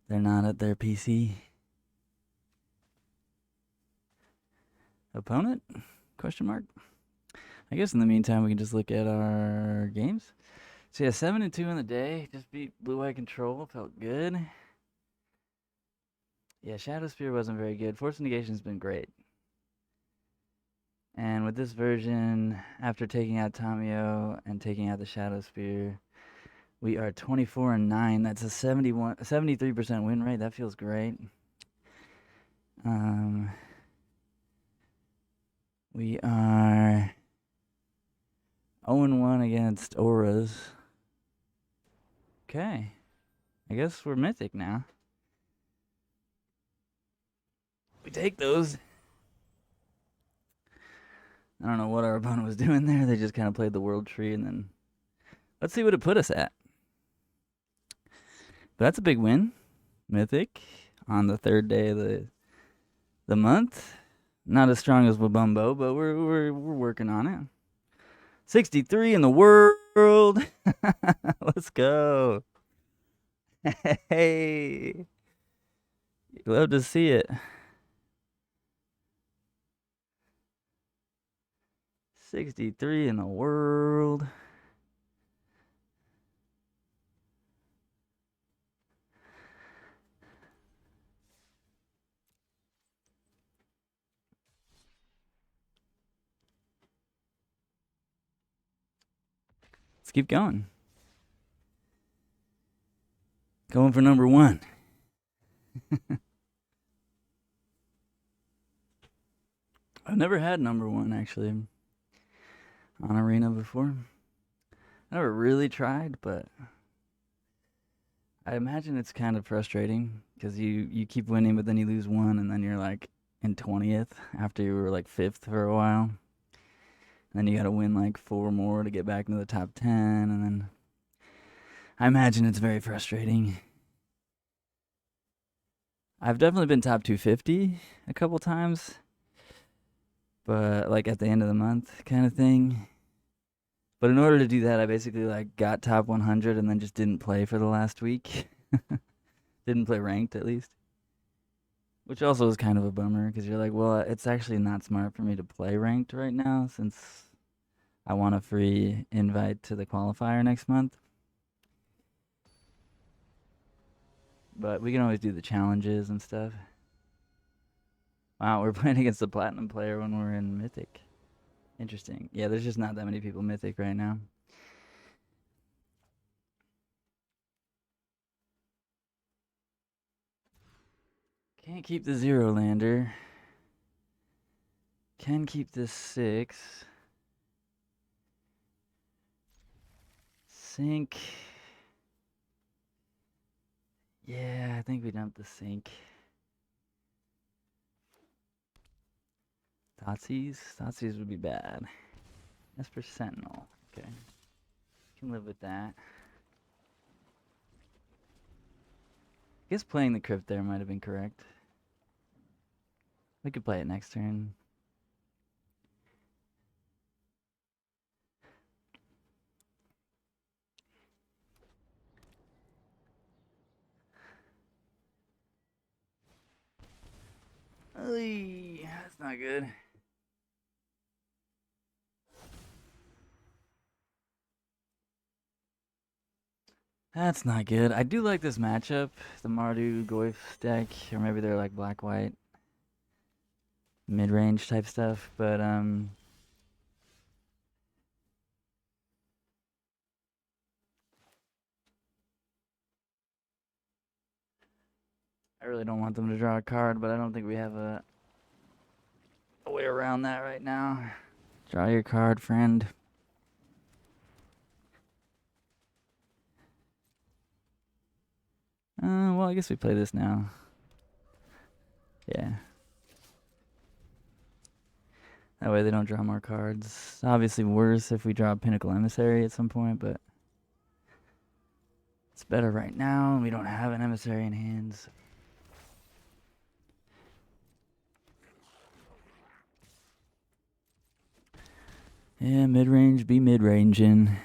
They're not at their PC. Opponent? Question mark? I guess in the meantime we can just look at our games. So yeah, 7-2 in the day. Just beat blue-white control. Felt good. Yeah, Shadow Spear wasn't very good. Force Negation's been great. And with this version, after taking out Tamio and taking out the Shadow Spear, we are 24-9. That's a 73% win rate. That feels great. We are 0-1 against Auras. Okay. I guess we're Mythic now. We take those. I don't know what our opponent was doing there. They just kind of played the world tree, and then let's see what it put us at. But that's a big win, Mythic, on the third day of the month. Not as strong as Wabumbo, but we're working on it. 63 in the world. Let's go. Hey, love to see it. 63 in the world. Let's keep going. Going for number one. I've never had number one actually on Arena before. I never really tried, but I imagine it's kind of frustrating because you keep winning, but then you lose one, and then you're like in 20th after you were like 5th for a while. And then you got to win like 4 more to get back into the top 10, and then I imagine it's very frustrating. I've definitely been top 250 a couple times, but like at the end of the month kind of thing. But in order to do that, I basically like got top 100 and then just didn't play for the last week. Didn't play ranked at least. Which also is kind of a bummer because you're like, well, it's actually not smart for me to play ranked right now since I want a free invite to the qualifier next month. But we can always do the challenges and stuff. Wow, we're playing against the platinum player when we're in Mythic. Interesting. Yeah, there's just not that many people Mythic right now. Can't keep the 0 lander. Can keep this 6. Sink. Yeah, I think we dumped the sink. Thoughtseize? Thoughtseize would be bad. That's for Sentinel. Okay. Can live with that. I guess playing the crypt there might have been correct. We could play it next turn. Oy, that's not good. That's not good. I do like this matchup, the Mardu Goyf deck, or maybe they're like black-white mid-range type stuff, but I really don't want them to draw a card, but I don't think we have a way around that right now. Draw your card, friend. Well, I guess we play this now. Yeah. That way they don't draw more cards. Obviously worse if we draw a Pinnacle Emissary at some point, but it's better right now. We don't have an Emissary in hands. Yeah, mid-range, be mid-ranging.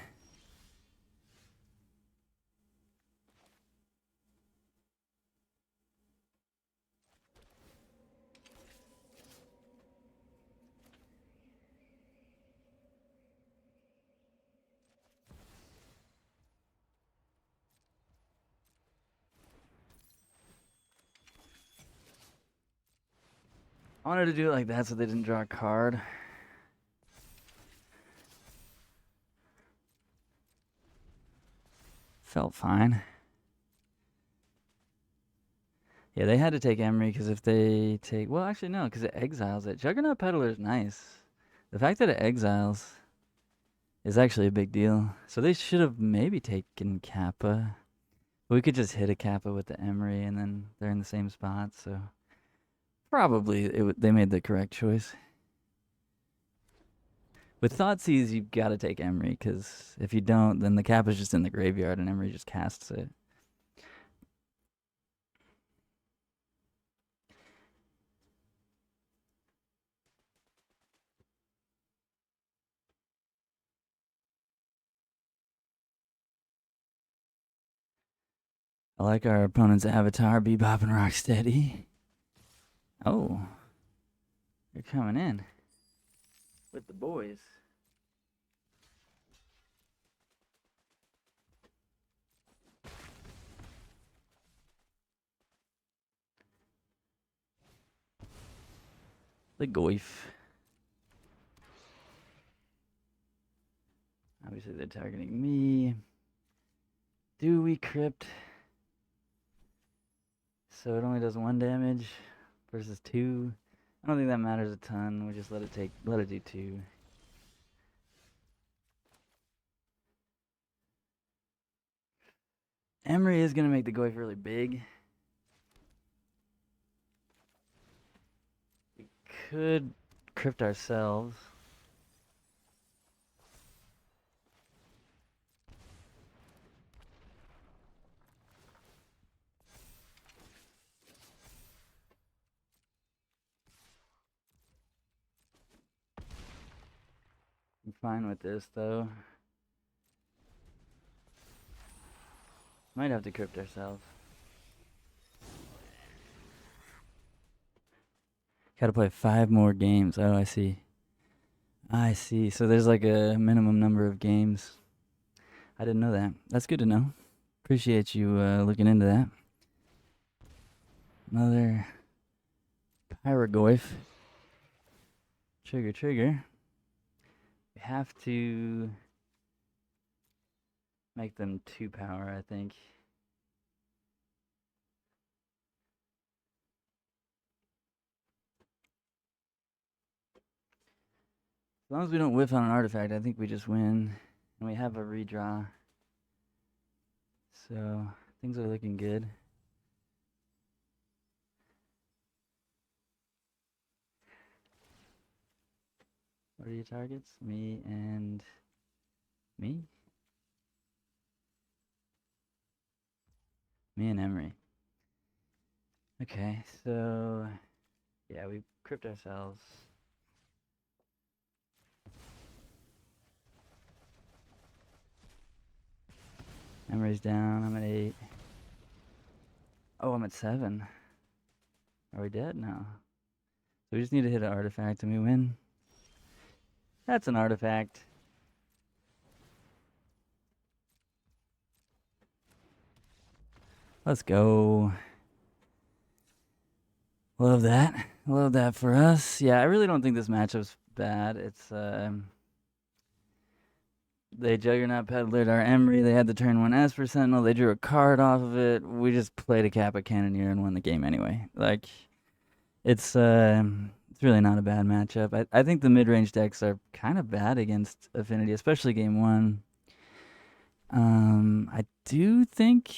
I wanted to do it like that so they didn't draw a card. Felt fine. Yeah, they had to take Emery because if they take... Well, actually, no, because it exiles it. Juggernaut Peddler is nice. The fact that it exiles is actually a big deal. So they should have maybe taken Kappa. We could just hit a Kappa with the Emery, and then they're in the same spot, so... Probably they made the correct choice. With Thoughtseize, you've got to take Emery, because if you don't, then the cap is just in the graveyard and Emery just casts it. I like our opponent's avatar, Bebop and Rocksteady. Oh, they're coming in with the boys. The Goif. Obviously, they're targeting me. Do we crypt? So it only does 1 damage versus 2. I don't think that matters a ton. We just let it do 2. Emery is gonna make the Goif really big. We could crypt ourselves. I'm fine with this though. Might have to crypt ourselves. Gotta play 5 more games. Oh, I see. I see. So there's like a minimum number of games. I didn't know that. That's good to know. Appreciate you looking into that. Another Pyrogoyf. Trigger. We have to make them 2 power, I think. As long as we don't whiff on an artifact, I think we just win. And we have a redraw. So things are looking good. What are your targets? Me and me? Me and Emery. Okay, so yeah, we crypt ourselves. Emery's down. I'm at 8. Oh, I'm at 7. Are we dead? No. So we just need to hit an artifact and we win. That's an artifact. Let's go. Love that. Love that for us. Yeah, I really don't think this matchup's bad. It's they Juggernaut peddlered our Emery. They had the turn 1 Esper Sentinel. They drew a card off of it. We just played a Kappa Cannoneer and won the game anyway. Like, it's really not a bad matchup. I think the mid-range decks are kind of bad against Affinity, especially game 1. I do think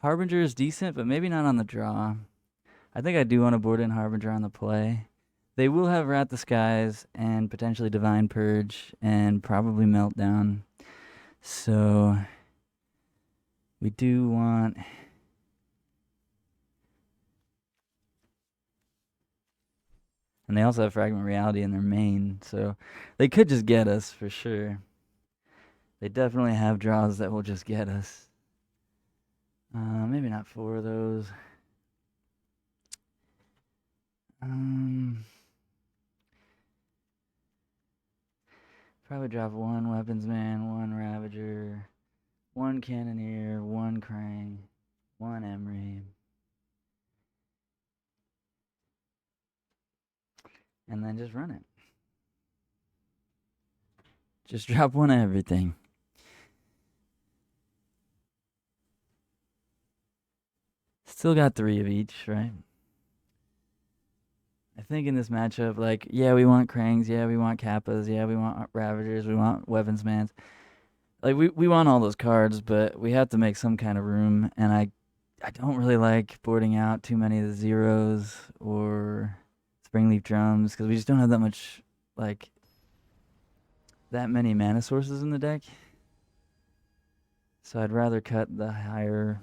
Harbinger is decent, but maybe not on the draw. I think I do want to board in Harbinger on the play. They will have Rat the Skies and potentially Divine Purge and probably Meltdown. So we do want... And they also have Fragment Reality in their main, so they could just get us for sure. They definitely have draws that will just get us. Maybe not 4 of those. Probably drop 1 Weapons Man, 1 Ravager, 1 Cannoneer, 1 Krang, 1 Emery. And then just run it. Just drop 1 of everything. Still got 3 of each, right? I think in this matchup, like, yeah, we want Krangs, yeah, we want Kappas, yeah, we want Ravagers, we want Weapons Mans. Like, we want all those cards, but we have to make some kind of room, and I don't really like boarding out too many of the zeros or Springleaf Drums, because we just don't have that much, like, that many mana sources in the deck. So I'd rather cut the higher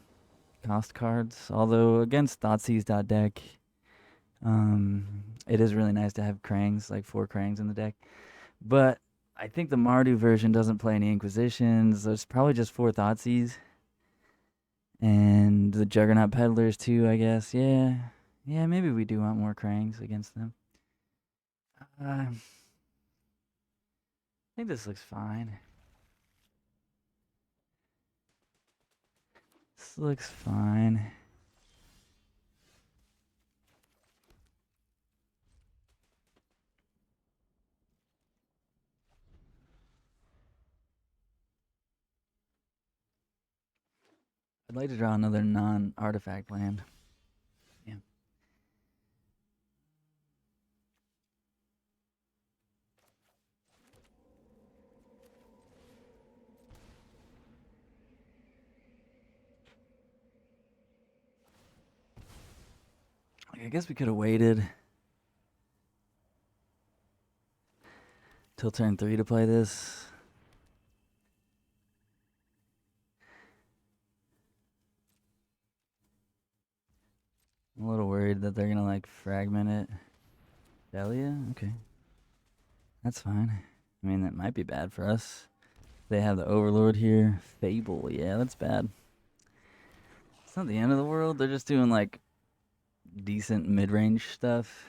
cost cards. Although against Thoughtseize.deck, it is really nice to have Krangs, like 4 Krangs in the deck. But I think the Mardu version doesn't play any Inquisitions. There's probably just 4 Thoughtseize. And the Juggernaut Peddlers too, I guess. Yeah. Yeah, maybe we do want more Krangs against them. I think this looks fine. This looks fine. I'd like to draw another non-artifact land. Yeah. I guess we could have waited till turn 3 to play this. I'm a little worried that they're gonna like fragment it. Delia? Okay. That's fine. I mean, that might be bad for us. They have the Overlord here. Fable, yeah, that's bad. It's not the end of the world. They're just doing like decent mid-range stuff.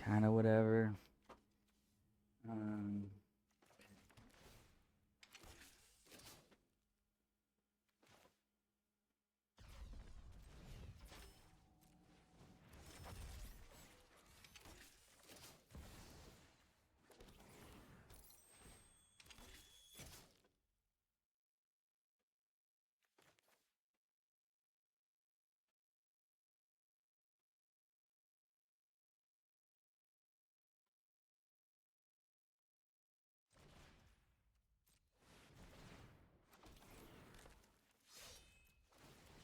Kind of whatever.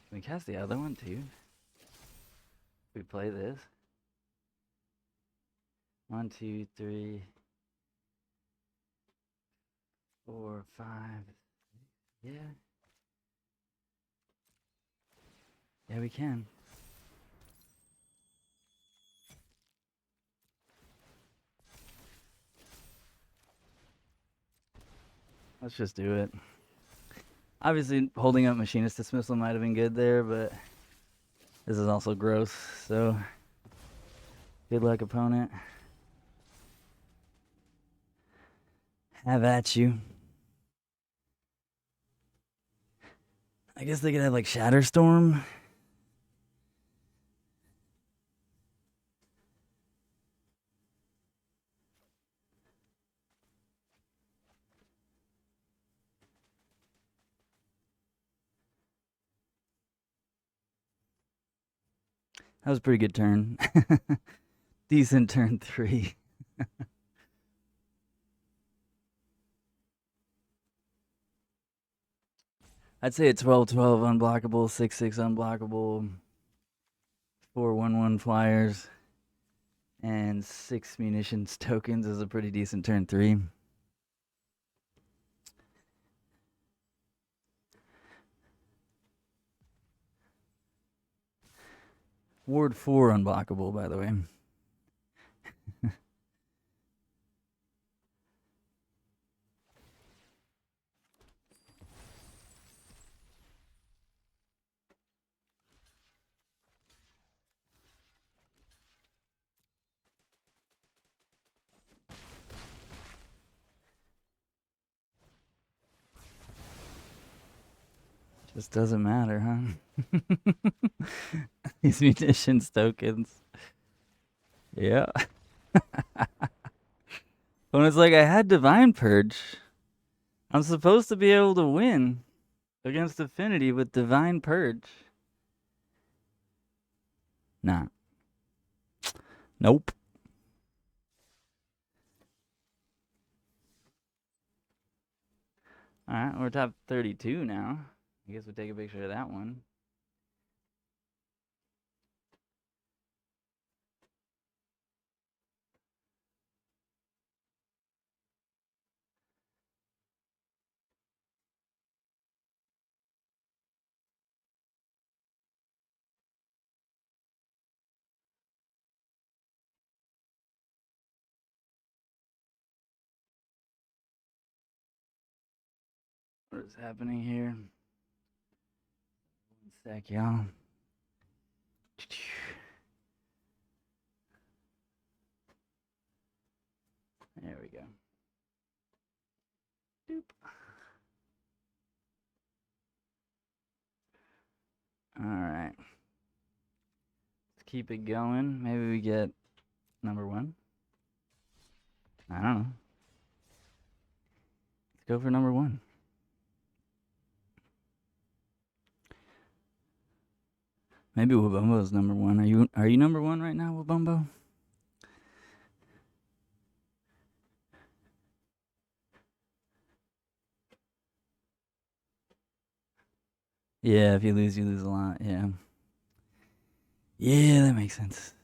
Can we cast the other one too? We play this. 1, 2, 3, 4, 5. Yeah. Yeah, we can. Let's just do it. Obviously, holding up Machinist Dismissal might have been good there, but this is also gross, so good luck, opponent. Have at you. I guess they could have like Shatterstorm. That was a pretty good turn. Decent turn 3. I'd say a 12-12 unblockable, 6-6 unblockable, 4-1-1 flyers, and 6 munitions tokens is a pretty decent turn 3. Ward 4 unblockable, by the way. Just doesn't matter, huh? These munitions tokens. Yeah. When it's like I had Divine Purge, I'm supposed to be able to win against Affinity with Divine Purge. Nah. Nope. Alright, we're top 32 now. I guess we'll take a picture of that one. What is happening here? 1 sec, y'all. There we go. Doop. All right. Let's keep it going. Maybe we get number 1. I don't know. Let's go for number 1. Maybe Wabumbo's number 1. Are you number 1 right now, Wabumbo? Yeah, if you lose a lot. Yeah. Yeah, that makes sense.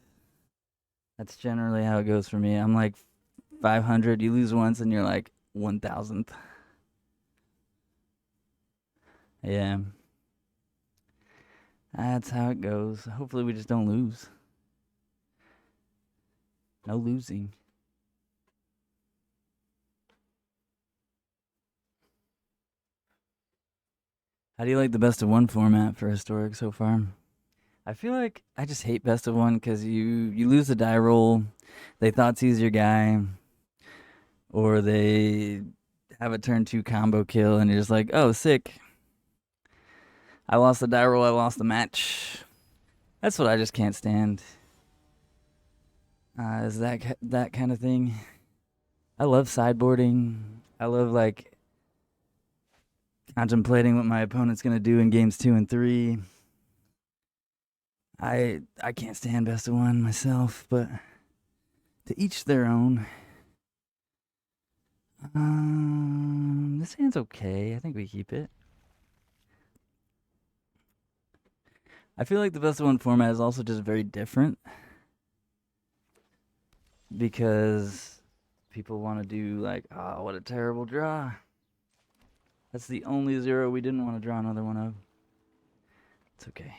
That's generally how it goes for me. I'm like 500. You lose once, and you're like 1,000th. Yeah. That's how it goes. Hopefully, we just don't lose. No losing. How do you like the best of 1 format for historic so far? I feel like I just hate best of 1 because you lose the die roll. They Thoughtseize your guy, or they have a turn 2 combo kill, and you're just like, oh, sick. I lost the die roll. I lost the match. That's what I just can't stand. Is that kind of thing. I love sideboarding. I love like contemplating what my opponent's gonna do in games 2 and 3. I can't stand best of 1 myself, but to each their own. This hand's okay. I think we keep it. I feel like the best of 1 format is also just very different because people want to do like, oh, what a terrible draw. That's the only 0 we didn't want to draw another one of. It's okay.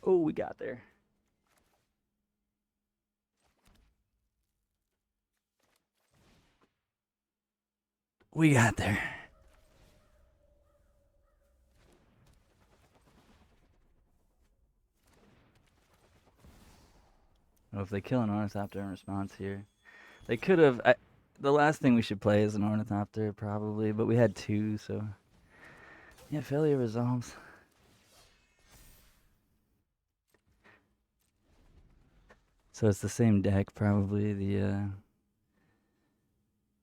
Oh, we got there. We got there. Oh, if they kill an Ornithopter in response here. They could have. The last thing we should play is an Ornithopter, probably, but we had 2, so. Yeah, failure resolves. So it's the same deck, probably. The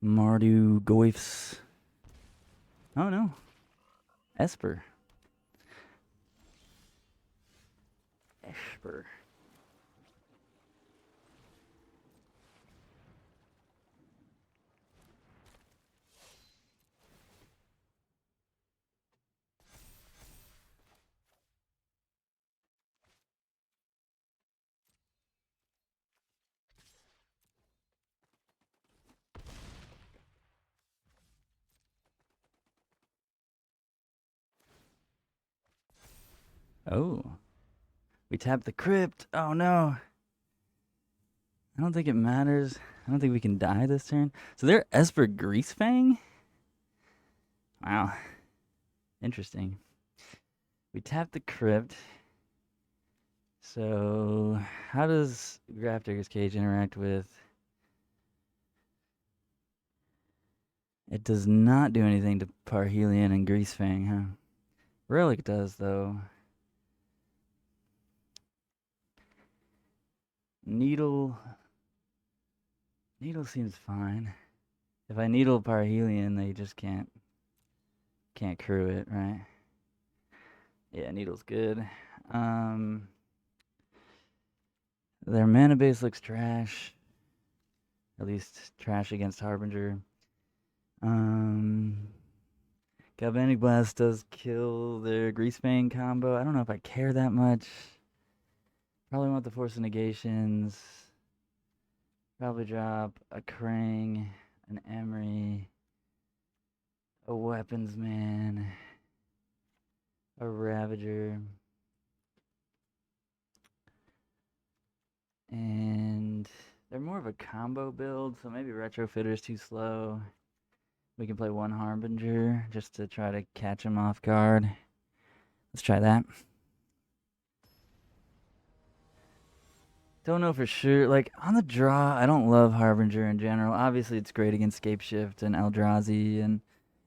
Mardu Goifs. Oh no. Esper. Esper. Oh. We tapped the crypt. Oh no. I don't think it matters. I don't think we can die this turn. So they're Esper Greasefang? Wow. Interesting. We tapped the crypt. So how does Grafdigger's Cage interact with... It does not do anything to Parhelion and Greasefang, huh? Relic does, though. Needle seems fine. If I needle Parhelion, they just can't crew it, right? Yeah, Needle's good. Their mana base looks trash. At least trash against Harbinger. Galvanic Blast does kill their Greasefang combo. I don't know if I care that much. Probably want the Force of Negations. Probably drop a Krang, an Emery, a Weapons Man, a Ravager, and They're more of a combo build, so maybe Retrofitter's too slow. We can play one Harbinger just to try to catch him off guard. Let's try that. Don't know for sure. Like, on the draw, I don't love Harbinger in general. Obviously, it's great against Scapeshift and Eldrazi and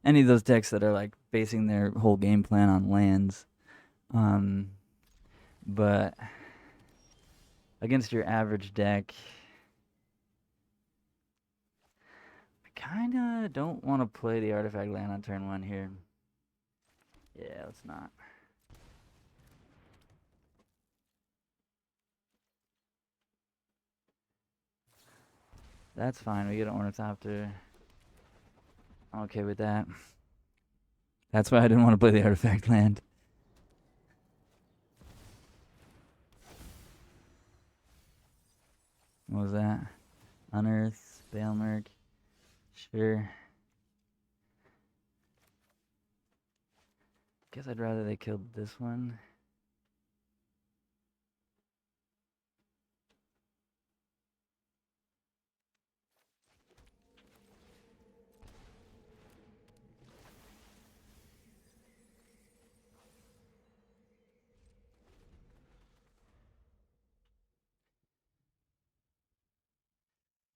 any of those decks that are, like, basing their whole game plan on lands. But against your average deck, I kind of don't want to play the Artifact land on turn 1 here. Yeah, let's not. That's fine. We get an Ornithopter. I'm okay with that. That's why I didn't want to play the Artifact land. What was that? Unearth, Baelmerk. Sure. Guess I'd rather they killed this one.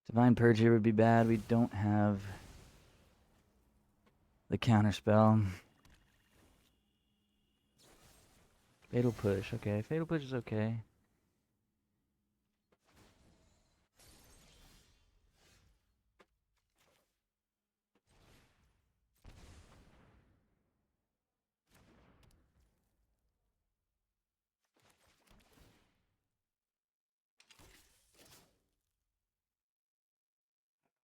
Divine Purge here would be bad. We don't have the counterspell. Fatal Push. Okay, Fatal Push is okay.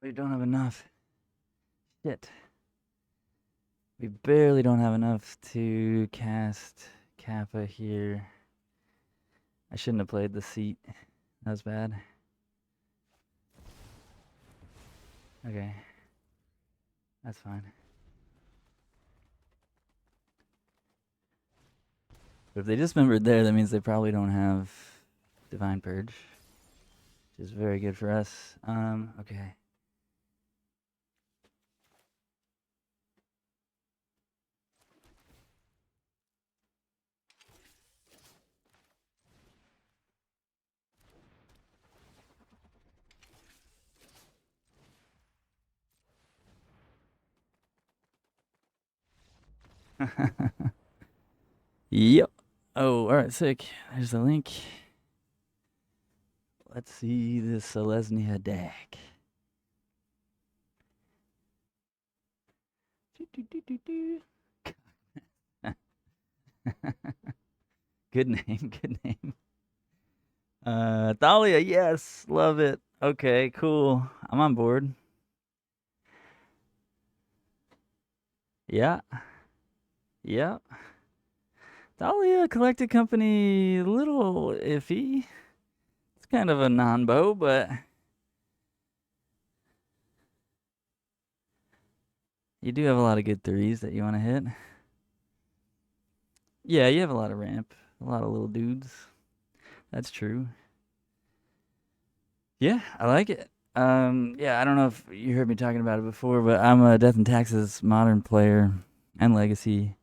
We don't have enough. Shit. We barely don't have enough to cast Kappa here. I shouldn't have played the seat. That was bad. Okay. That's fine. But if they dismembered there, that means they probably don't have Divine Purge. Which is very good for us. Okay. Yep. Oh, alright, sick. There's the link. Let's see this Selesnya deck. Good name, good name. Thalia, yes, love it. Okay, cool. I'm on board. Yeah. Yeah. Thalia Collected Company, a little iffy. It's kind of a non-bow, but you do have a lot of good threes that you want to hit. Yeah, you have a lot of ramp, a lot of little dudes. That's true. Yeah, I like it. Yeah, I don't know if you heard me talking about it before, but I'm a Death and Taxes modern player and Legacy.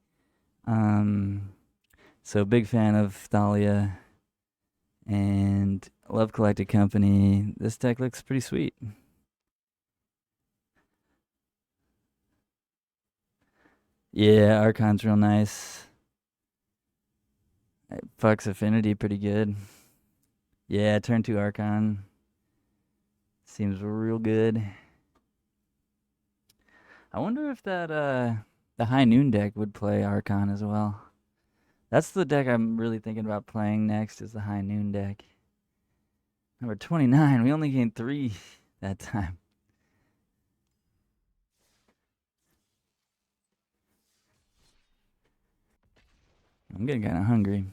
So big fan of Thalia and love Collected Company. This deck looks pretty sweet. Yeah, Archon's real nice. It fucks Affinity pretty good. Yeah, turn 2 Archon. Seems real good. I wonder if that the High Noon deck would play Archon as well. That's the deck I'm really thinking about playing next is the High Noon deck. Number 29. We only gained 3 that time. I'm getting kind of hungry.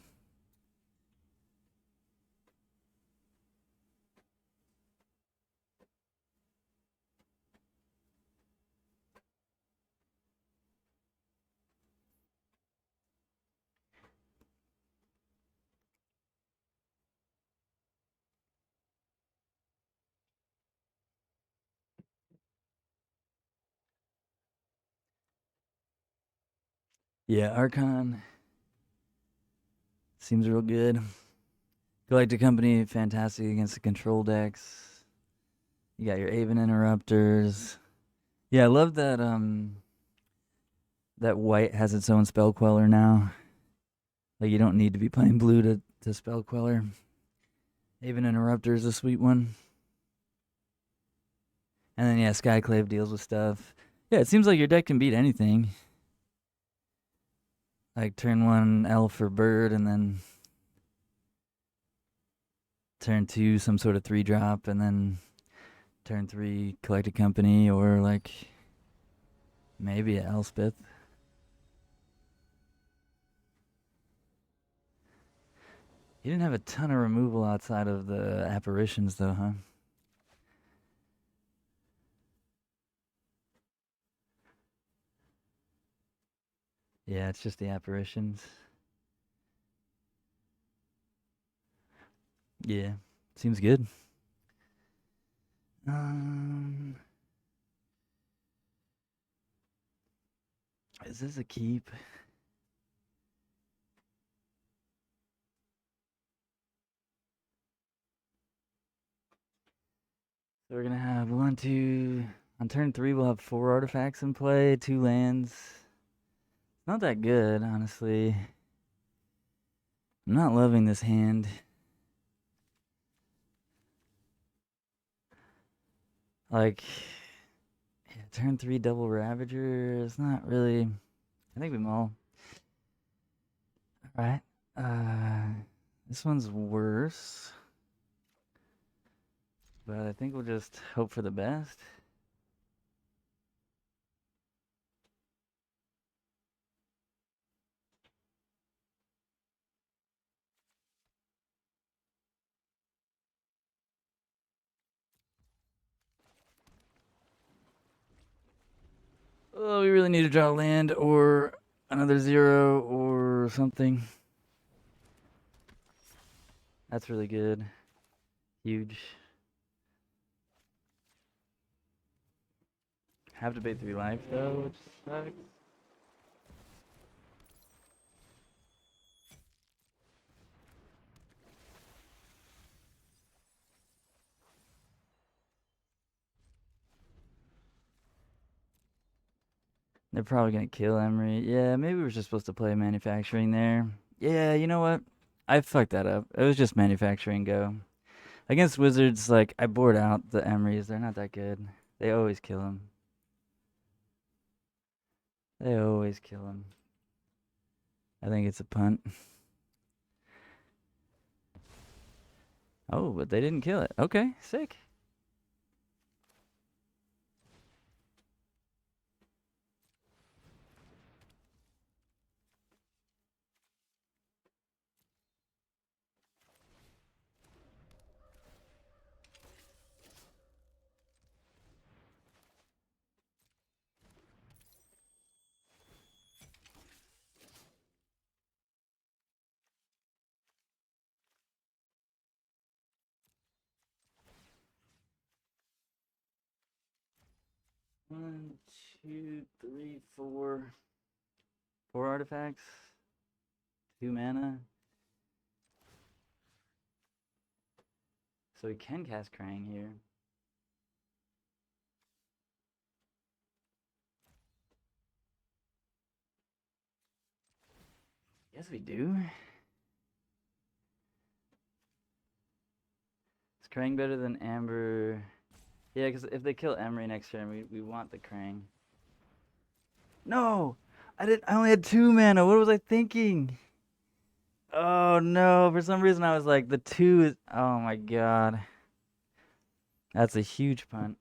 Yeah, Archon seems real good. Galactic Company, fantastic against the control decks. You got your Aven Interrupters. Yeah, I love that that white has its own spell queller now. Like you don't need to be playing blue to spell queller. Aven Interrupter is a sweet one. And then yeah, Skyclave deals with stuff. Yeah, it seems like your deck can beat anything. Like turn 1 elf or bird, and then turn 2 some sort of 3-drop, and then turn 3 Collected Company, or like maybe a Elspeth. You didn't have a ton of removal outside of the apparitions, though, huh? Yeah, it's just the apparitions. Yeah, seems good. Um, is this a keep? So we're gonna have 1, 2. On turn 3, we'll have 4 artifacts in play, 2 lands. Not that good, honestly. I'm not loving this hand. Like, yeah, turn 3 double Ravager is not really. I think we mull. Alright. This one's worse. But I think we'll just hope for the best. Oh, we really need to draw land or another 0 or something. That's really good. Huge. Have to pay 3 life though, which sucks. They're probably gonna kill Emery. Yeah, maybe we're just supposed to play manufacturing there. Yeah, you know what? I fucked that up. It was just manufacturing go. Against Wizards, like, I bored out the Emrys. They're not that good. They always kill him. They always kill him. I think it's a punt. Oh, but they didn't kill it. Okay, sick. One, two, three, four. 4 artifacts. 2 mana. So we can cast Krang here. Yes, we do. Is Krang better than Amber? Yeah, because if they kill Emery next turn, we want the Krang. No! I only had 2 mana. What was I thinking? Oh no, for some reason I was like, the 2 is. Oh my god. That's a huge punt.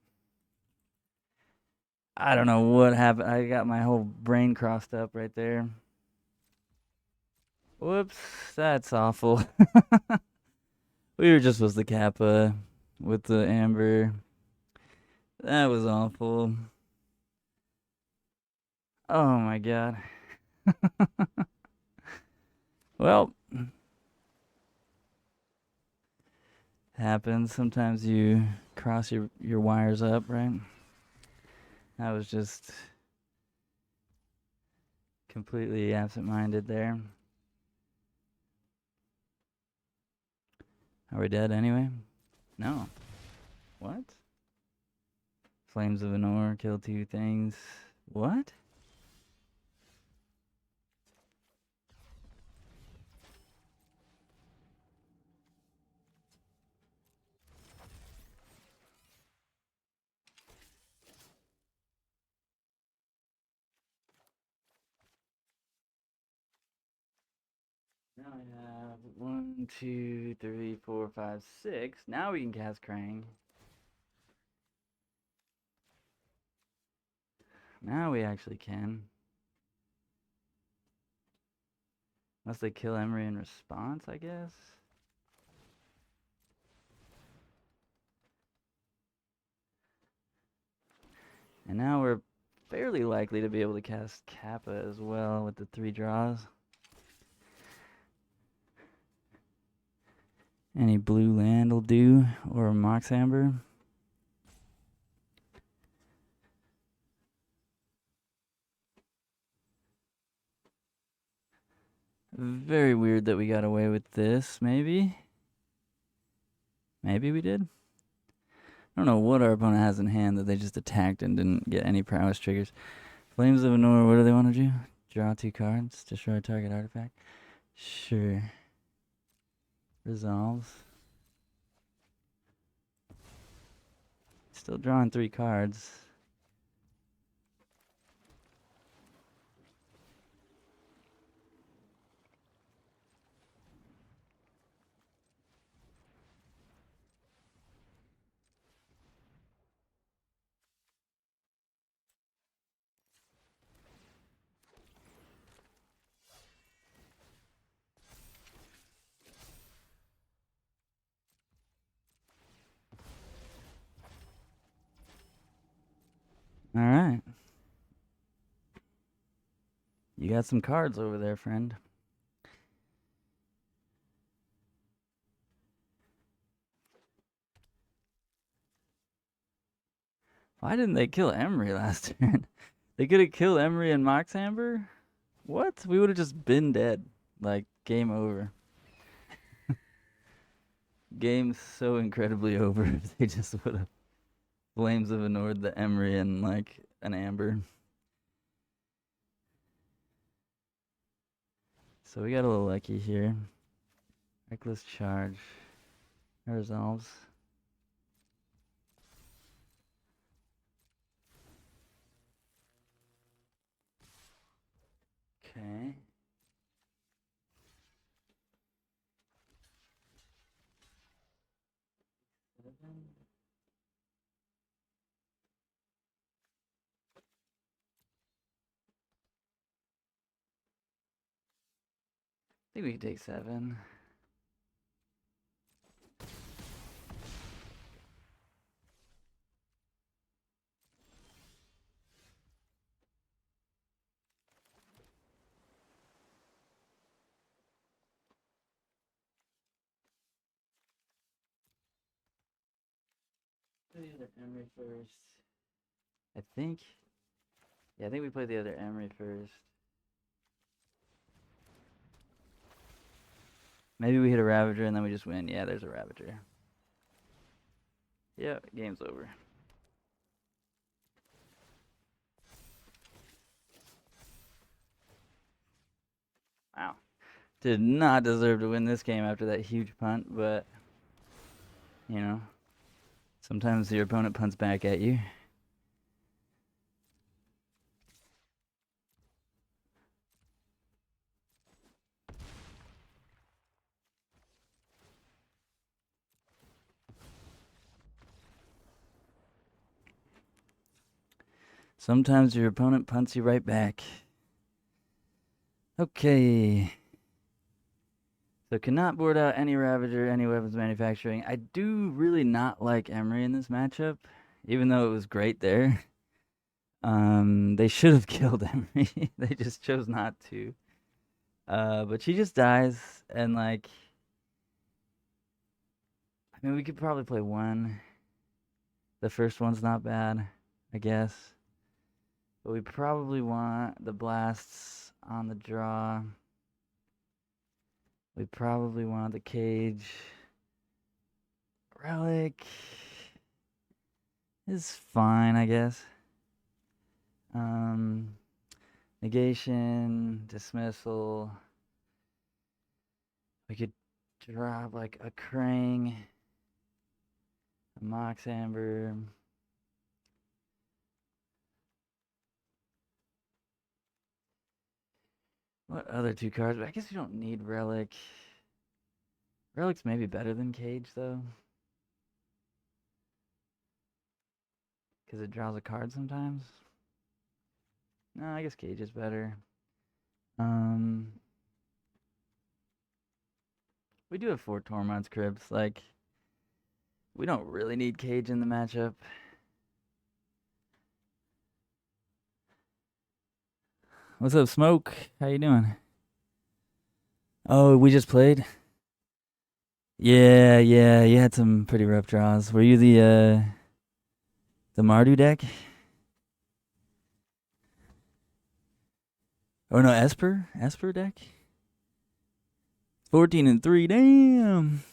I don't know what happened. I got my whole brain crossed up right there. Whoops, that's awful. We were just supposed to Kappa with the Amber. That was awful. Oh my god. Well, happens. Sometimes you cross your wires up, right? I was just Completely absent-minded there. Are we dead anyway? No. What? Flames of Anor, kill 2 things. What? Now I have 1, 2, 3, 4, 5, 6. Now we can cast Krang. Now we actually can. Unless they kill Emery in response, I guess. And now we're fairly likely to be able to cast Kappa as well with the 3 draws. Any blue land will do, or a Mox Amber. Very weird that we got away with this, maybe? Maybe we did? I don't know what our opponent has in hand that they just attacked and didn't get any prowess triggers. Flames of Anor, what do they want to do? Draw 2 cards, destroy a target artifact. Sure. Resolves. Still drawing 3 cards. All right. You got some cards over there, friend. Why didn't they kill Emery last turn? They could have killed Emery and Mox Amber? What? We would have just been dead. Like, game over. Game so incredibly over if they just would have Flames of Anor the Emery and, like, an Amber. So we got a little lucky here. Reckless Charge. Resolves. Okay. I think we can take 7. Play the other Emery first. I think. Yeah, I think we played the other Emery first. Maybe we hit a Ravager and then we just win. Yeah, there's a Ravager. Yeah, game's over. Wow. Did not deserve to win this game after that huge punt, but, you know, sometimes your opponent punts back at you. Sometimes your opponent punts you right back. Okay. So cannot board out any Ravager, any weapons manufacturing. I do really not like Emery in this matchup, even though it was great there. They should have killed Emery. They just chose not to. But she just dies, and like, I mean, we could probably play 1. The first one's not bad, I guess. But we probably want the blasts on the draw. We probably want the cage. Relic is fine, I guess. Negation, dismissal. We could drop like a Krang, a Mox Amber. What other two cards? I guess we don't need Relic. Relic's maybe better than Cage, though. Because it draws a card sometimes. No, I guess Cage is better. We do have 4 Tormod's Crypts. Like, we don't really need Cage in the matchup. What's up, Smoke? How you doing? Oh, we just played? Yeah, you had some pretty rough draws. Were you the Mardu deck? Oh no, Esper deck? 14-3, damn.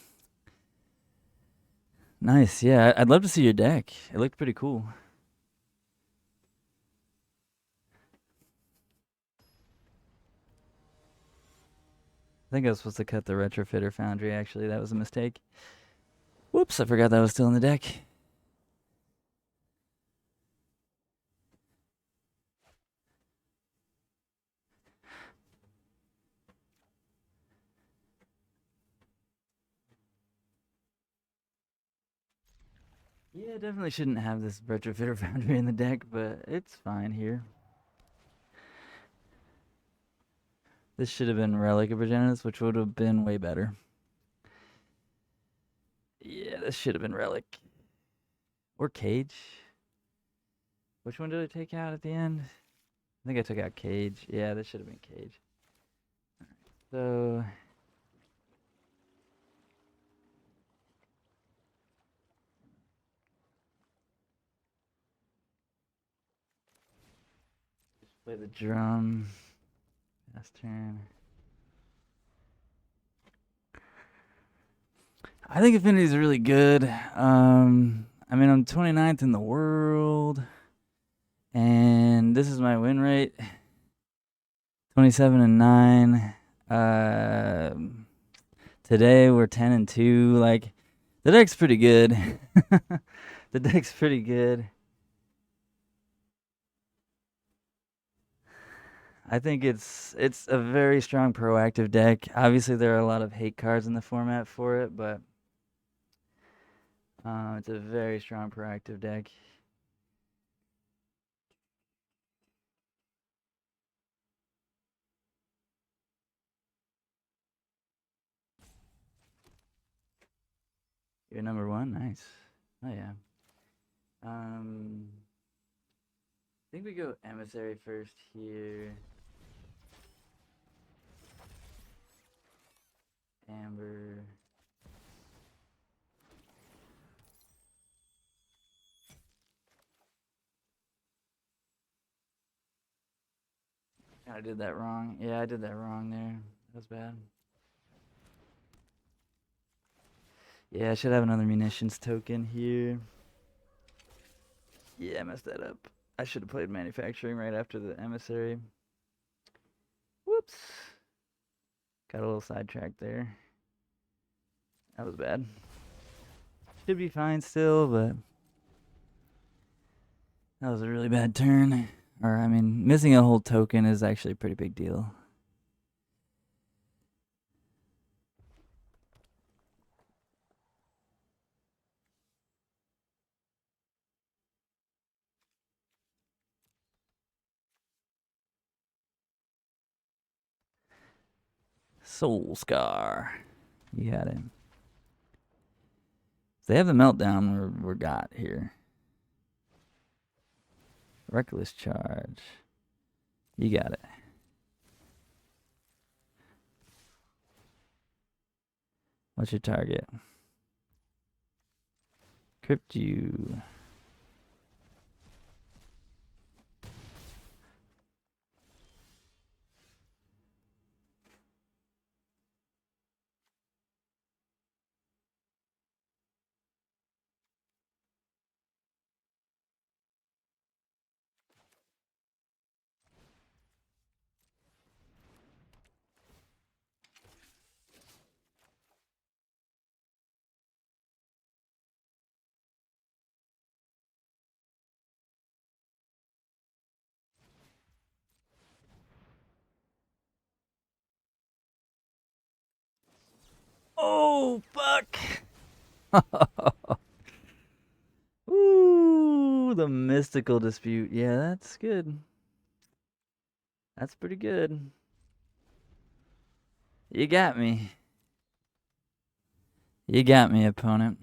Nice, yeah. I'd love to see your deck. It looked pretty cool. I think I was supposed to cut the Retrofitter Foundry, actually. That was a mistake. Whoops, I forgot that was still in the deck. Yeah, definitely shouldn't have this Retrofitter Foundry in the deck, but it's fine here. This should have been Relic of Progenitus, which would have been way better. Yeah, this should have been Relic. Or Cage. Which one did I take out at the end? I think I took out Cage. Yeah, this should have been Cage. So... just play the drum. Last turn. I think Affinity is really good. I mean, I'm 29th in the world. And this is my win rate. 27-9. Today we're 10-2. Like, the deck's pretty good. The deck's pretty good. I think it's a very strong proactive deck. Obviously, there are a lot of hate cards in the format for it, but it's a very strong proactive deck. You're number 1? Nice. Oh, yeah. I think we go Emissary first here. Amber. I did that wrong. Yeah, I did that wrong there. That was bad. Yeah, I should have another munitions token here. Yeah, I messed that up. I should have played manufacturing right after the emissary. Whoops. Got a little sidetracked there. That was bad. Should be fine still, but that was a really bad turn. Or, I mean, missing a whole token is actually a pretty big deal. Soul Scar. You got it. If they have the meltdown, we're got here. Reckless charge. You got it. What's your target? Crypt you. Oh, fuck. Ooh, the mystical dispute. Yeah, that's good. That's pretty good. You got me. You got me, opponent.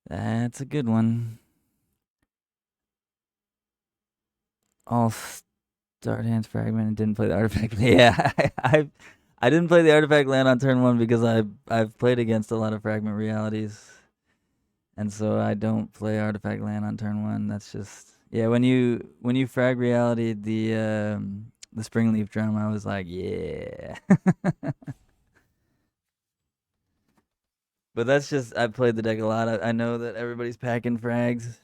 That's a good one. All start hands fragment and didn't play the artifact. Yeah, I didn't play the artifact land on turn 1 because I've played against a lot of fragment realities. And so I don't play artifact land on turn 1. That's just yeah, when you frag reality the Springleaf Drum, I was like, yeah. But that's just I played the deck a lot. I know that everybody's packing frags.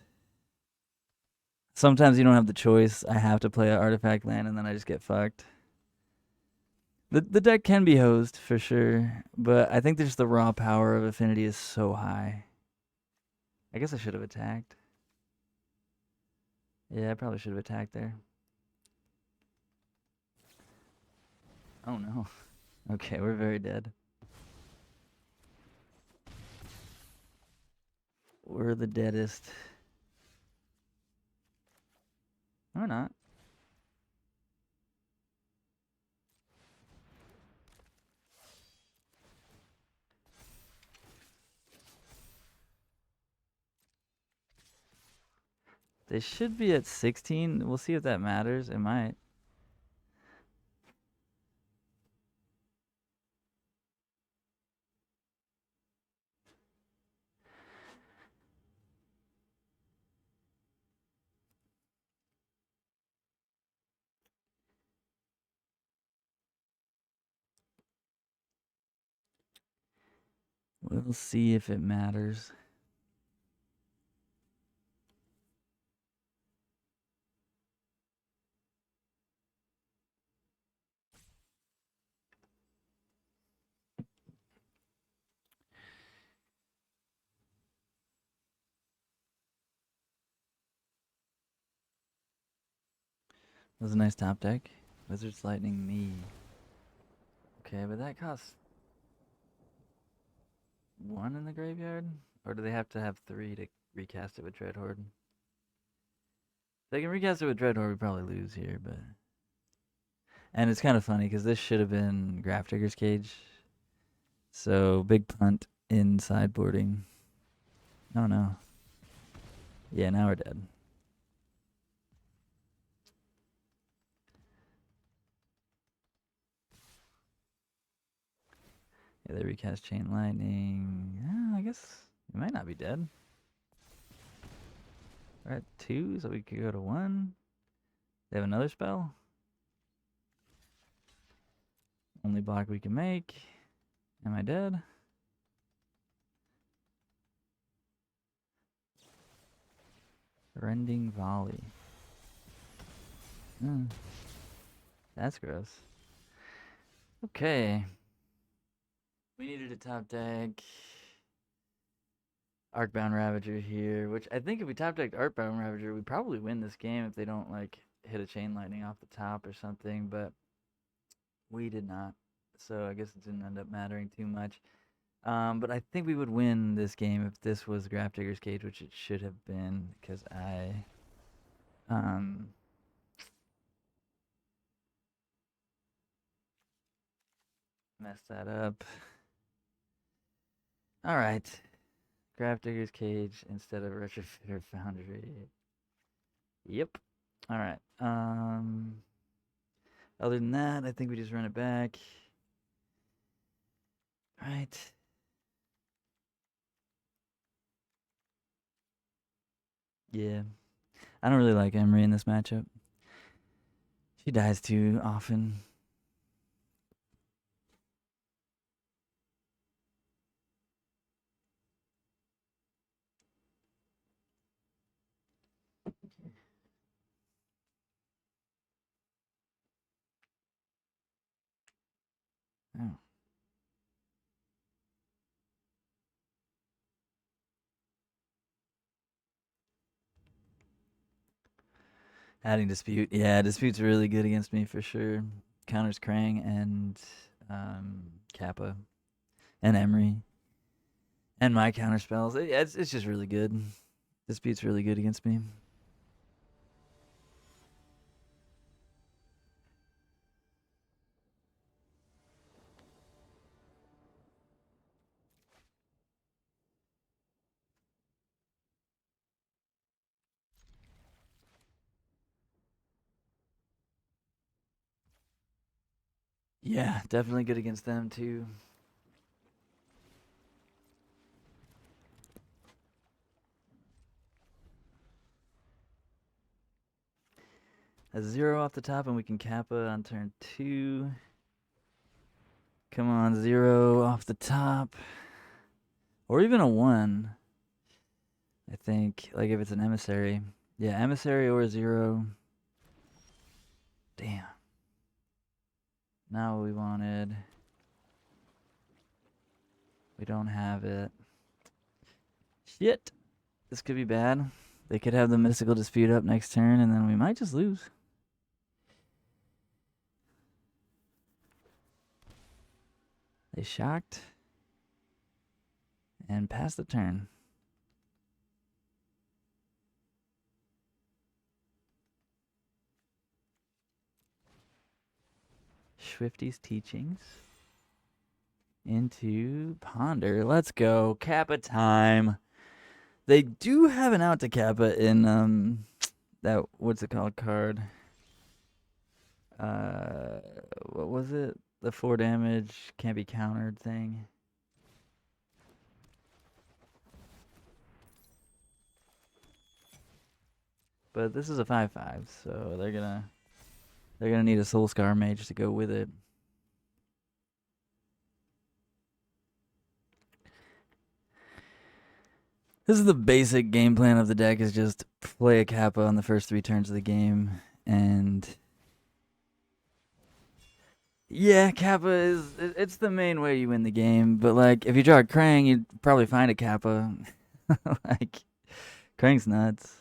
Sometimes you don't have the choice. I have to play an artifact land and then I just get fucked. The deck can be hosed for sure, but I think just the raw power of affinity is so high. I guess I should have attacked. Yeah, I probably should have attacked there. Oh no. Okay, we're very dead. We're the deadest. Or not. They should be at 16. We'll see if that matters. It might. We'll see if it matters. That was a nice top deck. Wizard's Lightning me. Okay, but that costs 1 in the graveyard? Or do they have to have 3 to recast it with Dreadhorde? If they can recast it with Dreadhorde, we probably lose here, but... And it's kind of funny, because this should have been Grafdigger's Cage. So, big punt in sideboarding. Oh no. Yeah, now we're dead. Yeah, they recast Chain Lightning. Yeah, I guess it might not be dead. We're at 2, so we could go to 1. They have another spell. Only block we can make. Am I dead? Rending Volley. That's gross. Okay. We needed a top deck. Arcbound Ravager here, which I think if we top decked Arcbound Ravager, we probably win this game if they don't like hit a Chain Lightning off the top or something, but we did not. So I guess it didn't end up mattering too much. But I think we would win this game if this was Grafdigger's Cage, which it should have been, because I messed that up. All right. Grafdigger's Cage instead of Retrofitter Foundry. Yep. All right. Other than that, I think we just run it back. All right. Yeah. I don't really like Emery in this matchup. She dies too often. Oh. Adding Dispute. Yeah, Dispute's really good against me for sure. Counters Krang and Kappa, and Emery, and my counterspells. It's just really good. Dispute's really good against me. Yeah, definitely good against them too. A 0 off the top, and we can Kappa on turn 2. Come on, 0 off the top. Or even a 1. I think, like if it's an emissary. Yeah, emissary or a 0. Damn. Now what we wanted. We don't have it. Shit. This could be bad. They could have the mystical dispute up next turn, and then we might just lose. They shocked. And passed the turn. Swifty's teachings. Into Ponder. Let's go. Kappa time. They do have an out to Kappa in that, what's it called, card? What was it? The 4 damage can't be countered thing. But this is a 5/5, so they're gonna need a Soul Scar Mage to go with it. This is the basic game plan of the deck, is just play a Kappa on the first 3 turns of the game, and yeah, Kappa it's the main way you win the game, but like if you draw a Krang, you'd probably find a Kappa. Like Krang's nuts.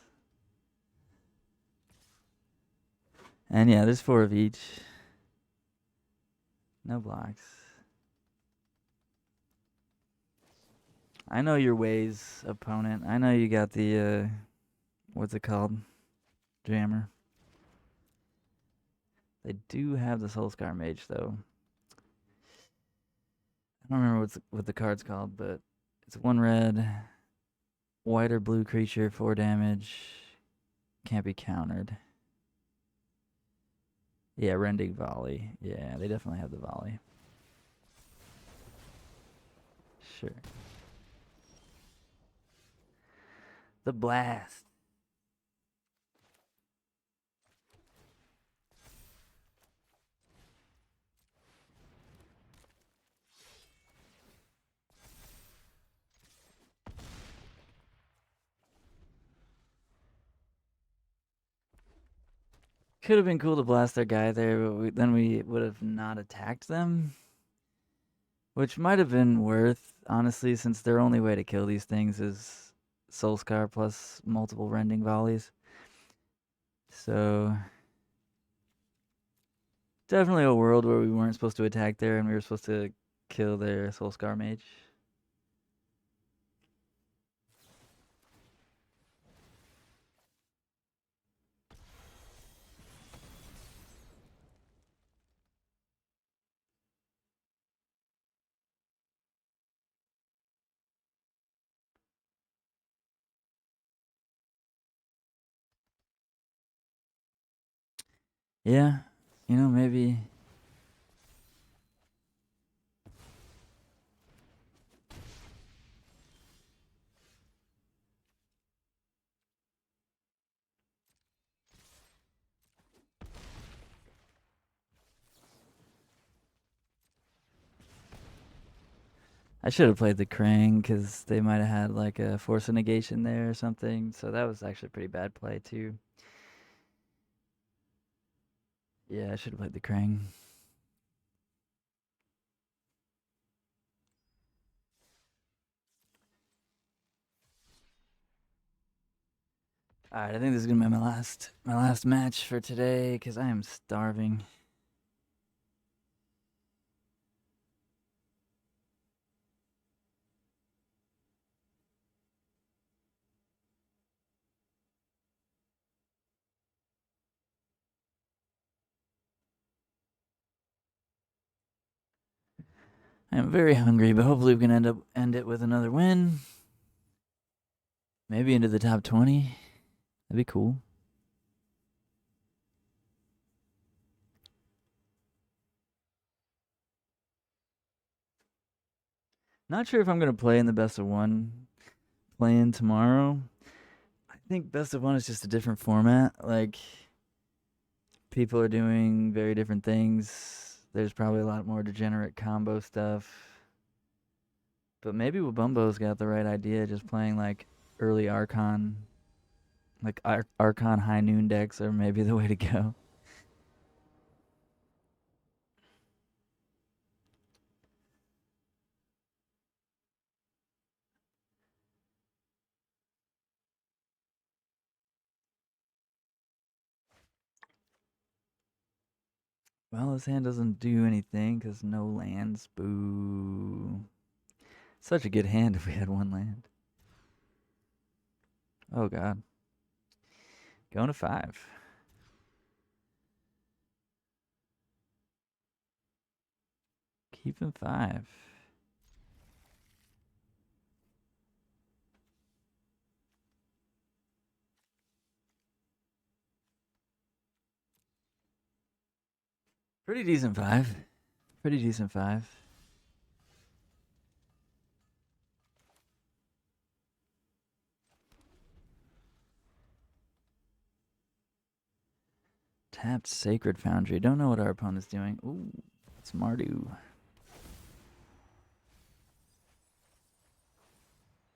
And yeah, there's 4 of each. No blocks. I know your ways, opponent. I know you got the what's it called? Jammer. They do have the Soul Scar Mage though. I don't remember what the card's called, but it's 1 red, white or blue creature, 4 damage, can't be countered. Yeah, Rending Volley. Yeah, they definitely have the volley. Sure. The blast. Could have been cool to blast their guy there, but then we would have not attacked them. Which might have been worth, honestly, since their only way to kill these things is Soul Scar plus multiple Rending Volleys. So, definitely a world where we weren't supposed to attack there and we were supposed to kill their Soul Scar Mage. Yeah, maybe. I should have played the Krang because they might have had like a Force of Negation there or something. So that was actually a pretty bad play too. Yeah, I should have played the Krang. All right, I think this is gonna be my last match for today because I am starving. I'm very hungry, but hopefully we can end it with another win. Maybe into the top 20. That'd be cool. Not sure if I'm gonna play in the best of one playing tomorrow. I think best of one is just a different format. Like people are doing very different things. There's probably a lot more degenerate combo stuff. But maybe Wabumbo's got the right idea, just playing like early Archon, like Archon high noon decks are maybe the way to go. Well, his hand doesn't do anything because no lands. Boo. Such a good hand if we had one land. Oh, God. Going to 5. Keeping 5. Pretty decent 5. Pretty decent 5. Tapped Sacred Foundry. Don't know what our opponent's doing. Ooh, it's Mardu.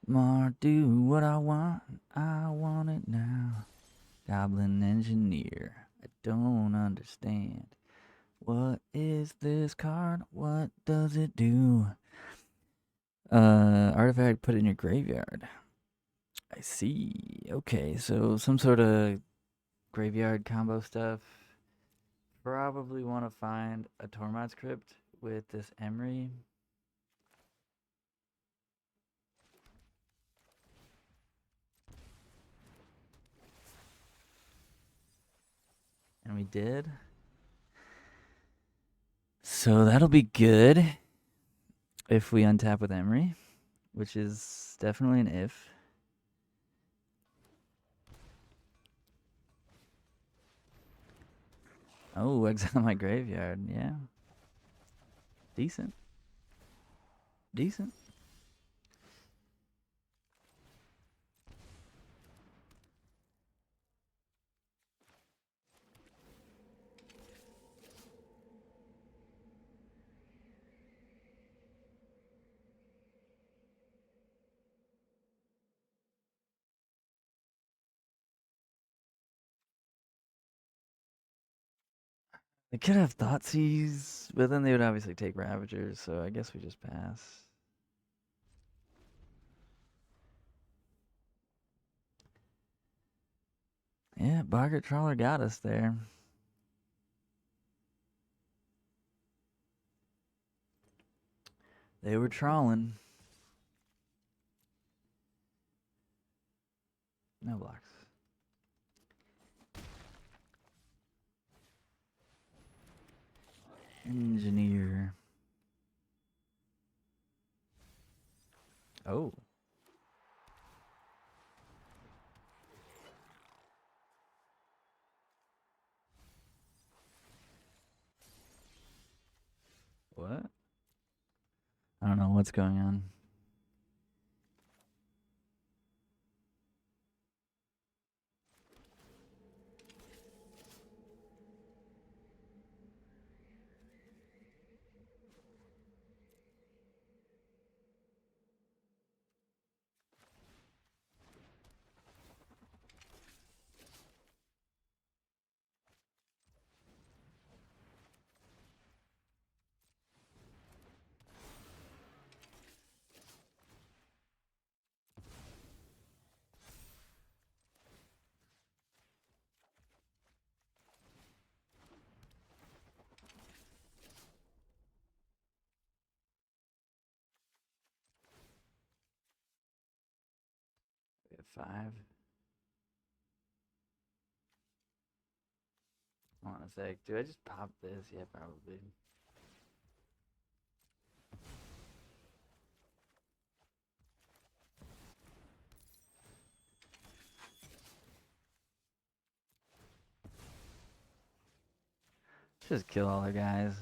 Mardu, what I want it now. Goblin Engineer. I don't understand. What is this card? What does it do? Artifact put in your graveyard. I see. Okay, so some sort of graveyard combo stuff. Probably want to find a Tormod's Crypt with this Emery. And we did. So that'll be good if we untap with Emery, which is definitely an if. Oh, exile my graveyard. Yeah. Decent. Decent. They could have Thoughtseize, but then they would obviously take Ravagers, so I guess we just pass. Yeah, Boggart Trawler got us there. They were trawling. No blocks. Engineer. Oh. What? I don't know what's going on. We have 5. Hold on a sec. Do I just pop this? Yeah, probably. Just kill all their guys.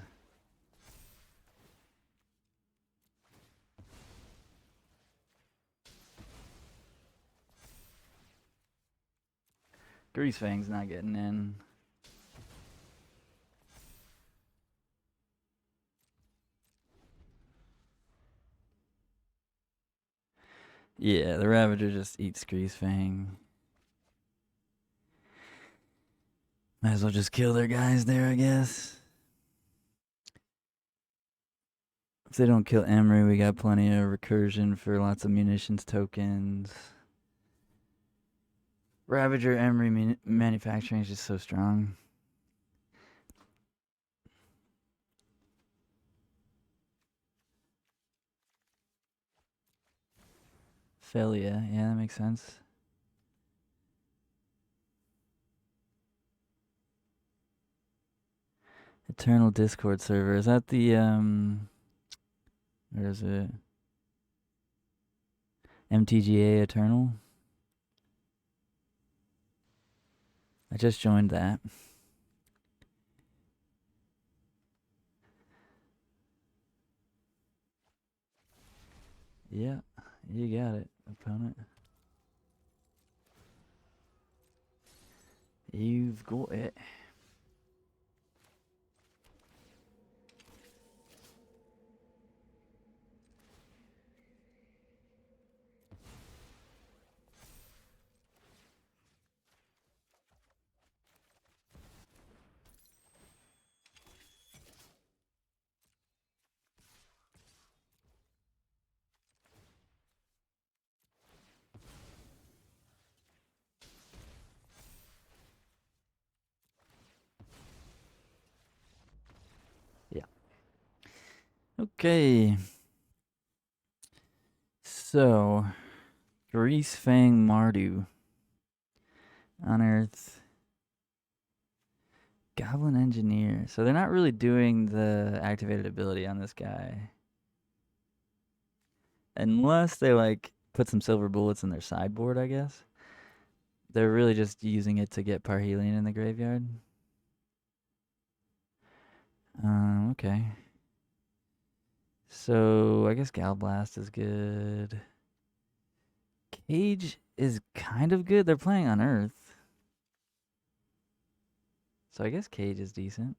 Greasefang's not getting in. Yeah, the Ravager just eats Greasefang. Might as well just kill their guys there, I guess. If they don't kill Emery, we got plenty of recursion for lots of munitions tokens. Ravager Emery manufacturing is just so strong. Philia, yeah, that makes sense. Eternal Discord server. Is that the where is it? MTGA Eternal? I just joined that. Yeah, you got it, opponent. You've got it. Yeah. Okay. So, Greasefang Mardu. Unearth. Goblin Engineer. So they're not really doing the activated ability on this guy. Unless they like put some silver bullets in their sideboard, I guess. They're really just using it to get Parhelion in the graveyard. Okay. So I guess Galblast is good. Cage is kind of good. They're playing on Earth. So I guess Cage is decent.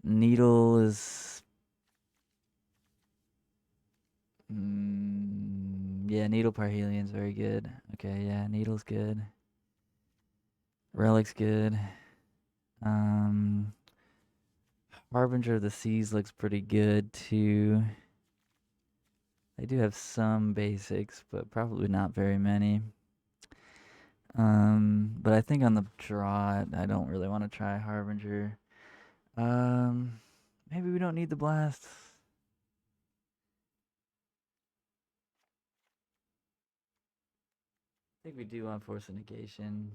Needle is... yeah, Needle Parhelion's very good. Okay, yeah, Needle's good. Relic's good. Harbinger of the Seas looks pretty good too. They do have some basics, but probably not very many. But I think on the draw, I don't really want to try Harbinger. Maybe we don't need the blast. I think we do want Force of Negation.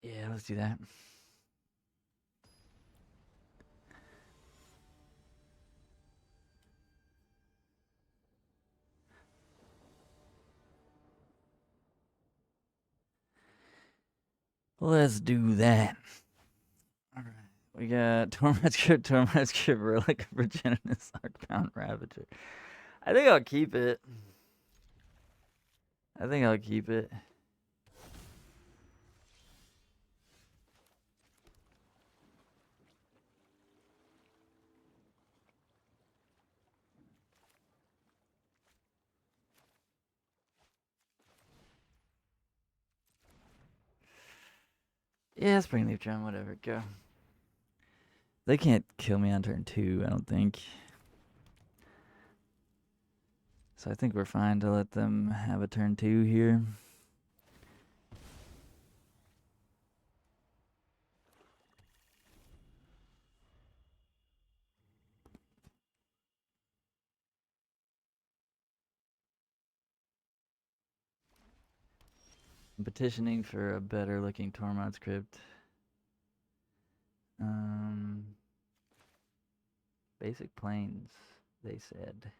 Yeah, let's do that. Let's do that. All right. We got Torment Script, Relic, Virginitas, Arcbound Ravager. I think I'll keep it. Yeah, Springleaf Drum, whatever, go. They can't kill me on turn 2, I don't think. So I think we're fine to let them have a turn 2 here. petitioning for a better looking Tormod script. Basic planes, they said.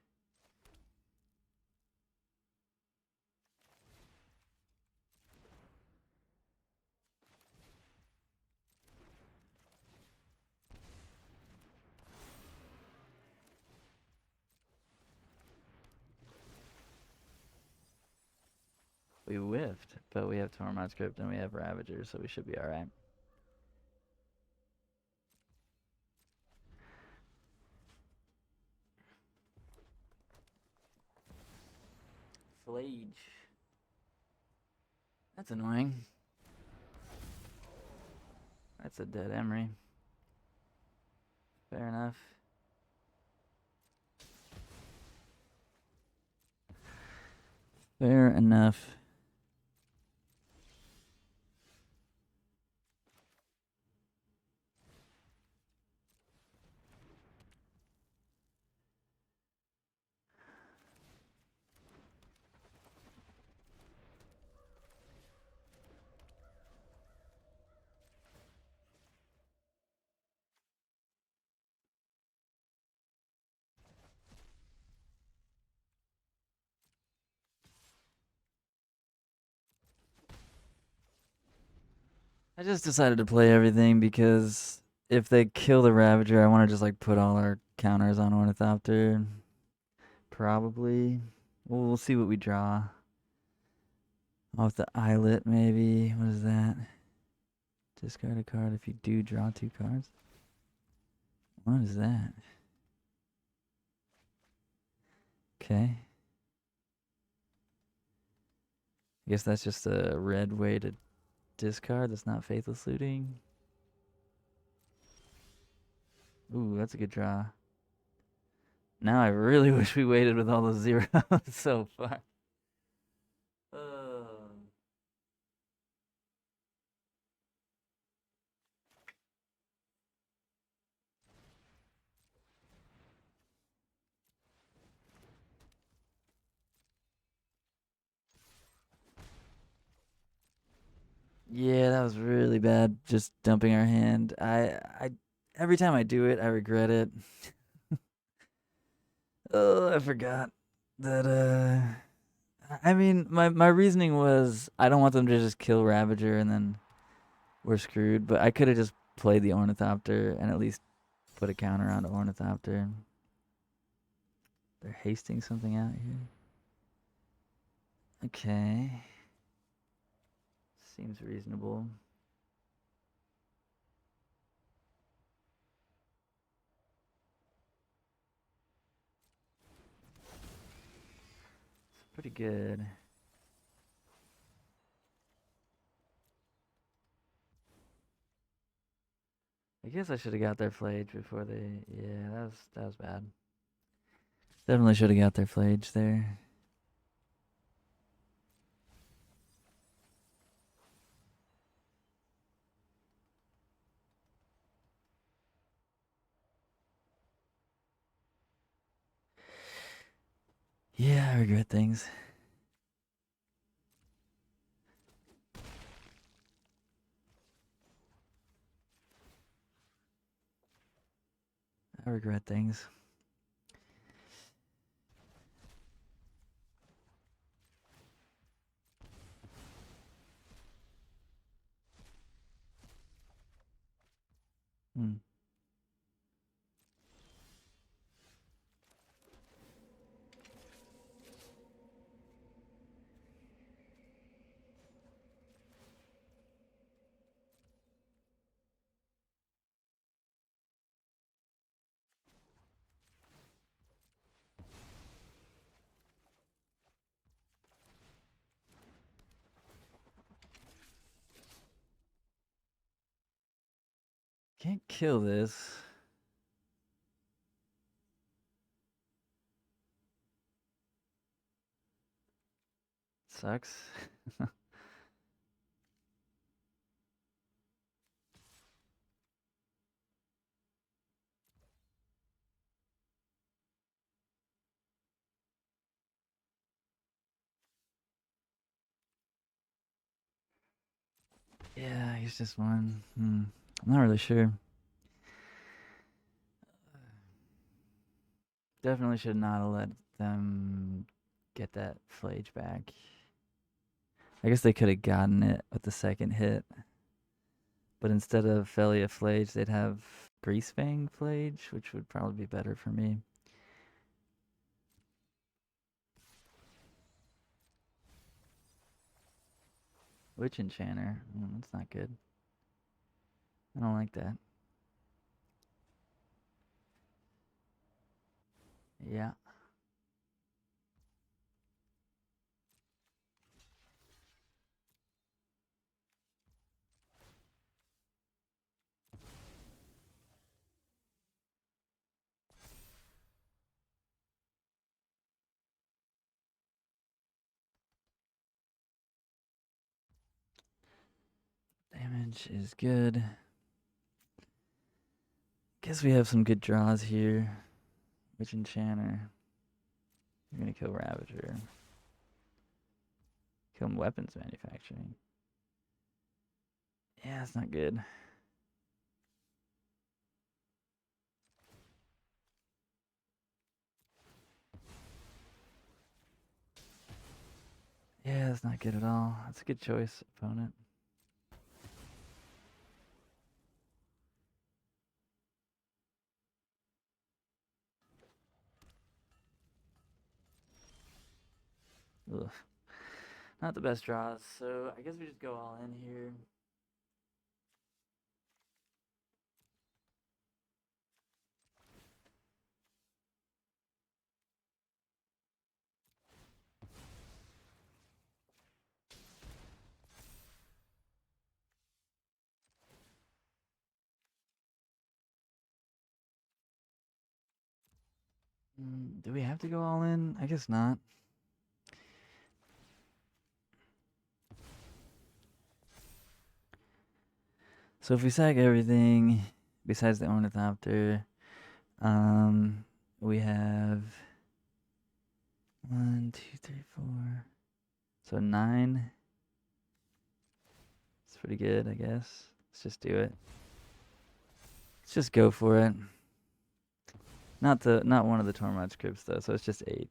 We whiffed, but we have Tormod script and we have Ravagers, so we should be alright. Flage. That's annoying. That's a dead Emery. Fair enough. Fair enough. I just decided to play everything because if they kill the Ravager, I want to just like put all our counters on Ornithopter. Probably. We'll see what we draw. Off the Islet, maybe. What is that? Discard a card if you do draw 2 cards. What is that? Okay. I guess that's just a red way to discard. That's not Faithless Looting. Ooh, that's a good draw. Now I really wish we waited with all those zeros so far. Yeah, that was really bad. Just dumping our hand. Every time I do it, I regret it. Oh, I forgot that. I mean, my reasoning was I don't want them to just kill Ravager and then we're screwed. But I could have just played the Ornithopter and at least put a counter on the Ornithopter. They're hasting something out here. Okay. Seems reasonable. It's pretty good. I guess I should have got their Flage before they. Yeah, that was bad. Definitely should have got their Flage there. Yeah, I regret things. I regret things. Hmm. Can't kill this. Sucks. I guess just one. I'm not really sure. Definitely should not have let them get that flage back. I guess they could have gotten it with the second hit. But instead of Felia Flage, they'd have Greasefang Flage, which would probably be better for me. Witch Enchanter. That's not good. I don't like that. Yeah. Damage is good. Guess we have some good draws here. Witch Enchanter. You're gonna kill Ravager. Kill Weapons Manufacturing. Yeah, it's not good. Yeah, that's not good at all. That's a good choice, opponent. Ugh. Not the best draws, so I guess we just go all in here. Do we have to go all in? I guess not. So if we sack everything besides the Ornithopter, we have 1, 2, 3, 4. So 9. It's pretty good, I guess. Let's just do it. Let's just go for it. Not one of the Tormod scripts though, so it's just 8.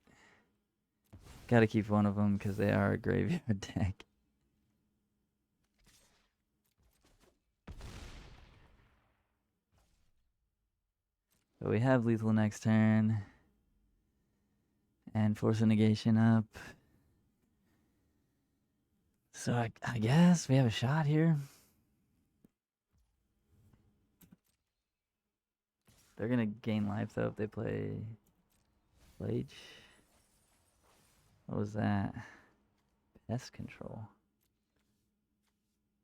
Got to keep one of them because they are a graveyard deck. So we have lethal next turn. And force a negation up. So I guess we have a shot here. They're going to gain life though if they play Flage. What was that? Pest control.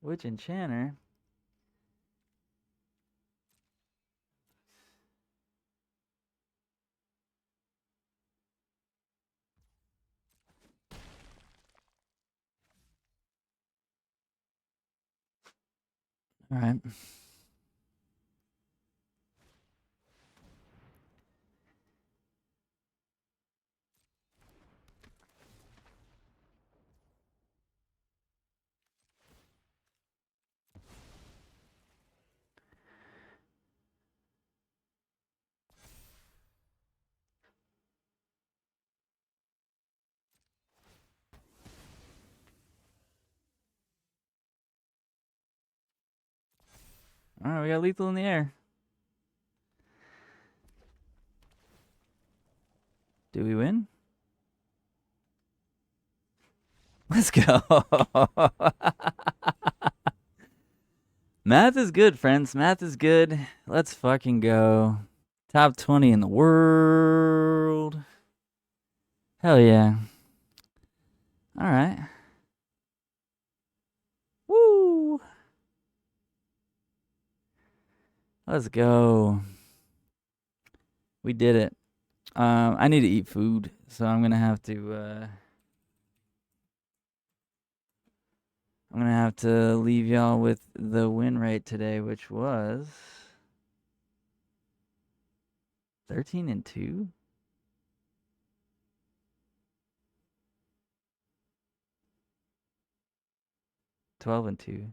Witch Enchanter. All right. All right, we got lethal in the air. Do we win? Let's go. Math is good, friends. Math is good. Let's fucking go. Top 20 in the world. Hell yeah. All right. Woo. Let's go. We did it. I need to eat food, so I'm gonna have to leave y'all with the win rate today, which was 13-2. 12-2.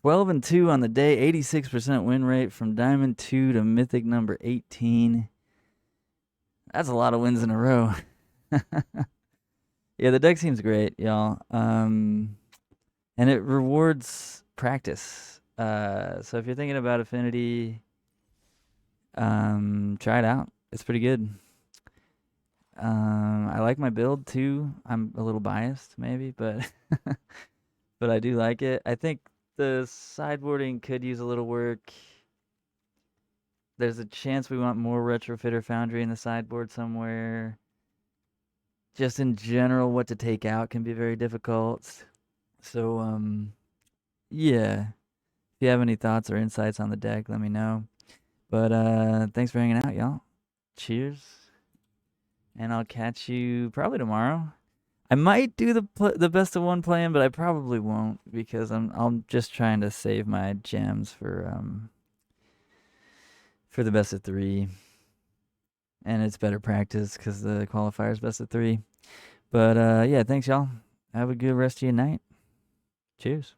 12-2 on the day, 86% win rate from Diamond 2 to Mythic number 18. That's a lot of wins in a row. Yeah, the deck seems great, y'all. And it rewards practice. So if you're thinking about Affinity, try it out. It's pretty good. I like my build too. I'm a little biased maybe, but but I do like it. I think the sideboarding could use a little work. There's a chance we want more Retrofitter Foundry in the sideboard somewhere. Just in general, what to take out can be very difficult. So, yeah. If you have any thoughts or insights on the deck, let me know. But thanks for hanging out, y'all. Cheers. And I'll catch you probably tomorrow. I might do the best of one plan, but I probably won't because I'm just trying to save my gems for the best of 3. And it's better practice because the qualifier is best of 3. But yeah, thanks y'all. Have a good rest of your night. Cheers.